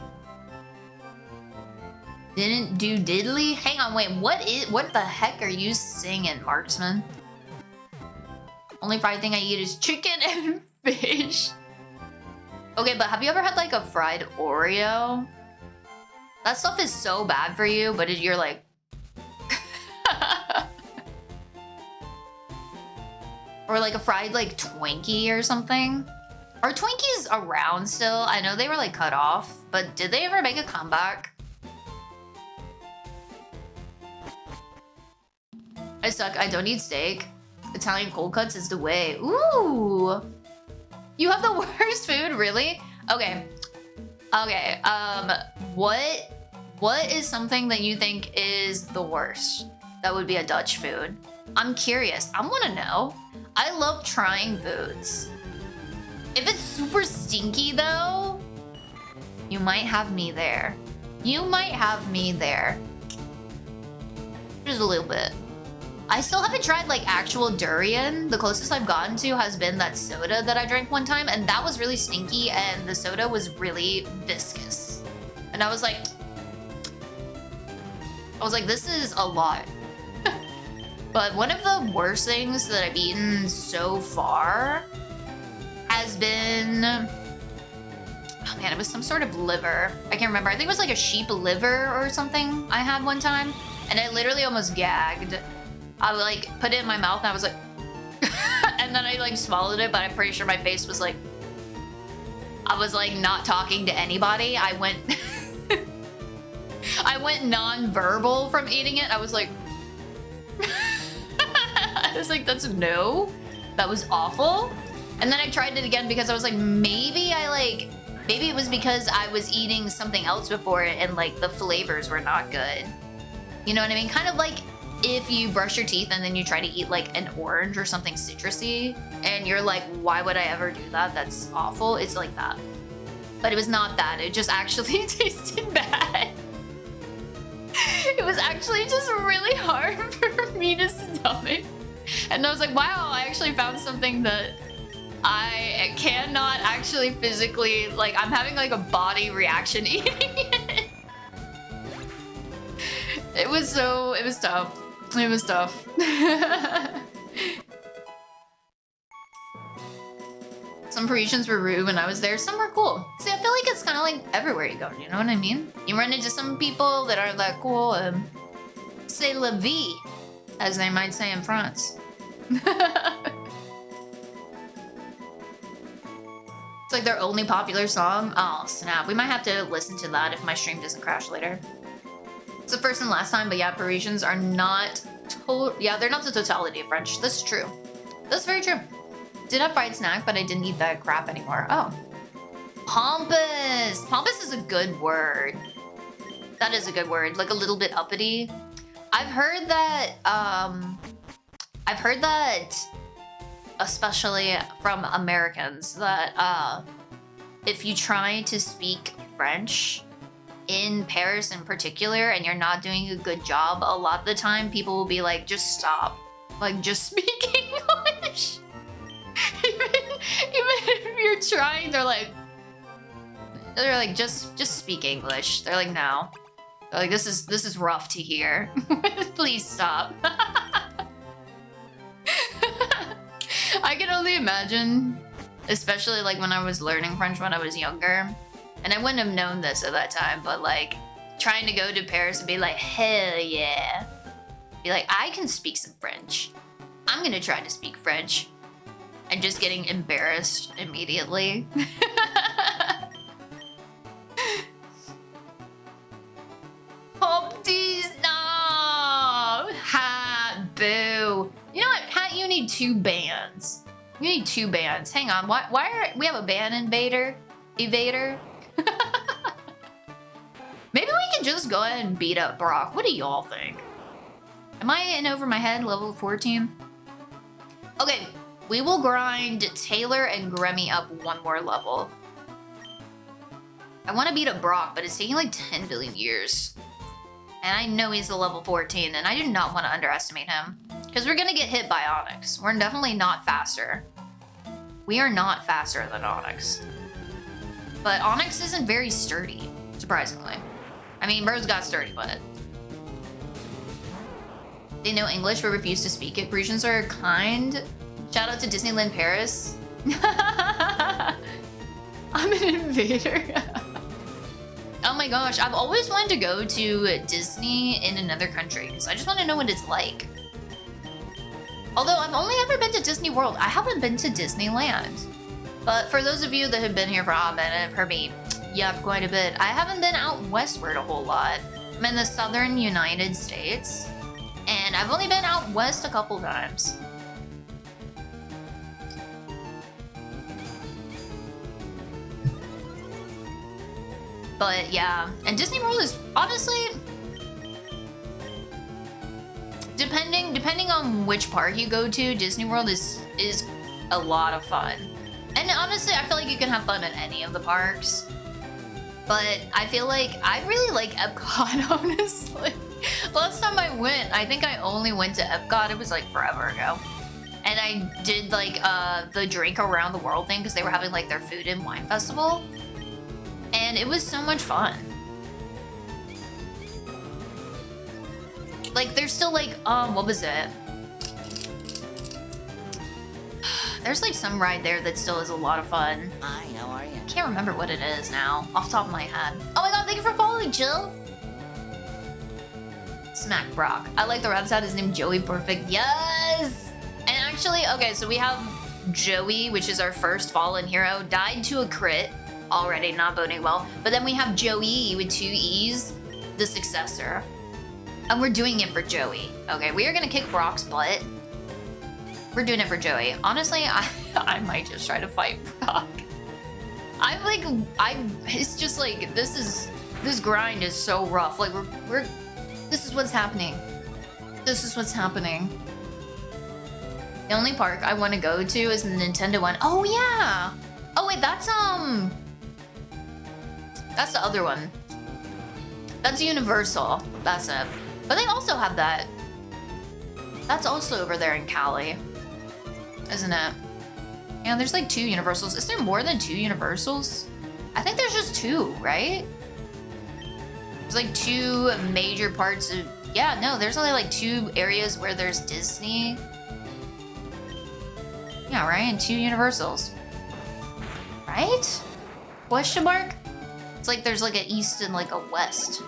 Didn't do diddly? Hang on, wait, what the heck are you singing, Marksman? Only fried thing I eat is chicken and fish. Okay, but have you ever had, like, a fried Oreo? That stuff is so bad for you, but you're like... Or, like, a fried, like, Twinkie or something? Are Twinkies around still? I know they were, like, cut off, but did they ever make a comeback? I suck. I don't eat steak. Italian cold cuts is the way. Ooh! You have the worst food, really? Okay. Okay, what is something that you think is the worst? That would be a Dutch food. I'm curious. I want to know. I love trying foods. If it's super stinky, though, you might have me there. You might have me there. Just a little bit. I still haven't tried, like, actual durian. The closest I've gotten to has been that soda that I drank one time, and that was really stinky, and the soda was really viscous. And I was like, this is a lot. But one of the worst things that I've eaten so far has been... Oh man, it was some sort of liver. I can't remember. I think it was like a sheep liver or something I had one time. And I literally almost gagged. I like put it in my mouth and I was like... and then I like swallowed it, but I'm pretty sure my face was like... I was like not talking to anybody. I went... I went non-verbal from eating it. I was like... I was like, that's no. That was awful. And then I tried it again because I was like, maybe it was because I was eating something else before it and like the flavors were not good. You know what I mean? Kind of like if you brush your teeth and then you try to eat like an orange or something citrusy and you're like, why would I ever do that? That's awful. It's like that. But it was not that. It just actually tasted bad. It was actually just really hard for me to stomach. And I was like, wow, I actually found something that I cannot actually physically, like, I'm having like a body reaction eating it. It was tough. It was tough. Some Parisians were rude when I was there. Some were cool. See, I feel like it's kind of like everywhere you go. You know what I mean? You run into some people that aren't that cool. C'est la vie, as they might say in France. It's like their only popular song. Oh, snap. We might have to listen to that if my stream doesn't crash later. It's the first and last time, but yeah, Parisians are not... Yeah, they're not the totality of French. That's true. That's very true. Did have fried snack, but I didn't eat that crap anymore. Oh. Pompous. Pompous is a good word. That is a good word. Like a little bit uppity. I've heard that, especially from Americans, that if you try to speak French in Paris in particular and you're not doing a good job, a lot of the time people will be like, just stop. Like, just speak English. even if you're trying, they're like, just speak English. They're like, no. They're like, this is rough to hear. Please stop. I can only imagine, especially like when I was learning French when I was younger, and I wouldn't have known this at that time, but like trying to go to Paris and be like, hell yeah. Be like, I can speak some French. I'm gonna try to speak French. And just getting embarrassed immediately. Humpties, no! Ha, boo. You know what, Pat, you need 2 bands. You need 2 bands. Hang on, why are we have a band evader? Maybe we can just go ahead and beat up Brock. What do y'all think? Am I in over my head, level 14? Okay, we will grind Taylor and Grammy up 1 more level. I want to beat up Brock, but it's taking like 10 billion years. And I know he's a level 14, and I do not want to underestimate him. Because we're going to get hit by Onyx. We're definitely not faster. We are not faster than Onyx. But Onyx isn't very sturdy, surprisingly. I mean, bro's got sturdy, but... They know English but refuse to speak it. Parisians are kind. Shout out to Disneyland Paris. I'm an invader. Oh my gosh, I've always wanted to go to Disney in another country because I just want to know what it's like. Although I've only ever been to Disney World. I haven't been to Disneyland. But for those of you that have been here for a hot minute and have heard me yap quite a bit, I haven't been out westward a whole lot. I'm in the southern United States. And I've only been out west a couple times. But yeah, and Disney World is honestly, depending on which park you go to, Disney World is a lot of fun. And honestly, I feel like you can have fun at any of the parks. But I feel like I really like Epcot, honestly. Last time I went, I think I only went to Epcot. It was like forever ago. And I did like the drink around the world thing because they were having like their food and wine festival. And it was so much fun. Like there's still like, what was it? There's like some ride there that still is a lot of fun. Hi, how are you? I can't remember what it is now, off the top of my head. Oh my god, thank you for following, Jill. Smack Brock. I like the rap sound. His name Joey Perfect. Yes! And actually, okay, so we have Joey, which is our first fallen hero, died to a crit already, not boding well. But then we have Joey with 2 E's, the successor. And we're doing it for Joey. Okay, we are gonna kick Brock's butt. We're doing it for Joey. Honestly, I might just try to fight Brock. It's just like, this grind is so rough. Like, this is what's happening. This is what's happening. The only park I want to go to is the Nintendo one. Oh, yeah. Oh, wait, that's the other one. That's Universal. That's it. But they also have that. That's also over there in Cali. Isn't it? Yeah, there's like 2 Universals. Is there more than 2 Universals? I think there's just 2, right? There's like 2 major parts of... Yeah, no, there's only like 2 areas where there's Disney. Yeah, right? And 2 Universals. Right? Question mark? It's like there's like an east and like a west.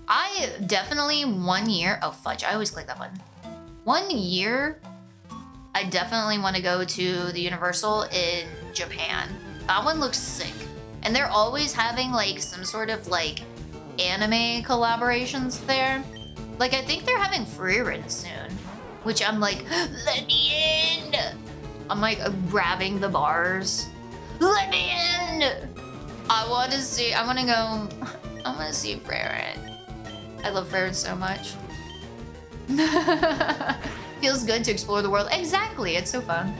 I definitely 1 year... Oh, fudge. I always click that button. 1 year... I definitely want to go to the Universal in Japan. That one looks sick. And they're always having like some sort of like anime collaborations there. Like I think they're having Frieren soon, which I'm like, let me in. I'm like grabbing the bars. Let me in! I want to see, I want to go, I want to see Farron. I love Farron so much. Feels good to explore the world. Exactly, it's so fun.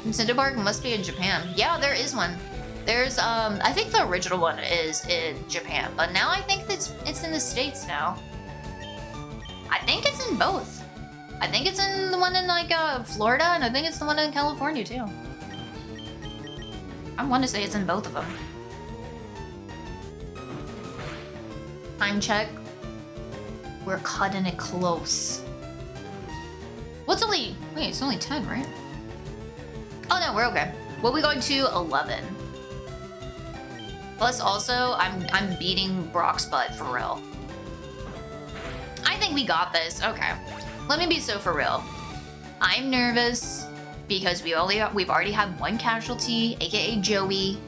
Nintendo Park must be in Japan. Yeah, there is one. There's, I think the original one is in Japan, but now I think it's in the States now. I think it's in both. I think it's in the one in, like, Florida, and I think it's the one in California, too. I want to say it's in both of them. Time check. We're cutting it close. What's only... Wait, it's only 10, right? Oh, no, we're okay. We'll be going to 11. Plus, also, I'm beating Brock's butt for real. I think we got this. Okay. Let me be so for real. I'm nervous because we've already had one casualty, aka Joey.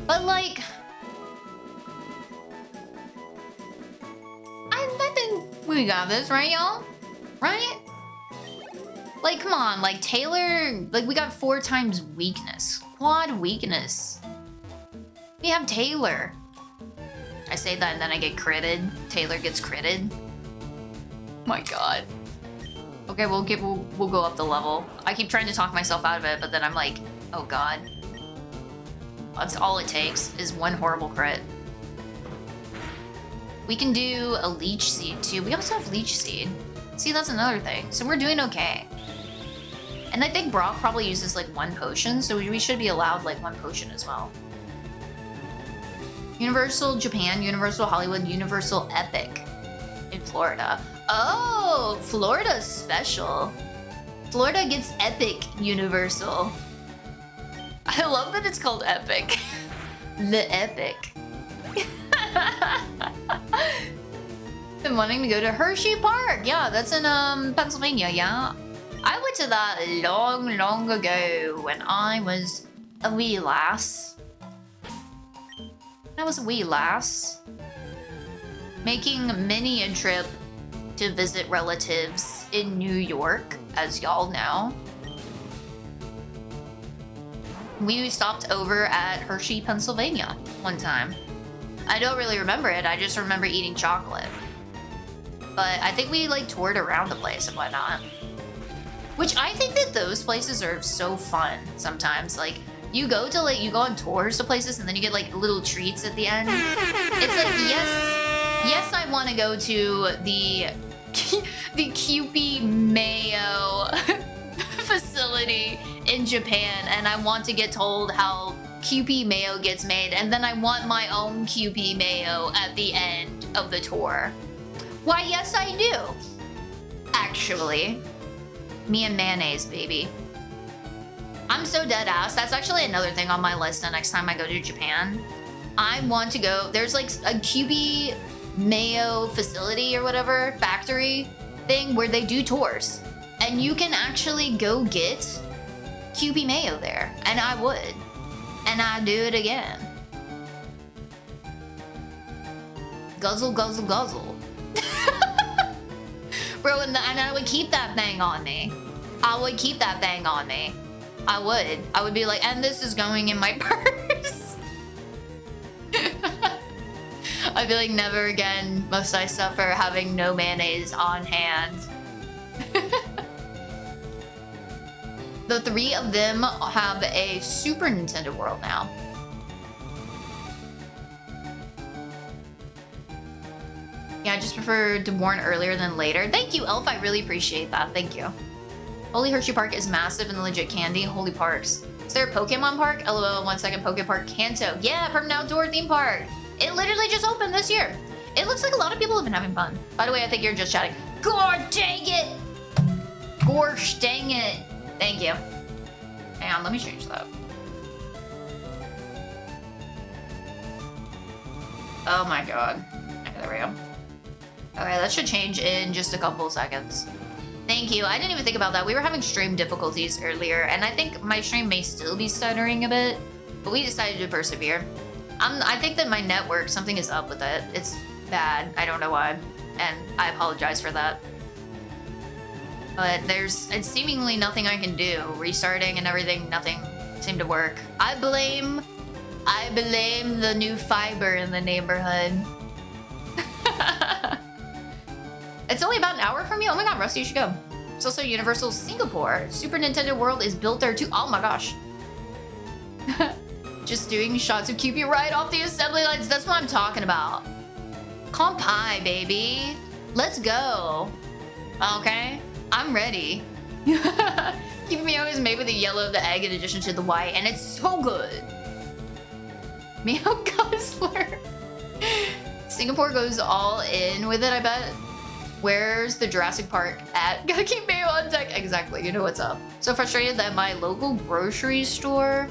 But like, I think we got this, right, y'all? Right? Like, come on, like Taylor, like we got 4 times weakness, quad weakness. We have Taylor. I say that and then I get critted. Taylor gets critted. My God. Okay, we'll go up the level. I keep trying to talk myself out of it, but then I'm like, oh God. That's all it takes is one horrible crit. We can do a leech seed too. We also have leech seed. See, that's another thing. So we're doing okay. And I think Brock probably uses like 1 potion, so we should be allowed like 1 potion as well. Universal Japan, Universal Hollywood, Universal Epic in Florida. Oh, Florida's special. Florida gets Epic Universal. I love that it's called Epic. The Epic. Been wanting to go to Hershey Park. Yeah, that's in Pennsylvania, yeah. I went to that long, long ago when I was a wee lass. I was a wee lass. Making many a trip to visit relatives in New York, as y'all know. We stopped over at Hershey, Pennsylvania one time. I don't really remember it, I just remember eating chocolate. But I think we like toured around the place and whatnot. Which I think that those places are so fun sometimes. Like, you go on tours to places and then you get like little treats at the end. It's like, yes, I want to go to the Kewpie Mayo facility in Japan, and I want to get told how Kewpie Mayo gets made, and then I want my own Kewpie Mayo at the end of the tour. Why, yes, I do. Actually, me and mayonnaise, baby. I'm so dead ass. That's actually another thing on my list the next time I go to Japan. I want to go. There's like a Kewpie Mayo facility or whatever, factory thing where they do tours. And you can actually go get Kewpie Mayo there. And I would. And I'd do it again. Guzzle, guzzle, guzzle. Bro, and I would keep that thing on me. I would keep that thing on me. I would. I would be like, and this is going in my purse. I'd be like, never again must I suffer having no mayonnaise on hand. The 3 of them have a Super Nintendo World now. Yeah, I just prefer to warn earlier than later. Thank you, Elf. I really appreciate that. Thank you. Holy Hershey Park is massive and legit candy. Holy parks. Is there a Pokemon park? LOL, 1 second. Pokepark Kanto. Yeah, permanent outdoor theme park. It literally just opened this year. It looks like a lot of people have been having fun. By the way, I think you're just chatting. God dang it! Gosh dang it. Thank you. Hang on, let me change that. Oh my god. Okay, there we go. Okay, that should change in just a couple seconds. Thank you. I didn't even think about that. We were having stream difficulties earlier, and I think my stream may still be stuttering a bit, but we decided to persevere. I think that my network, something is up with it. It's bad. I don't know why, and I apologize for that. But it's seemingly nothing I can do. Restarting and everything, nothing seemed to work. I blame I blame the new fiber in the neighborhood. It's only about an hour from you? Oh my god, Rusty, you should go. It's also Universal Singapore. Super Nintendo World is built there too. Oh my gosh. Just doing shots of QP right off the assembly lines. That's what I'm talking about. Compai, baby. Let's go. Okay, I'm ready. QP Mayo is made with the yellow of the egg in addition to the white, and it's so good. Mayo Guzzler. Singapore goes all in with it, I bet. Where's the Jurassic Park at? Gotta keep Mayo on deck. Exactly, you know what's up. So frustrated that my local grocery store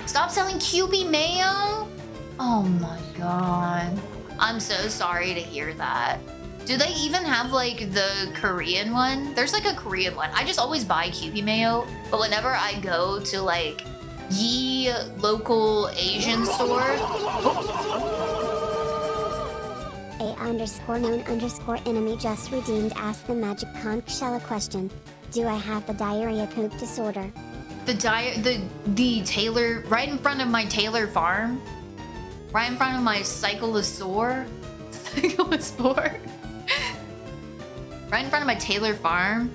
stopped selling QP Mayo? Oh my god. I'm so sorry to hear that. Do they even have like the Korean one? There's like a Korean one. I just always buy QP Mayo, but whenever I go to like Yi local Asian store, A_known_enemy just redeemed. Ask the Magic Conch Shell a question. Do I have the diarrhea poop disorder? the Taylor right in front of my Taylor farm, right in front of my Cyclosaur, right in front of my Taylor farm.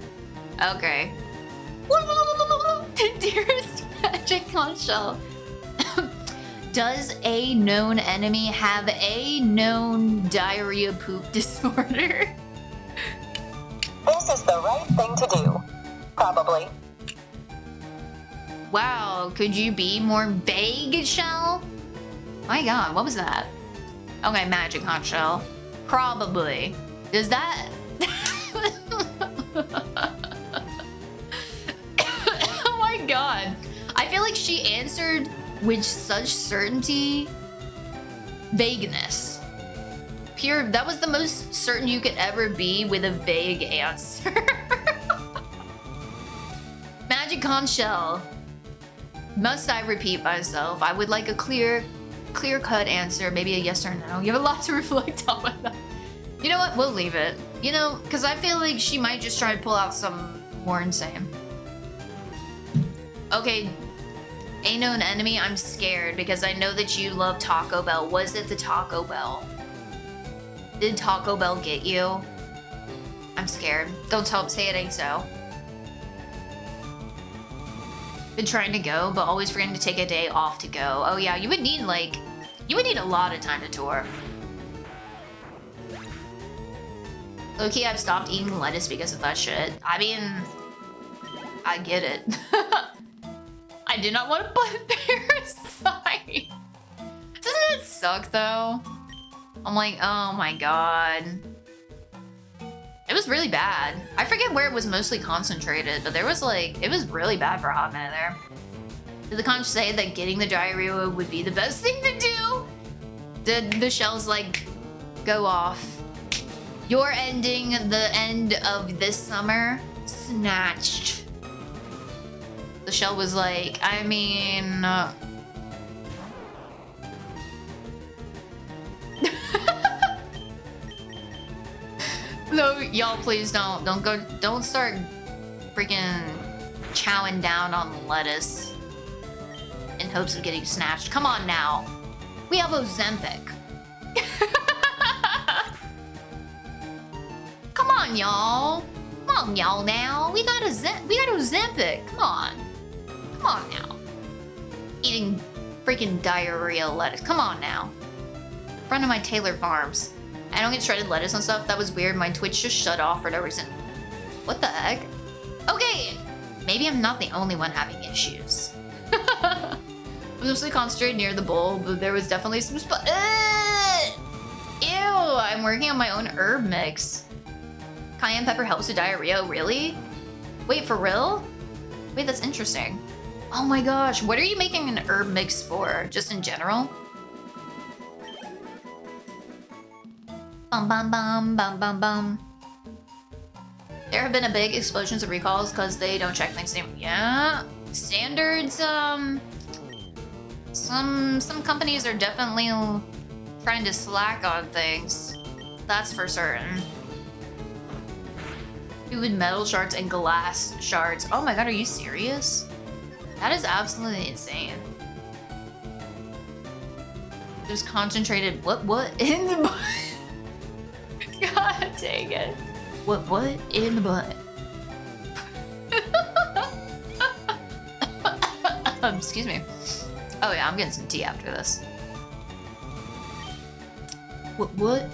Okay. Dearest Magic Conch Shell. Does a known enemy have a known diarrhea poop disorder? This is the right thing to do. Probably. Wow, could you be more vague, Shell? My god, what was that? Okay, Magic Conch Shell. Probably. Does that... Oh my god. I feel like she answered with such certainty. Vagueness. Pure, that was the most certain you could ever be with a vague answer. Magic Conch Shell. Must I repeat myself? I would like a clear-cut answer, maybe a yes or no. You have a lot to reflect on with that. You know what? We'll leave it. You know, because I feel like she might just try to pull out some more insane. Okay, a known enemy, I'm scared because I know that you love Taco Bell. Was it the Taco Bell? Did Taco Bell get you? I'm scared. Don't say it ain't so. Been trying to go, but always forgetting to take a day off to go. Oh yeah, you would need a lot of time to tour. Low-key, I've stopped eating lettuce because of that shit. I mean, I get it. I did not want to put parasite. Doesn't it suck though? I'm like, oh my god. It was really bad. I forget where it was mostly concentrated, but there was like, it was really bad for a hot minute there. Did the conch say that getting the diarrhea would be the best thing to do? Did the shells like go off? You're ending the end of this summer snatched. The shell was like, I mean... No, y'all please don't start freaking chowing down on lettuce in hopes of getting snatched. Come on now. We have Ozempic. Come on, y'all. Come on, y'all now. We got Ozempic. Come on. Come on now. Eating freaking diarrhea lettuce. Come on now. In front of my Taylor Farms. I don't get shredded lettuce and stuff. That was weird. My Twitch just shut off for no reason. What the heck? Okay. Maybe I'm not the only one having issues. I was mostly concentrated near the bowl, but there was definitely some Ew, I'm working on my own herb mix. Cayenne pepper helps with diarrhea, really? Wait, for real? Wait, that's interesting. Oh my gosh, what are you making an herb mix for? Just in general? Bum bum bum bum bum bum. There have been a big explosions of recalls because they don't check things. Yeah, standards. Some companies are definitely trying to slack on things. That's for certain. With metal shards and glass shards. Oh my god, are you serious? That is absolutely insane. There's concentrated what in the butt? God dang it. What in the butt? Excuse me. Oh yeah, I'm getting some tea after this. What?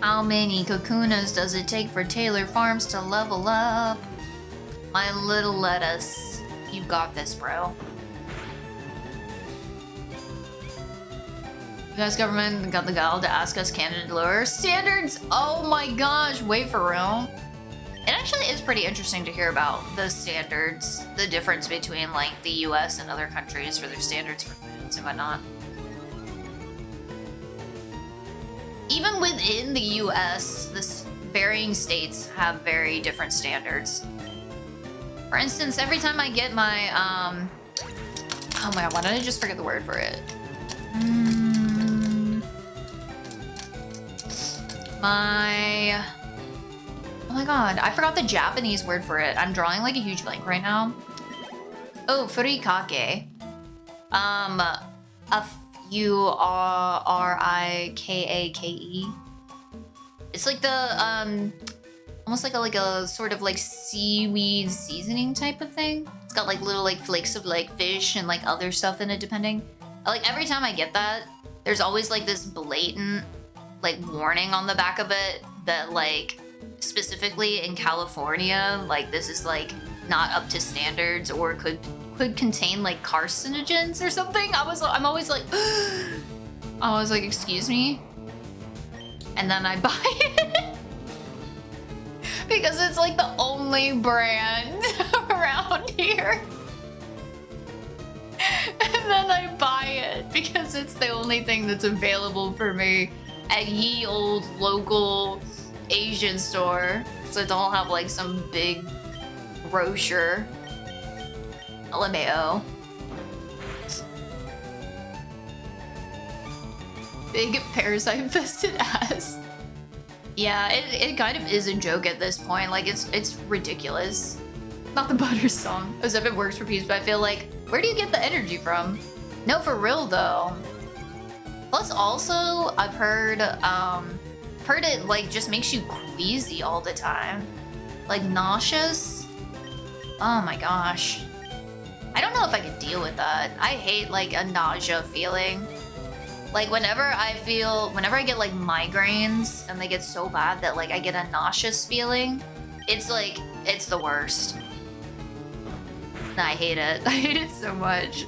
How many kakunas does it take for Taylor Farms to level up? My little lettuce. You got this, bro. U.S. government got the gall to ask us Canada to lower standards. Oh my gosh, wait for real. It actually is pretty interesting to hear about the standards, the difference between like the U.S. and other countries for their standards for foods and whatnot. Even within the U.S., this varying states have very different standards. For instance, every time I get my oh my god, why did I just forget the word for it? Oh my god, I forgot the Japanese word for it. I'm drawing like a huge blank right now. Oh, furikake. F-U-R-I-K-A-K-E. It's like the, almost like a sort of like seaweed seasoning type of thing. It's got like little like flakes of like fish and like other stuff in it depending. Like every time I get that, there's always like this blatant like warning on the back of it that like specifically in California, like this is like not up to standards or could contain like carcinogens or something. I'm always like, I was like, excuse me? And then I buy it because it's like the only brand around here. And then I buy it because it's the only thing that's available for me at ye old local Asian store. So I don't have like some big grocer. LMAO. Big parasite-infested ass. Yeah, it kind of is a joke at this point. Like, it's ridiculous. Not the butter song, as if it works for peace, but I feel like, where do you get the energy from? No, for real, though. Plus, also, I've heard it, like, just makes you queasy all the time. Like, nauseous. Oh my gosh. I don't know if I could deal with that. I hate, like, a nausea feeling. Like, whenever I get, like, migraines, and they get so bad that, like, I get a nauseous feeling, it's, like, it's the worst. I hate it. I hate it so much.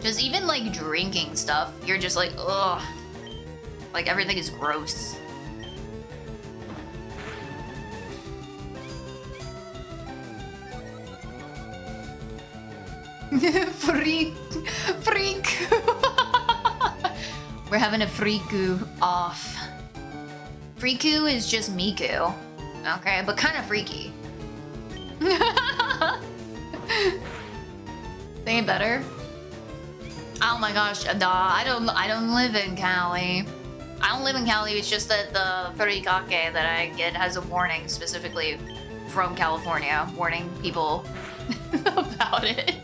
Just even, like, drinking stuff, you're just like, ugh. Like, everything is gross. Freak. We're having a freaku off. Freaku is just Miku. Okay, but kind of freaky. Think better? Oh my gosh, I don't live in Cali. I don't live in Cali, it's just that the furikake that I get has a warning specifically from California, warning people about it.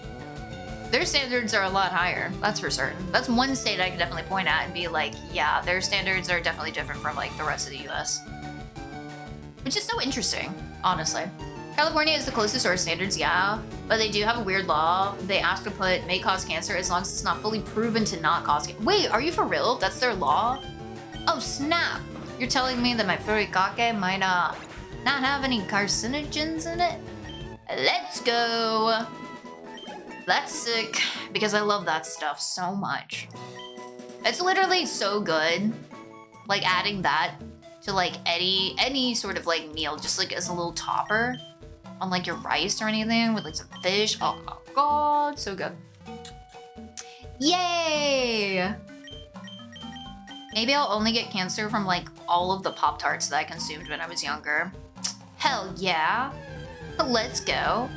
Their standards are a lot higher, that's for certain. That's one state I can definitely point at and be like, yeah, their standards are definitely different from like the rest of the US. Which is so interesting, honestly. California is the closest to our standards, yeah, but they do have a weird law. They ask to put may cause cancer as long as it's not fully proven to not cause cancer. Wait, are you for real? That's their law? Oh snap! You're telling me that my furikake might not have any carcinogens in it? Let's go! That's sick, because I love that stuff so much. It's literally so good. Like adding that to like any sort of like meal, just like as a little topper on like your rice or anything with like some fish. Oh god, so good. Yay! Maybe I'll only get cancer from like all of the Pop-Tarts that I consumed when I was younger. Hell yeah. Let's go.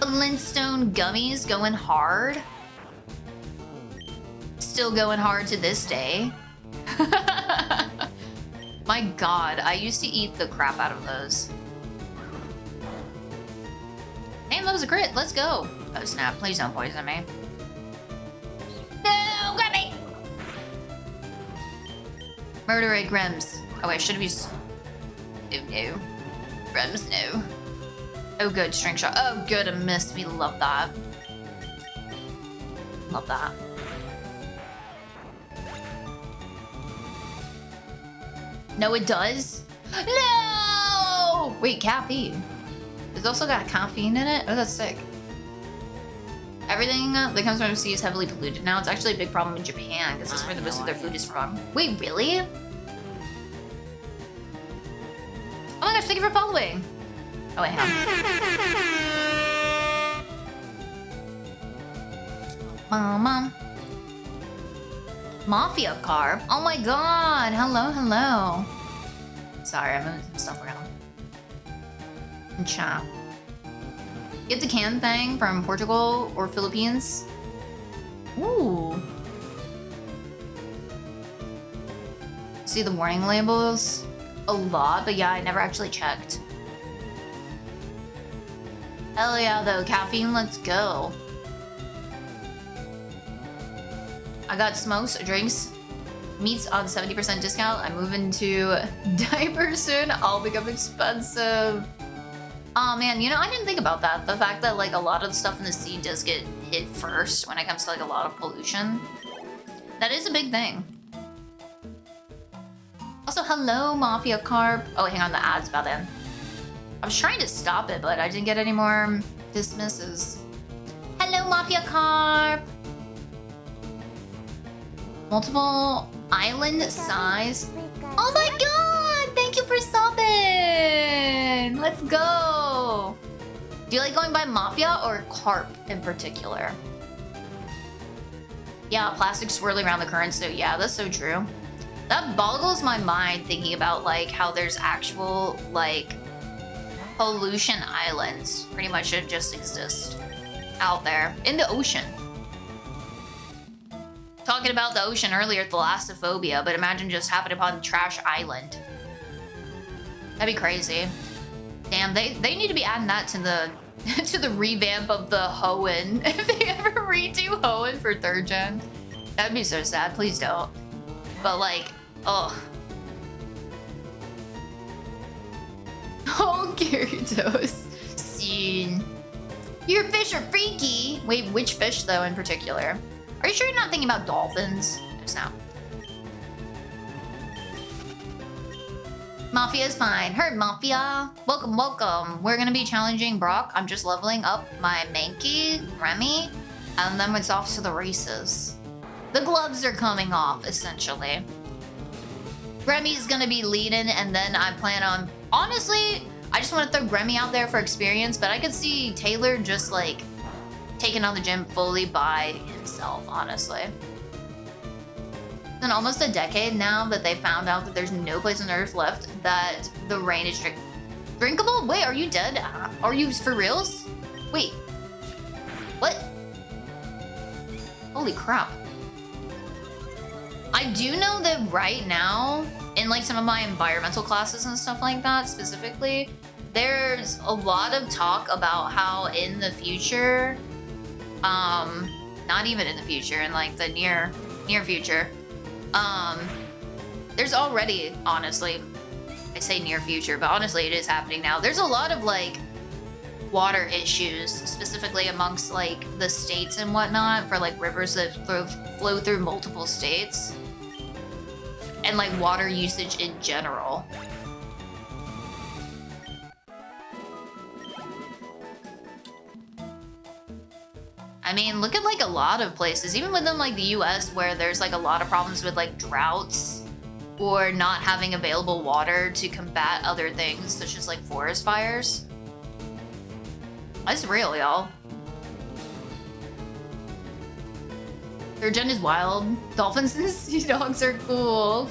Flintstone gummies going hard. Still going hard to this day. My god, I used to eat the crap out of those. Damn, that was a crit. Let's go. Oh snap, please don't poison me. No, got me! Murder rate Grims. Oh wait, I should have used... Oh no. Grims, no. Oh good, string shot. Oh good, a miss. We love that. Love that. No, it does? No! Wait, caffeine. It's also got caffeine in it? Oh, that's sick. Everything that comes from overseas is heavily polluted now. It's actually a big problem in Japan because that's where the most of their food is from. Wait, really? Oh my gosh, thank you for following. Oh wait, hang on. Mom. Mafia car? Oh my god, hello, hello. Sorry, I'm moving some stuff around. And chat. Get the can thing from Portugal or Philippines. Ooh. See the warning labels? A lot, but yeah, I never actually checked. Hell yeah, though. Caffeine, let's go. I got smokes, drinks, meats on 70% discount. I'm moving to diapers soon. I'll become expensive. Oh man, you know, I didn't think about that. The fact that like a lot of the stuff in the sea does get hit first when it comes to like a lot of pollution. That is a big thing. Also, hello, Mafia Carp. Oh, hang on, the ad's about in. I was trying to stop it, but I didn't get any more dismisses. Hello, Mafia Carp. Multiple island size. Oh my god! Thank you for subbing! Let's go! Do you like going by Mafia or Carp in particular? Yeah, plastic swirling around the current, so yeah, that's so true. That boggles my mind thinking about like how there's actual like pollution islands pretty much that just exist out there in the ocean. Talking about the ocean earlier, thalassophobia, but imagine just happening upon Trash Island. That'd be crazy. Damn, they need to be adding that to the to the revamp of the Hoenn. If they ever redo Hoenn for 3rd gen, that'd be so sad. Please don't. But like, ugh. Oh, Gyarados. Scene. Your fish are freaky. Wait, which fish though in particular? Are you sure you're not thinking about dolphins? Just now. Mafia is fine. Heard Mafia. Welcome, welcome. We're gonna be challenging Brock. I'm just leveling up my Mankey, Remy, and then it's off to the races. The gloves are coming off, essentially. Remy's gonna be leading, and then I plan on... Honestly, I just want to throw Remy out there for experience, but I could see Taylor just, like, taking on the gym fully by himself, honestly. It's been almost a decade now that they found out that there's no place on Earth left that the rain is drinkable? Wait, are you dead? Are you for reals? Wait. What? Holy crap. I do know that right now, in like some of my environmental classes and stuff like that specifically, there's a lot of talk about how in the future, not even in the future, in like the near future, there's already, honestly, I say near future, but honestly it is happening now. There's a lot of like water issues, specifically amongst like the states and whatnot, for like rivers that flow through multiple states. And like water usage in general. I mean, look at like a lot of places, even within like the US, where there's like a lot of problems with like droughts or not having available water to combat other things, such as like forest fires. That's real, y'all. 3rd gen is wild. Dolphins and sea dogs are cool.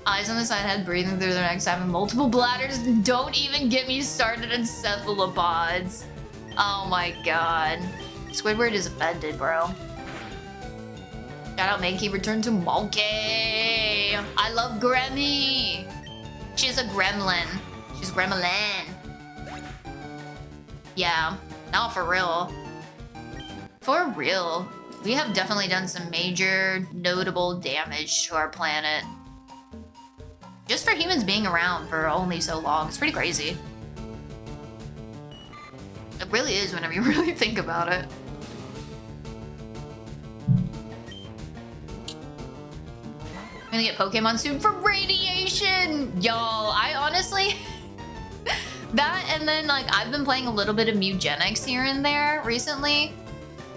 Eyes on the side, head breathing through their necks, having multiple bladders. Don't even get me started on cephalopods. Oh my god. Squidward is offended, bro. Shout out Mankey, return to Monkey. I love Grammy. She's a gremlin. She's gremlin. Yeah, no, for real. For real. We have definitely done some major, notable damage to our planet. Just for humans being around for only so long. It's pretty crazy. It really is whenever you really think about it. I'm gonna get Pokemon soon for radiation! Yo, I honestly... that and then, like, I've been playing a little bit of Mugenics here and there recently.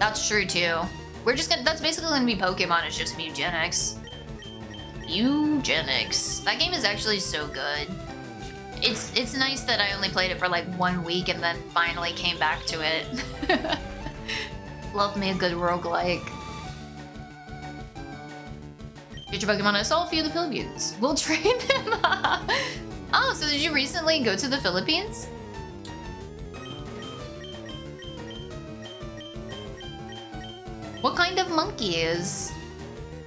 That's true, too. We're just gonna... That's basically gonna be Pokemon, it's just Mugenics. Mugenics. That game is actually so good. It's nice that I only played it for, like, 1 week and then finally came back to it. Love me a good roguelike. Get your Pokemon. I saw a few of the Philippines. We'll train them. Oh, so did you recently go to the Philippines? What kind of monkeys?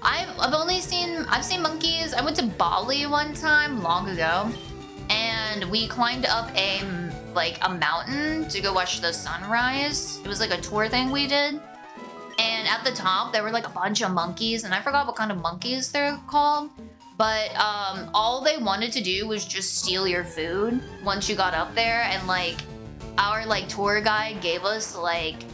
I've seen monkeys. I went to Bali one time long ago, and we climbed up a mountain to go watch the sunrise. It was like a tour thing we did. And at the top, there were like a bunch of monkeys, and I forgot what kind of monkeys they're called. But all they wanted to do was just steal your food once you got up there. And like our tour guide gave us like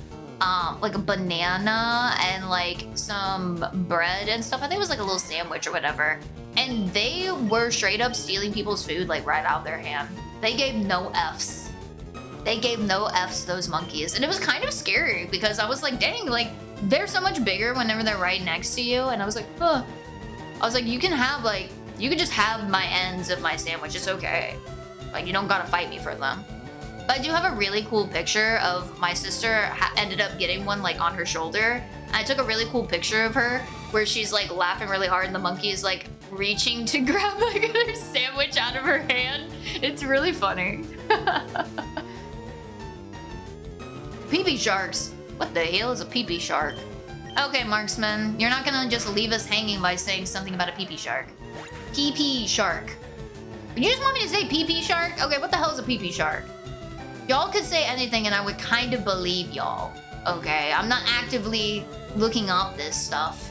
a banana and like some bread and stuff. I think it was like a little sandwich or whatever. And they were straight up stealing people's food like right out of their hand. They gave no Fs. They gave no Fs, those monkeys. And it was kind of scary because I was like, dang, like they're so much bigger whenever they're right next to you. And I was like, huh. I was like, you can just have my ends of my sandwich. It's okay. Like, you don't gotta fight me for them. But I do have a really cool picture of my sister ended up getting one like on her shoulder. And I took a really cool picture of her where she's like laughing really hard and the monkey is like reaching to grab like her sandwich out of her hand. It's really funny. Pee-pee sharks. What the hell is a pee-pee shark? Okay, marksman, you're not gonna just leave us hanging by saying something about a pee-pee shark. Pee-pee shark. You just want me to say pee-pee shark? Okay, what the hell is a pee-pee shark? Y'all could say anything and I would kind of believe y'all. Okay, I'm not actively looking up this stuff.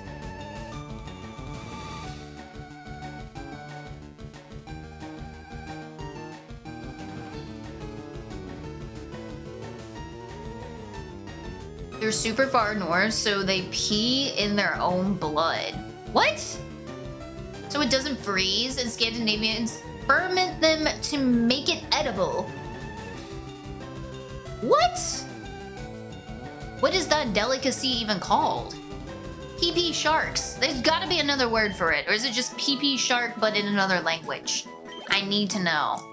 They're super far north, so they pee in their own blood. What? So it doesn't freeze, and Scandinavians ferment them to make it edible. What? What is that delicacy even called? Pee-pee sharks. There's gotta be another word for it, or is it just pee-pee shark but in another language? I need to know.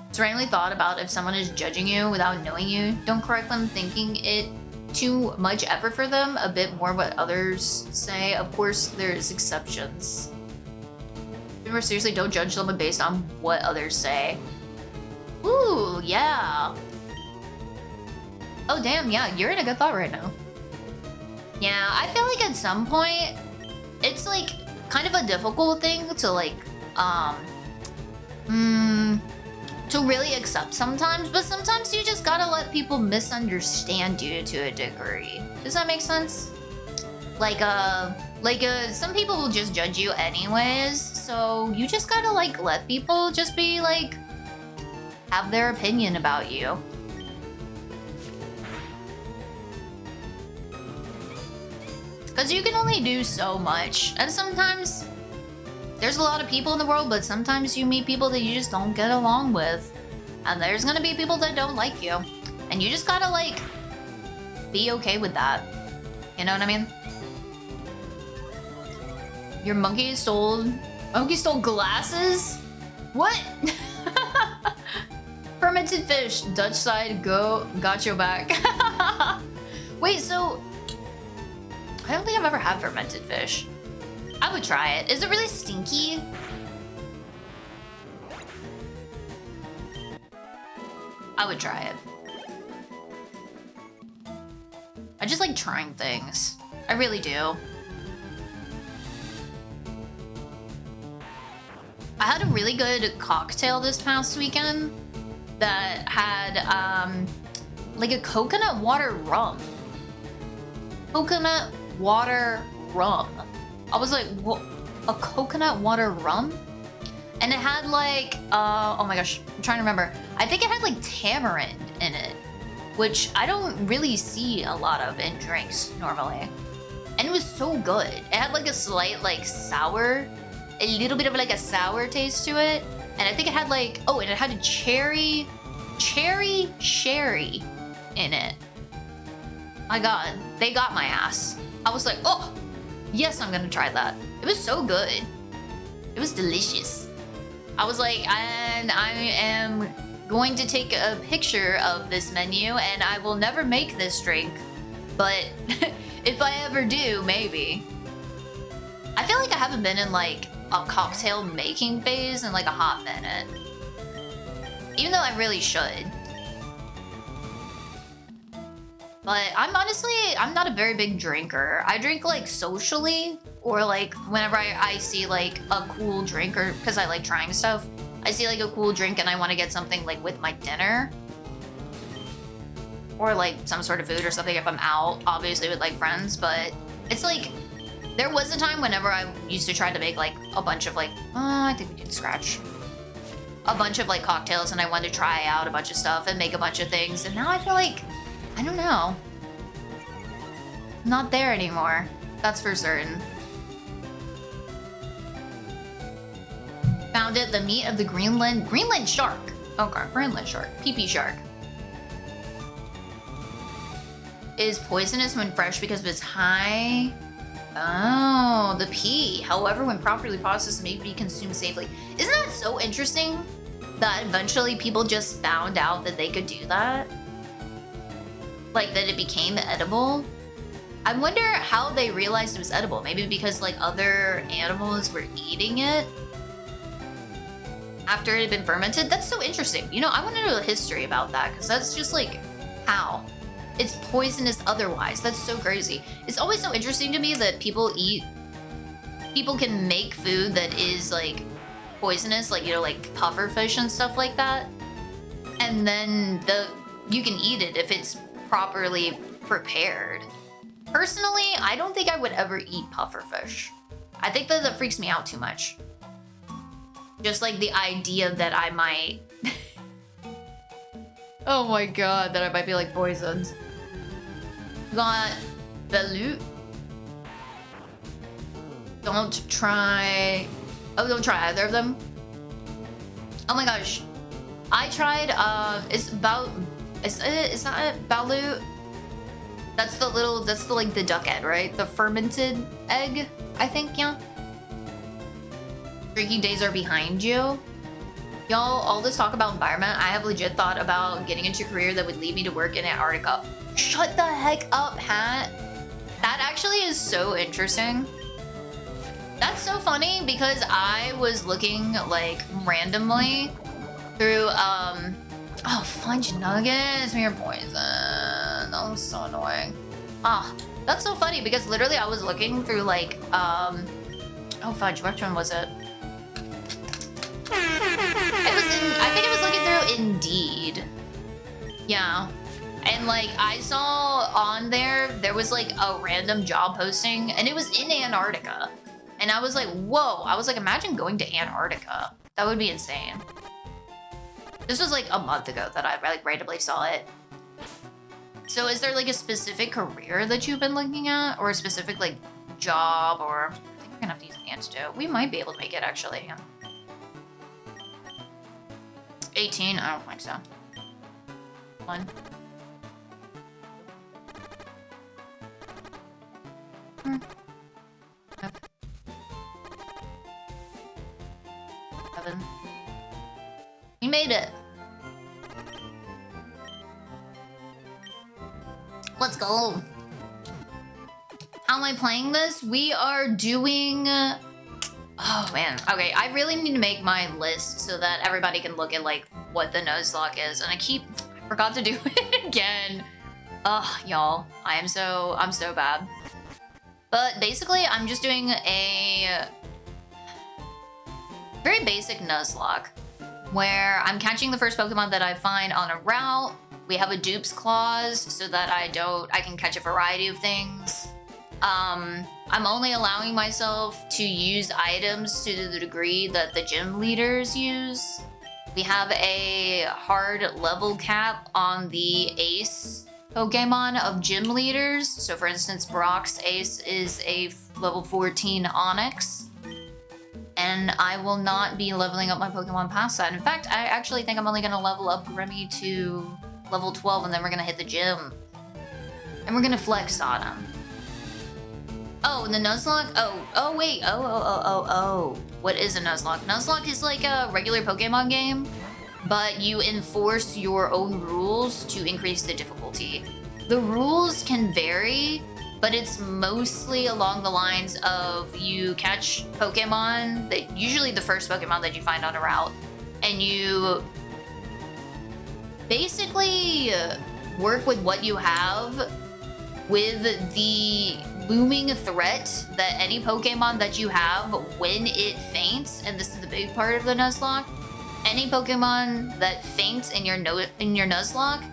It's randomly thought about if someone is judging you without knowing you, don't correct them thinking it too much effort for them, a bit more what others say. Of course, there's exceptions. More seriously, don't judge someone based on what others say. Ooh, yeah. Oh, damn, yeah, you're in a good thought right now. Yeah, I feel like at some point, it's like kind of a difficult thing to like, to really accept sometimes, but sometimes you just gotta let people misunderstand you to a degree. Does that make sense? Some people will just judge you anyways, so you just gotta like let people just be like, have their opinion about you. Because you can only do so much, and sometimes there's a lot of people in the world, but sometimes you meet people that you just don't get along with. And there's gonna be people that don't like you. And you just gotta, like, be okay with that. You know what I mean? Your monkey stole glasses? What? Fermented fish, Dutch side, got your back. Wait, so... I don't think I've ever had fermented fish. I would try it. Is it really stinky? I would try it. I just like trying things. I really do. I had a really good cocktail this past weekend that had like a coconut water rum. Coconut water rum. I was like, what? A coconut water rum? And it had like, oh my gosh, I'm trying to remember. I think it had like tamarind in it, which I don't really see a lot of in drinks normally. And it was so good. It had like a slight like sour, a little bit of like a sour taste to it. And I think it had like, oh, and it had a cherry sherry in it. My God, they got my ass. I was like, oh, yes, I'm gonna try that. It was so good. It was delicious. I was like, and I am going to take a picture of this menu and I will never make this drink, but if I ever do, maybe. I feel like I haven't been in like a cocktail making phase in like a hot minute. Even though I really should. But I'm not a very big drinker. I drink like socially or like whenever I see like a cool drink or because I like trying stuff. I see like a cool drink and I want to get something like with my dinner. Or like some sort of food or something if I'm out, obviously with like friends. But it's like, there was a time whenever I used to try to make like a bunch of like, I think we can scratch. A bunch of like cocktails and I wanted to try out a bunch of stuff and make a bunch of things. And now I feel like, I don't know. Not there anymore. That's for certain. Found it, the meat of the Greenland shark. Okay, Greenland shark, pee-pee shark. Is poisonous when fresh because of its high. Oh, the pee. However, when properly processed, may be consumed safely. Isn't that so interesting? That eventually people just found out that they could do that? Like that it became edible? I wonder how they realized it was edible. Maybe because like other animals were eating it after it had been fermented. That's so interesting. You know, I want to know the history about that because that's just like, how? It's poisonous otherwise. That's so crazy. It's always so interesting to me that people can make food that is like poisonous, like, you know, like puffer fish and stuff like that. And then you can eat it if it's properly prepared. Personally, I don't think I would ever eat puffer fish. I think that freaks me out too much. Just like the idea that I might... oh my God, that I might be like poisoned. Got balut. Don't try... oh, don't try either of them. Oh my gosh. I tried, it's not balut. That's like the duck egg, right? The fermented egg, I think, yeah. Drinking days are behind you. Y'all, all this talk about environment, I have legit thought about getting into a career that would lead me to work in Antarctica. Shut the heck up, Hat. That actually is so interesting. That's so funny because I was looking like randomly through, oh, fudge nuggets, mere poison. That was so annoying. Ah, that's so funny because literally I was looking through like, oh fudge, which one was it? I think I was looking through Indeed. Yeah. And like I saw on there was like a random job posting and it was in Antarctica. And I was like, whoa. I was like, imagine going to Antarctica. That would be insane. This was like a month ago that I like randomly saw it. So is there like a specific career that you've been looking at or a specific like job or I think we're gonna have to use an antidote. We might be able to make it actually. Yeah. 18? I don't think so. 1. Yep. 7. We made it. Let's go. How am I playing this? We are doing... oh man, okay, I really need to make my list so that everybody can look at like what the Nuzlocke is, and I forgot to do it again. Ugh, y'all. I'm so bad. But basically, I'm just doing a very basic Nuzlocke, where I'm catching the first Pokemon that I find on a route. We have a dupes clause so that I can catch a variety of things. I'm only allowing myself to use items to the degree that the gym leaders use. We have a hard level cap on the ace Pokemon of gym leaders. So for instance, Brock's ace is a level 14 Onyx. And I will not be leveling up my Pokemon past that. In fact, I actually think I'm only gonna level up Remy to level 12 and then we're gonna hit the gym. And we're gonna flex on him. Oh, and the Nuzlocke? Oh. What is a Nuzlocke? Nuzlocke is like a regular Pokemon game, but you enforce your own rules to increase the difficulty. The rules can vary, but it's mostly along the lines of you catch Pokemon, that usually the first Pokemon that you find on a route, and you basically work with what you have with the looming threat that any Pokemon that you have when it faints, and this is the big part of the Nuzlocke, any Pokemon that faints in your Nuzlocke,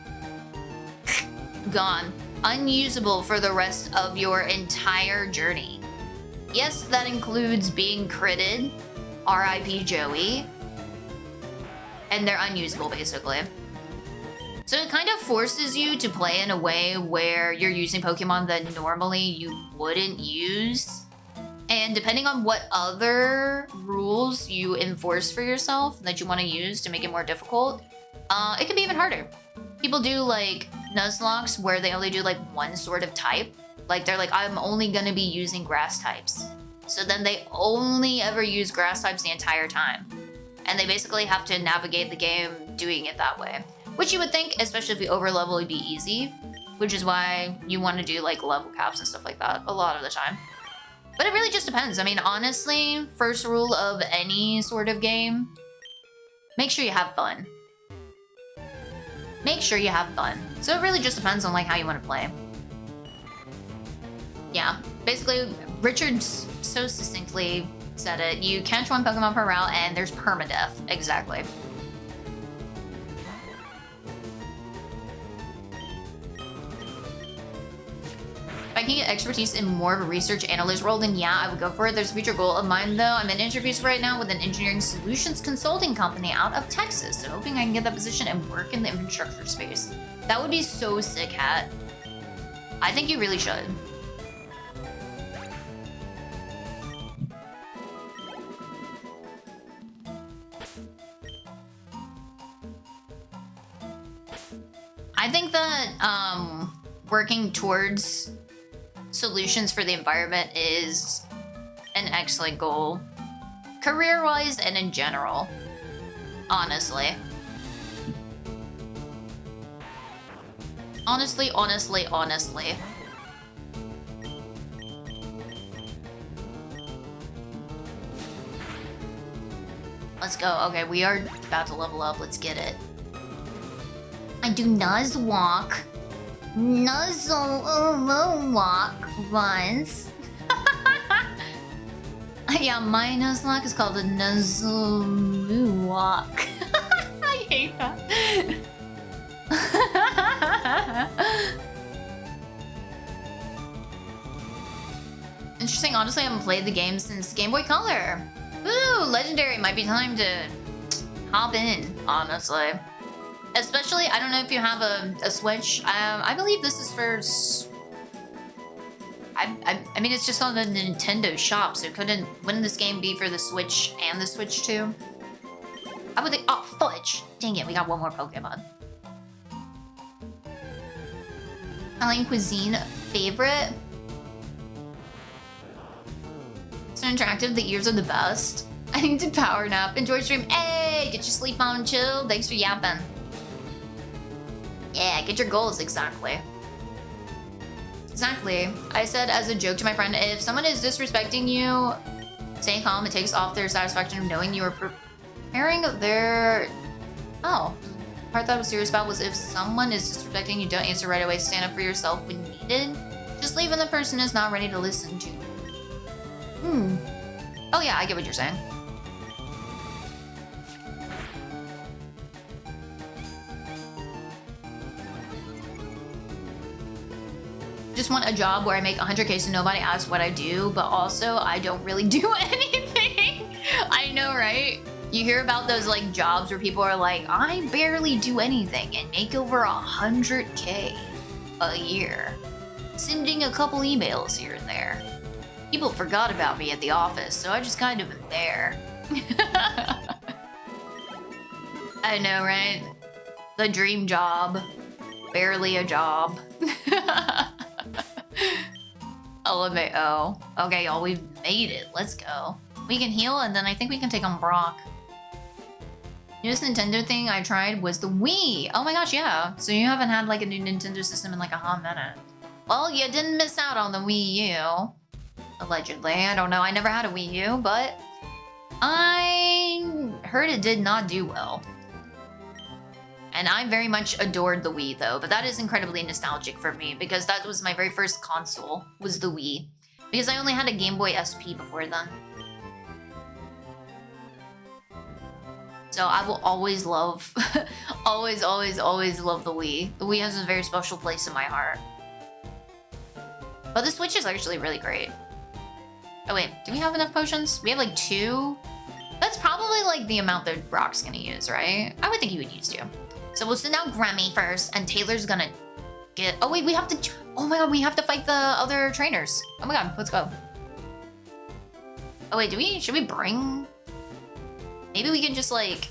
gone. Unusable for the rest of your entire journey. Yes, that includes being critted, RIP Joey, and they're unusable basically. So it kind of forces you to play in a way where you're using Pokemon that normally you wouldn't use. And depending on what other rules you enforce for yourself that you want to use to make it more difficult, it can be even harder. People do like Nuzlockes where they only do like one sort of type. Like they're like, I'm only gonna be using grass types. So then they only ever use grass types the entire time. And they basically have to navigate the game doing it that way. Which you would think, especially if you over level, would be easy. Which is why you want to do like level caps and stuff like that a lot of the time. But it really just depends. I mean, honestly, first rule of any sort of game, make sure you have fun. Make sure you have fun. So it really just depends on like how you want to play. Yeah, basically, Richard so succinctly said it. You catch one Pokemon per route and there's permadeath. Exactly. If I can get expertise in more of a research analyst role, then yeah, I would go for it. There's a future goal of mine though. I'm in interviews right now with an engineering solutions consulting company out of Texas. So hoping I can get that position and work in the infrastructure space. That would be so sick, Hat. I think you really should. I think that working towards solutions for the environment is an excellent goal, career-wise and in general, honestly. Honestly. Let's go. Okay, we are about to level up. Let's get it. I do Nuzlocke. Nuzlocke once. Yeah, my Nuzlocke is called a Nuzlocke. I hate that. Interesting, honestly, I haven't played the game since Game Boy Color. Ooh, legendary, might be time to hop in, honestly. Especially, I don't know if you have a Switch. I believe this is for... I mean, it's just on the Nintendo shop, so wouldn't this game be for the Switch and the Switch too? I would think... Oh, fudge! Dang it, we got one more Pokemon. Italian cuisine favorite? So interactive, the ears are the best. I need to power nap. Enjoy stream. Hey, get your sleep on, chill. Thanks for yapping. Yeah, get your goals, exactly. Exactly. I said as a joke to my friend, if someone is disrespecting you, stay calm. It takes off their satisfaction of knowing you are preparing their... Oh. part that I was serious about was if someone is disrespecting you, don't answer right away. Stand up for yourself when needed. Just leave when the person is not ready to listen to you. Oh yeah, I get what you're saying. Just want a job where I make 100K so nobody asks what I do, but also I don't really do anything. I know, right? You hear about those like jobs where people are like, I barely do anything and make over 100K a year. Sending a couple emails here and there. People forgot about me at the office, so I just kind of am there. I know, right? The dream job. Barely a job. LMAO. Okay, y'all, we've made it. Let's go. We can heal, and then I think we can take on Brock. Newest Nintendo thing I tried was the Wii. Oh my gosh, yeah. So you haven't had like a new Nintendo system in like a hot minute. Well, you didn't miss out on the Wii U. Allegedly. I don't know. I never had a Wii U, but I heard it did not do well. And I very much adored the Wii though, but that is incredibly nostalgic for me because that was my very first console, was the Wii. Because I only had a Game Boy SP before then. So I will always love, always love the Wii. The Wii has a very special place in my heart. But the Switch is actually really great. Oh wait, do we have enough potions? We have like 2. That's probably like the amount that Brock's gonna use, right? I would think he would use 2. So we'll send out Grammy first, and Taylor's gonna get... Oh wait, we have to... Oh my god, we have to fight the other trainers. Oh my god, let's go. Oh wait, should we bring... Maybe we can just like...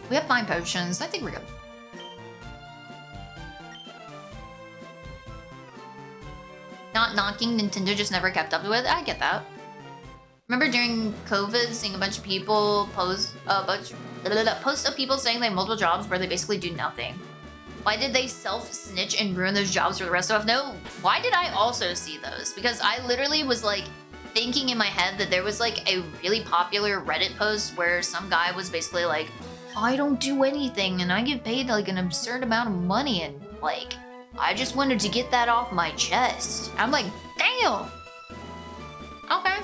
We have 5 potions. I think we're good. Not knocking, Nintendo just never kept up with it. I get that. Remember during COVID, seeing a bunch of people post of people saying they have multiple jobs where they basically do nothing. Why did they self-snitch and ruin those jobs for the rest of us? No, why did I also see those? Because I literally was like thinking in my head that there was like a really popular Reddit post where some guy was basically like, I don't do anything and I get paid like an absurd amount of money and like, I just wanted to get that off my chest. I'm like, damn. Okay.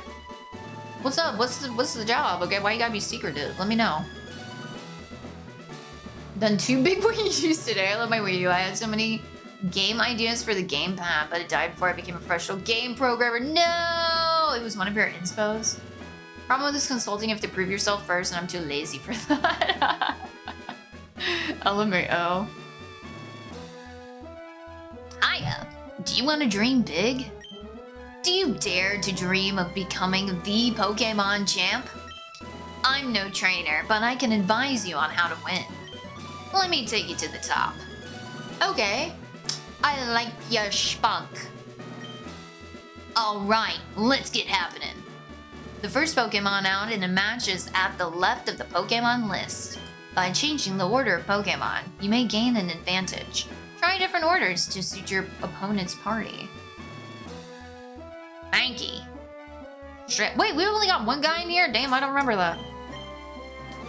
What's up? What's the job? Okay, why you gotta be secretive? Let me know. Done 2 big Wii U's today. I love my Wii U. I had so many game ideas for the gamepad, but it died before I became a professional game programmer. No! It was one of your inspos. Problem with this consulting, you have to prove yourself first, and I'm too lazy for that. LMAO. Hiya! Do you want to dream big? Do you dare to dream of becoming the Pokemon champ? I'm no trainer, but I can advise you on how to win. Let me take you to the top. Okay. I like your spunk. Alright, let's get happening. The first Pokemon out in a match is at the left of the Pokemon list. By changing the order of Pokemon, you may gain an advantage. Try different orders to suit your opponent's party. Mankey. Wait, we only got 1 guy in here? Damn, I don't remember that.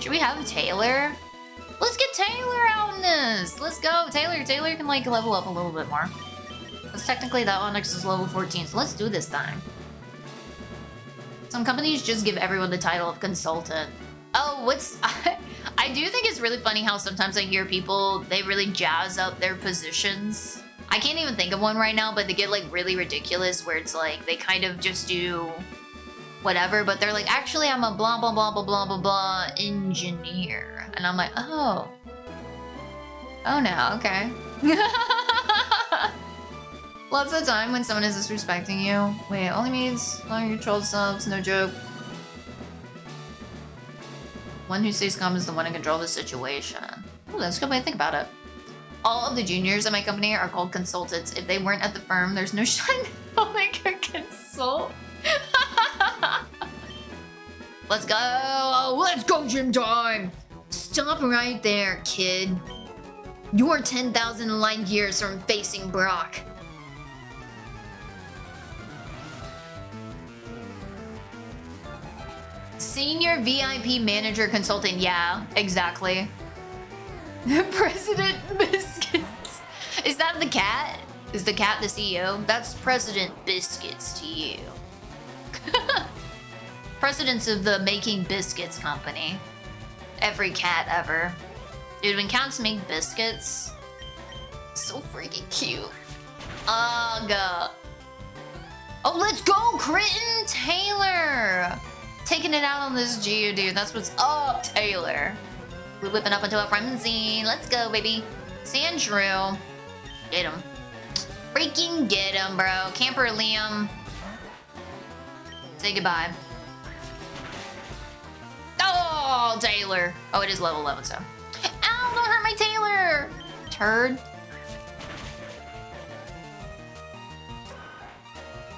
Should we have Taylor? Let's get Taylor out in this. Let's go. Taylor can like level up a little bit more. Because technically that Onyx is level 14, so let's do this time. Some companies just give everyone the title of consultant. Oh, I do think it's really funny how sometimes I hear people, they really jazz up their positions. I can't even think of one right now, but they get like really ridiculous where it's like they kind of just do whatever, but they're like, actually I'm a blah blah blah blah blah blah blah engineer. And I'm like, oh no, okay. Lots of the time when someone is disrespecting you. Wait, only means long controlled subs, no joke. One who stays calm is the one in control of the situation. Ooh, that's a good way to think about it. All of the juniors at my company are called consultants. If they weren't at the firm, there's no shine they could consult. Let's go! Let's go, gym time! Stop right there, kid. You're 10,000 light years from facing Brock. Senior VIP manager consultant. Yeah, exactly. President Biscuits. Is that the cat? Is the cat the CEO? That's President Biscuits to you. Presidents of the Making Biscuits Company. Every cat ever. Dude, when cats make biscuits, so freaking cute. Ugh. Oh, let's go, Critton Taylor. Taking it out on this Geodude. That's what's up, Taylor. We're whipping up into a frenzy. Let's go, baby. Sandshrew. Get him. Freaking get him, bro. Camper Liam. Say goodbye. Oh, Taylor. Oh, it is level 11, so. Ow, don't hurt my Taylor. Turd.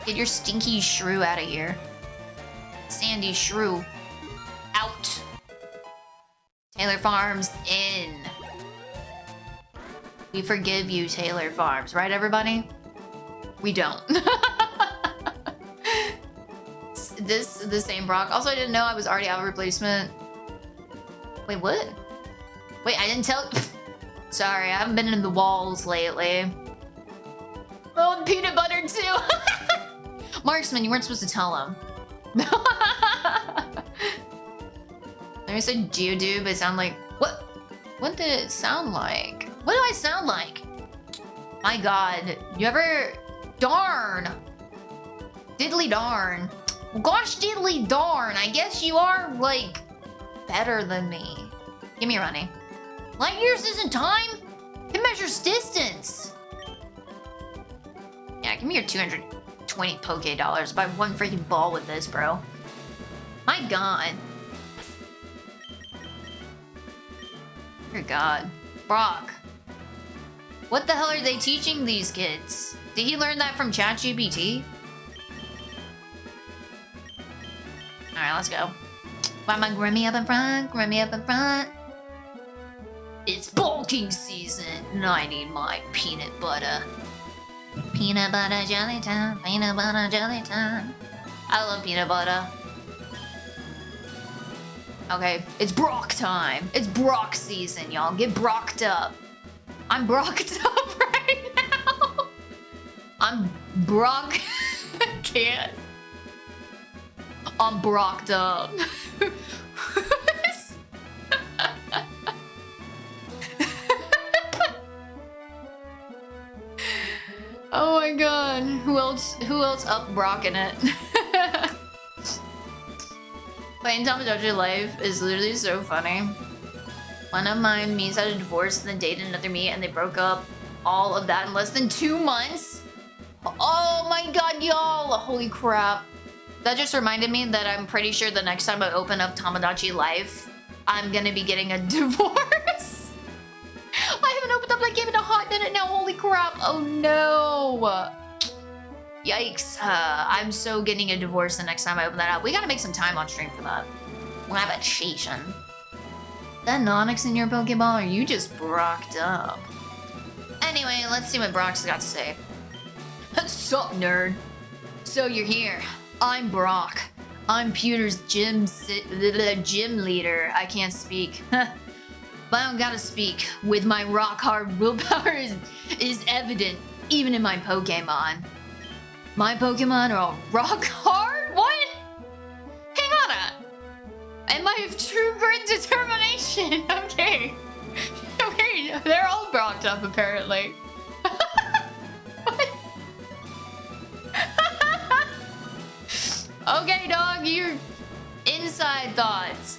Get your stinky shrew out of here. Sandy shrew. Out. Taylor Farms in. We forgive you, Taylor Farms. Right, everybody? We don't. This the same Brock. Also, I didn't know I was already out of replacement. Wait, what? Wait, I didn't tell. Sorry, I haven't been in the walls lately. Oh, and peanut butter too. Marksman, you weren't supposed to tell him. I said Geodude, but it sounded like what? What did it sound like? What do I sound like? My God, you ever? Darn. Diddly darn. Gosh diddly darn, I guess you are, like, better than me. Give me a running. Light years isn't time. It measures distance. Yeah, give me your 220 Poké Dollars. Buy one freaking ball with this, bro. My God. Dear God. Brock. What the hell are they teaching these kids? Did he learn that from ChatGPT? Alright, let's go. Why my Grimmy up in front? Grimmy up in front. It's bulking season, and I need my peanut butter. Peanut butter jelly time, peanut butter jelly time. I love peanut butter. Okay, it's Brock time. It's Brock season, y'all. Get Brocked up. I'm Brocked up right now. I'm Brock. Can't. I'm Brocked up. Oh my God. Who else up Brocking it? Playing Tamagotchi Life is literally so funny. One of my Mii's had a divorce and then dated another Mii and they broke up. All of that in less than 2 months. Oh my God, y'all. Holy crap. That just reminded me that I'm pretty sure the next time I open up Tamagotchi Life, I'm gonna be getting a divorce. I haven't opened up that game in a hot minute now. Holy crap. Oh no. Yikes. I'm so getting a divorce the next time I open that up. We gotta make some time on stream for that. We'll have a cheation. That Nonix in your Pokeball, or you just Brocked up? Anyway, let's see what Brock's got to say. Sup, nerd? So you're here. I'm Brock. I'm Pewter's gym leader. I can't speak. But I don't gotta speak. With my rock hard willpower is evident, even in my Pokemon. My Pokemon are all rock hard? What? Hang on. And I have true grit determination. Okay. Okay, they're all Brocked up apparently. What? Okay, dog, you're inside thoughts,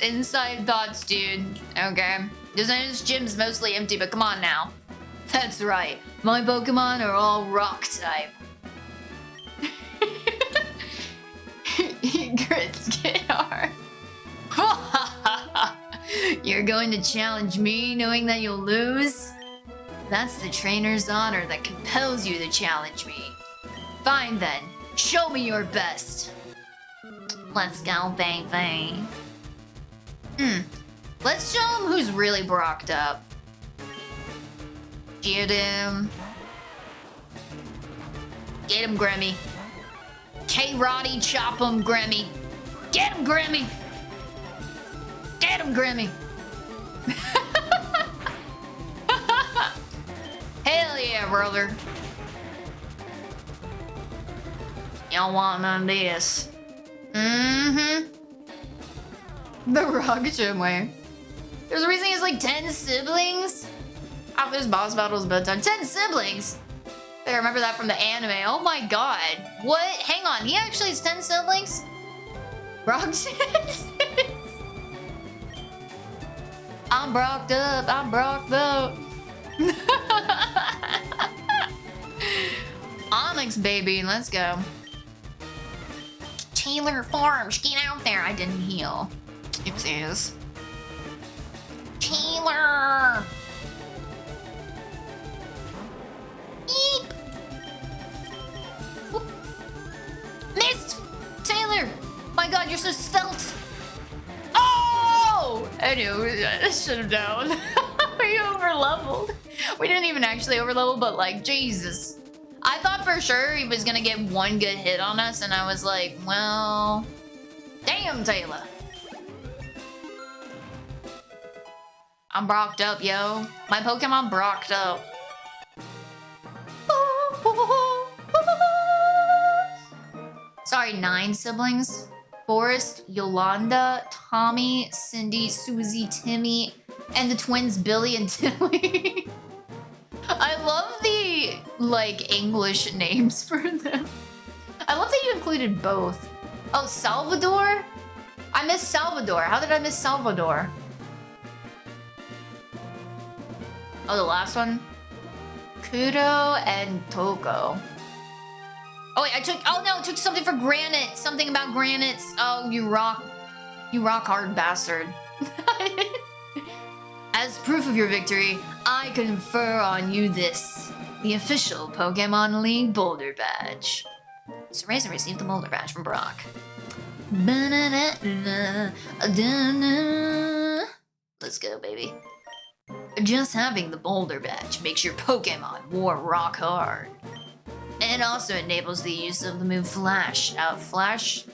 dude. Okay, this gym's mostly empty, but come on now. That's right, my Pokemon are all rock type. Grits get hard. You're going to challenge me knowing that you'll lose? That's the trainer's honor that compels you to challenge me. Fine then, show me your best. Let's go, baby. Let's show him who's really Brocked up. Get him. Get him, Grimmy. K-Roddy, chop him, Grimmy. Get him, Grimmy. Get him, Grimmy. yeah, brother. You don't want none of this. Mm-hmm. The rock way. There's a reason he has like 10 siblings. After this boss battle is bedtime. 10 siblings? I remember that from the anime. Oh my god. What? Hang on. He actually has 10 siblings? Brock shit. I'm brocked up. I'm brocked up. Onyx, baby. Let's go. Taylor Farms. Get out there. I didn't heal. Oopsies. Taylor. Eep. Whoop. Missed! Taylor! My god, you're so stealth! Oh! I knew. I should have known. We overleveled. We didn't even actually overlevel, but like, Jesus. I thought for sure he was gonna get one good hit on us, and I was like, well... Damn, Taylor. I'm brocked up, yo. My Pokemon brocked up. Sorry, 9 siblings. Forrest, Yolanda, Tommy, Cindy, Susie, Timmy, and the twins Billy and Tilly. I love the, like, English names for them. I love that you included both. Oh, Salvador? I missed Salvador. How did I miss Salvador? Oh, the last one? Kudo and Toko. Oh wait, I took something for Granite. Something about granites. Oh, you rock hard bastard. As proof of your victory, I confer on you this, the official Pokemon League Boulder Badge. Cereza received the Boulder Badge from Brock. Let's go, baby. Just having the Boulder Badge makes your Pokemon more rock hard. And it also enables the use of the move Flash. Flash?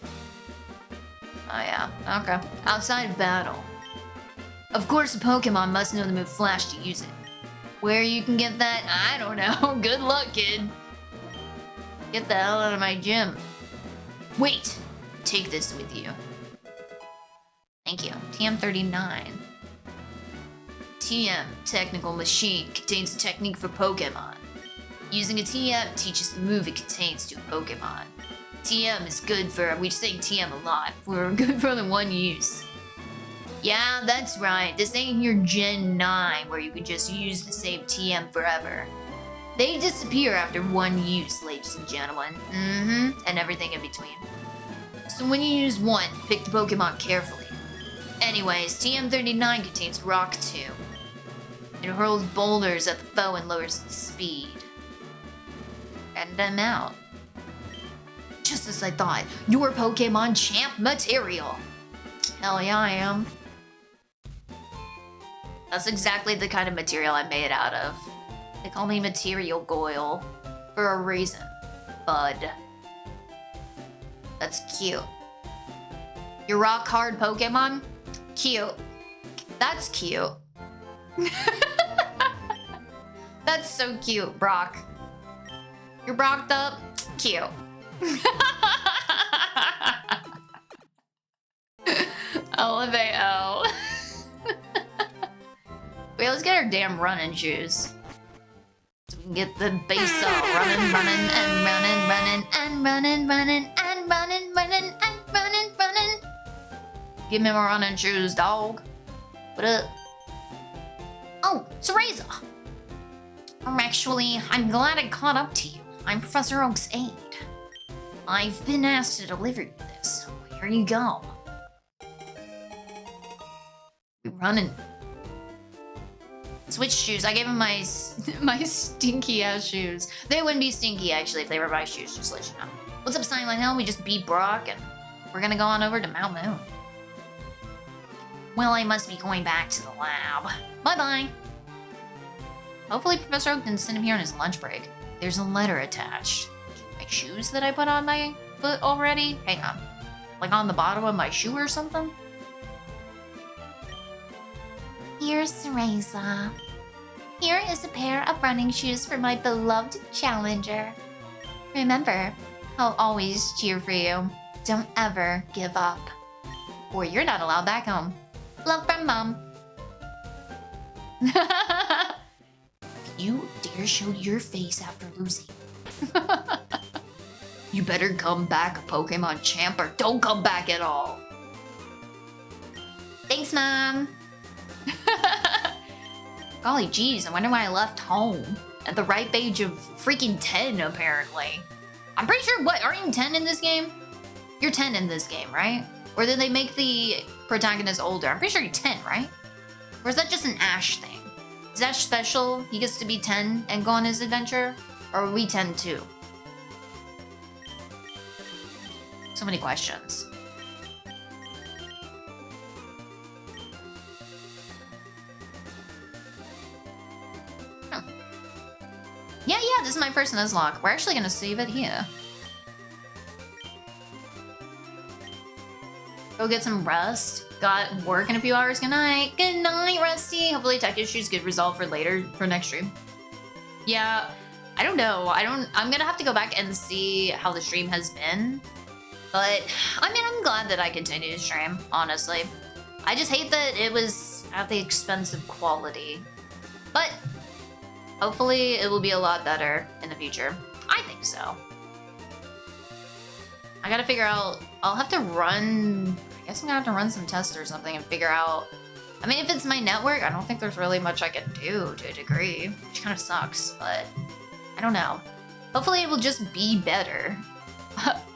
Oh yeah, okay. Outside of battle. Of course, a Pokemon must know the move Flash to use it. Where you can get that, I don't know. Good luck, kid. Get the hell out of my gym. Wait, take this with you. Thank you. TM39. TM, Technical Machine, contains a technique for Pokemon. Using a TM teaches the move it contains to a Pokemon. TM is good for, we're saying TM a lot, for good for the one use. Yeah, that's right, this ain't your Gen 9 where you can just use the same TM forever. They disappear after one use, ladies and gentlemen. And everything in between. So when you use one, pick the Pokemon carefully. Anyways, TM39 contains Rock 2. It hurls boulders at the foe and lowers its speed. And I'm out. Just as I thought, you're Pokemon champ material. Hell yeah, I am. That's exactly the kind of material I'm made out of. They call me Material Goyle for a reason, bud. That's cute. Your rock hard Pokemon? Cute. That's cute. That's so cute, Brock. You're brocked up? Cute. LMAO. Wait, let's get our damn running shoes. So we can get the base up. Running and running and running. Give me my running shoes, dog. What up? Oh, Cereza. I'm glad I caught up to you. I'm Professor Oak's aide. I've been asked to deliver you this, so here you go. We're running. Switch shoes. I gave him my stinky ass shoes. They wouldn't be stinky actually if they were my shoes, just to let you know. What's up, Silent Hill? We just beat Brock and we're gonna go on over to Mount Moon. Well, I must be going back to the lab. Bye-bye. Hopefully Professor Oak didn't send him here on his lunch break. There's a letter attached. My shoes that I put on my foot already? Hang on. Like on the bottom of my shoe or something? Here's Cereza. Here is a pair of running shoes for my beloved challenger. Remember, I'll always cheer for you. Don't ever give up. Or you're not allowed back home. Love from Mom. You dare show your face after losing. You better come back, Pokemon champ, or don't come back at all. Thanks, Mom. Golly geez, I wonder why I left home. At the ripe age of freaking 10, apparently. I'm pretty sure, what, aren't you 10 in this game? You're 10 in this game, right? Or did they make the protagonist older? I'm pretty sure you're 10, right? Or is that just an Ash thing? Is Ash special? He gets to be 10 and go on his adventure? Or are we 10 too? So many questions. Yeah, this is my first Nuzlocke. We're actually gonna save it here. Go get some rest. Got work in a few hours. Good night. Good night, Rusty. Hopefully tech issues get resolved for later, for next stream. Yeah, I don't know. I'm gonna have to go back and see how the stream has been. But, I mean, I'm glad that I continue to stream, honestly. I just hate that it was at the expense of quality. But, hopefully it will be a lot better in the future. I think so. I gotta figure out... I'll have to run... I guess I'm gonna have to run some tests or something and figure out... I mean, if it's my network, I don't think there's really much I can do to a degree. Which kind of sucks, but... I don't know. Hopefully it will just be better.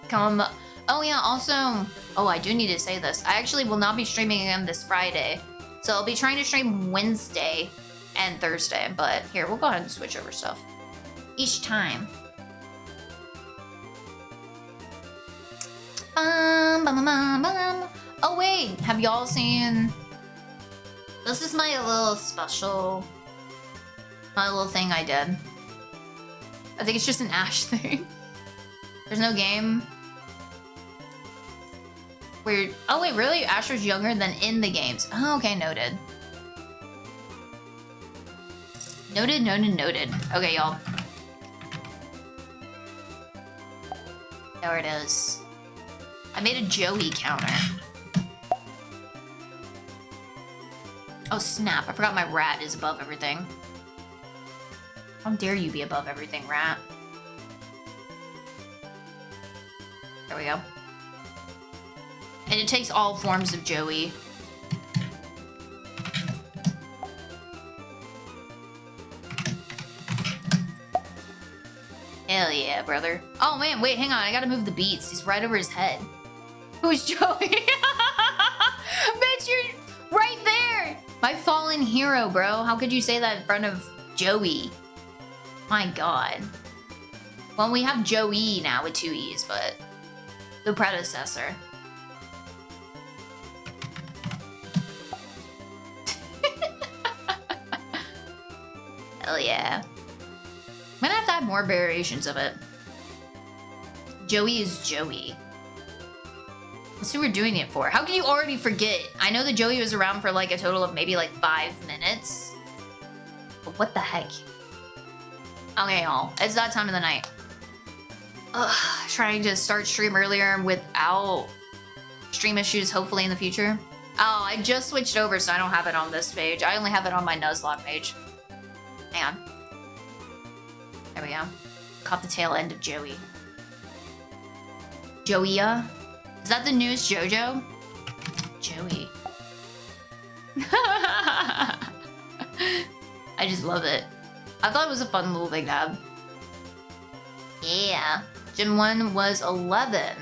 Come... Oh yeah, also... Oh, I do need to say this. I actually will not be streaming again this Friday. So I'll be trying to stream Wednesday and Thursday. But here, we'll go ahead and switch over stuff. Each time. Oh wait, have y'all seen... This is my little special... My little thing I did. I think it's just an Ash thing. There's no game. Weird. Oh wait, really? Ash was younger than in the games. Oh, okay, noted. Noted. Okay, y'all. There it is. I made a Joey counter. Oh snap, I forgot my rat is above everything. How dare you be above everything, rat? There we go. And it takes all forms of Joey. Hell yeah, brother. Oh man, wait, hang on. I gotta move the beats. He's right over his head. Who's Joey? Bitch, you're right there! My fallen hero, bro. How could you say that in front of Joey? My god. Well, we have Joey now with 2 E's, but... The predecessor. Hell yeah. I'm gonna have to have more variations of it. Joey is Joey. That's who we're doing it for. How can you already forget? I know that Joey was around for like a total of maybe like 5 minutes. But what the heck? Okay, y'all. It's that time of the night. Ugh, trying to start stream earlier without stream issues, hopefully in the future. Oh, I just switched over, so I don't have it on this page. I only have it on my Nuzlocke page. Hang on. There we go. Caught the tail end of Joey. Joey-a? Is that the newest JoJo? Joey. I just love it. I thought it was a fun little thing to have. Yeah. Gym 1 was 11.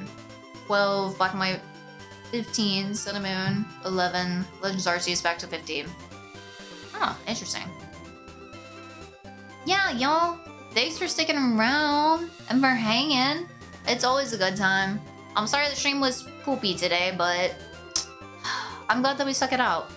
12, Black and White 15, Sun and Moon 11, Legends Arceus back to 15. Oh, interesting. Yeah, y'all. Thanks for sticking around and for hanging. It's always a good time. I'm sorry the stream was poopy today, but I'm glad that we stuck it out.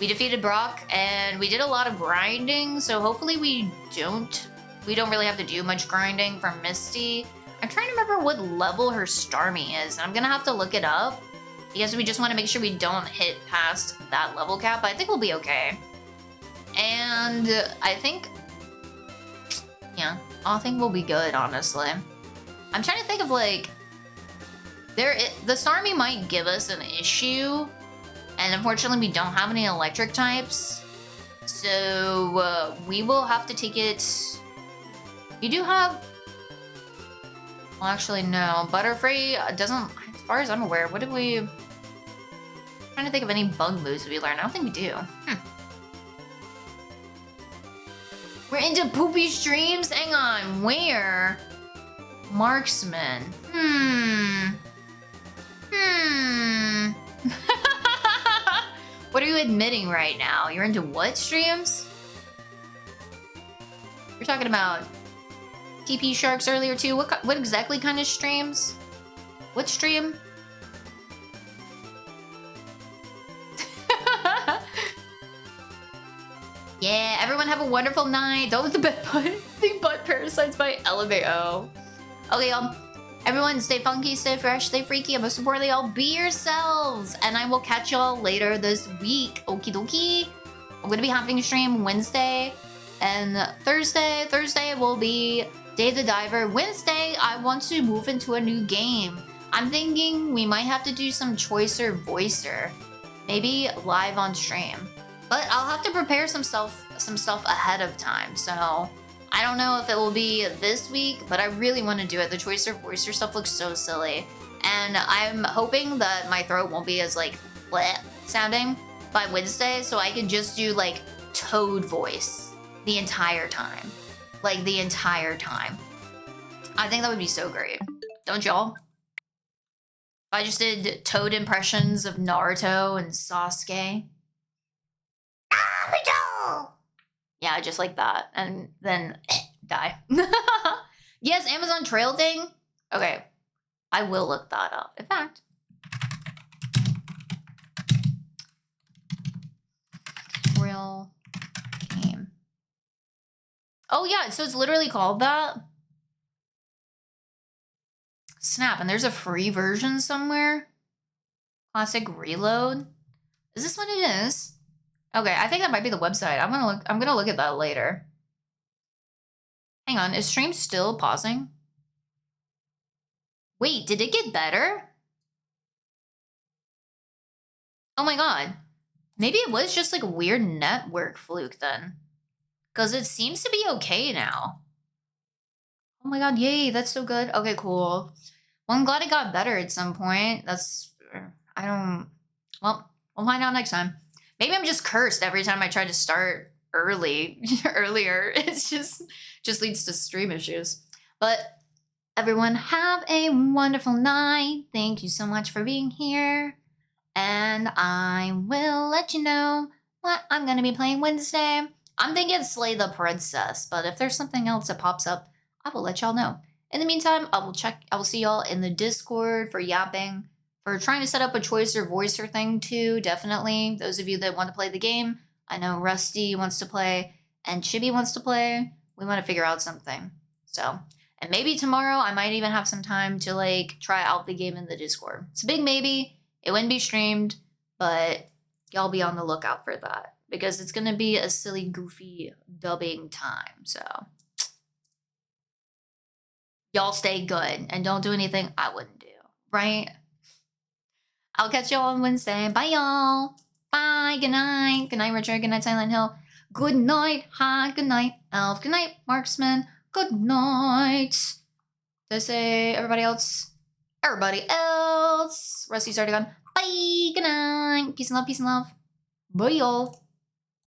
We defeated Brock and we did a lot of grinding, so hopefully we don't really have to do much grinding for Misty. I'm trying to remember what level her Starmie is, and I'm gonna have to look it up because we just want to make sure we don't hit past that level cap, but I think we'll be okay. And I think, yeah, I think we'll be good, honestly. I'm trying to think of like, the Starmie might give us an issue, and unfortunately we don't have any electric types, so we will have to take it. You do have, well, actually no, Butterfree doesn't, as far as I'm aware. What did we? I'm trying to think of any bug moves we learned. I don't think we do. We're into poopy streams? Hang on, where? Marksman. What are you admitting right now? You're into what streams? You're talking about TP Sharks earlier too? What exactly kind of streams? What stream? Yeah, everyone have a wonderful night. Don't let the butt parasites bite. LMAO. Okay, y'all. Everyone stay funky, stay fresh, stay freaky, and most importantly, y'all be yourselves. And I will catch y'all later this week. Okie dokie. I'm gonna be having a stream Wednesday and Thursday. Thursday will be Dave the Diver. Wednesday, I want to move into a new game. I'm thinking we might have to do some choicer voicer. Maybe live on stream. But I'll have to prepare some stuff ahead of time. So I don't know if it will be this week, but I really want to do it. The choicer voicer stuff looks so silly. And I'm hoping that my throat won't be as like bleh sounding by Wednesday, so I can just do like Toad voice the entire time. Like the entire time. I think that would be so great. Don't y'all? If I just did Toad impressions of Naruto and Sasuke. Naruto! Yeah, just like that. And then die. Yes, Amazon Trail thing? Okay. I will look that up. In fact. Real game. Oh yeah, so it's literally called that? Snap, and there's a free version somewhere? Classic Reload? Is this what it is? Okay, I think that might be the website. I'm gonna look at that later. Hang on, is stream still pausing? Wait, did it get better? Oh my god. Maybe it was just like a weird network fluke then. Because it seems to be okay now. Oh my god, yay, that's so good. Okay, cool. Well, I'm glad it got better at some point. Well, we'll find out next time. Maybe I'm just cursed every time I try to start earlier. It's just leads to stream issues. But everyone have a wonderful night. Thank you so much for being here. And I will let you know what I'm going to be playing Wednesday. I'm thinking Slay the Princess, but if there's something else that pops up, I will let y'all know. In the meantime, I will see y'all in the Discord for yapping, for trying to set up a choicer voicer thing too, definitely. Those of you that want to play the game, I know Rusty wants to play, and Chibi wants to play. We want to figure out something. So, and maybe tomorrow I might even have some time to like try out the game in the Discord. It's a big maybe. It wouldn't be streamed, but y'all be on the lookout for that because it's going to be a silly, goofy dubbing time. So y'all stay good and don't do anything I wouldn't do, right? I'll catch y'all on Wednesday. Bye, y'all. Bye. Good night. Good night, Richard. Good night, Silent Hill. Good night. Hi. Good night, Elf. Good night, Marksman. Good night. Did I say everybody else? Everybody else. Rusty's already gone. Bye. Good night. Peace and love. Peace and love. Bye, y'all.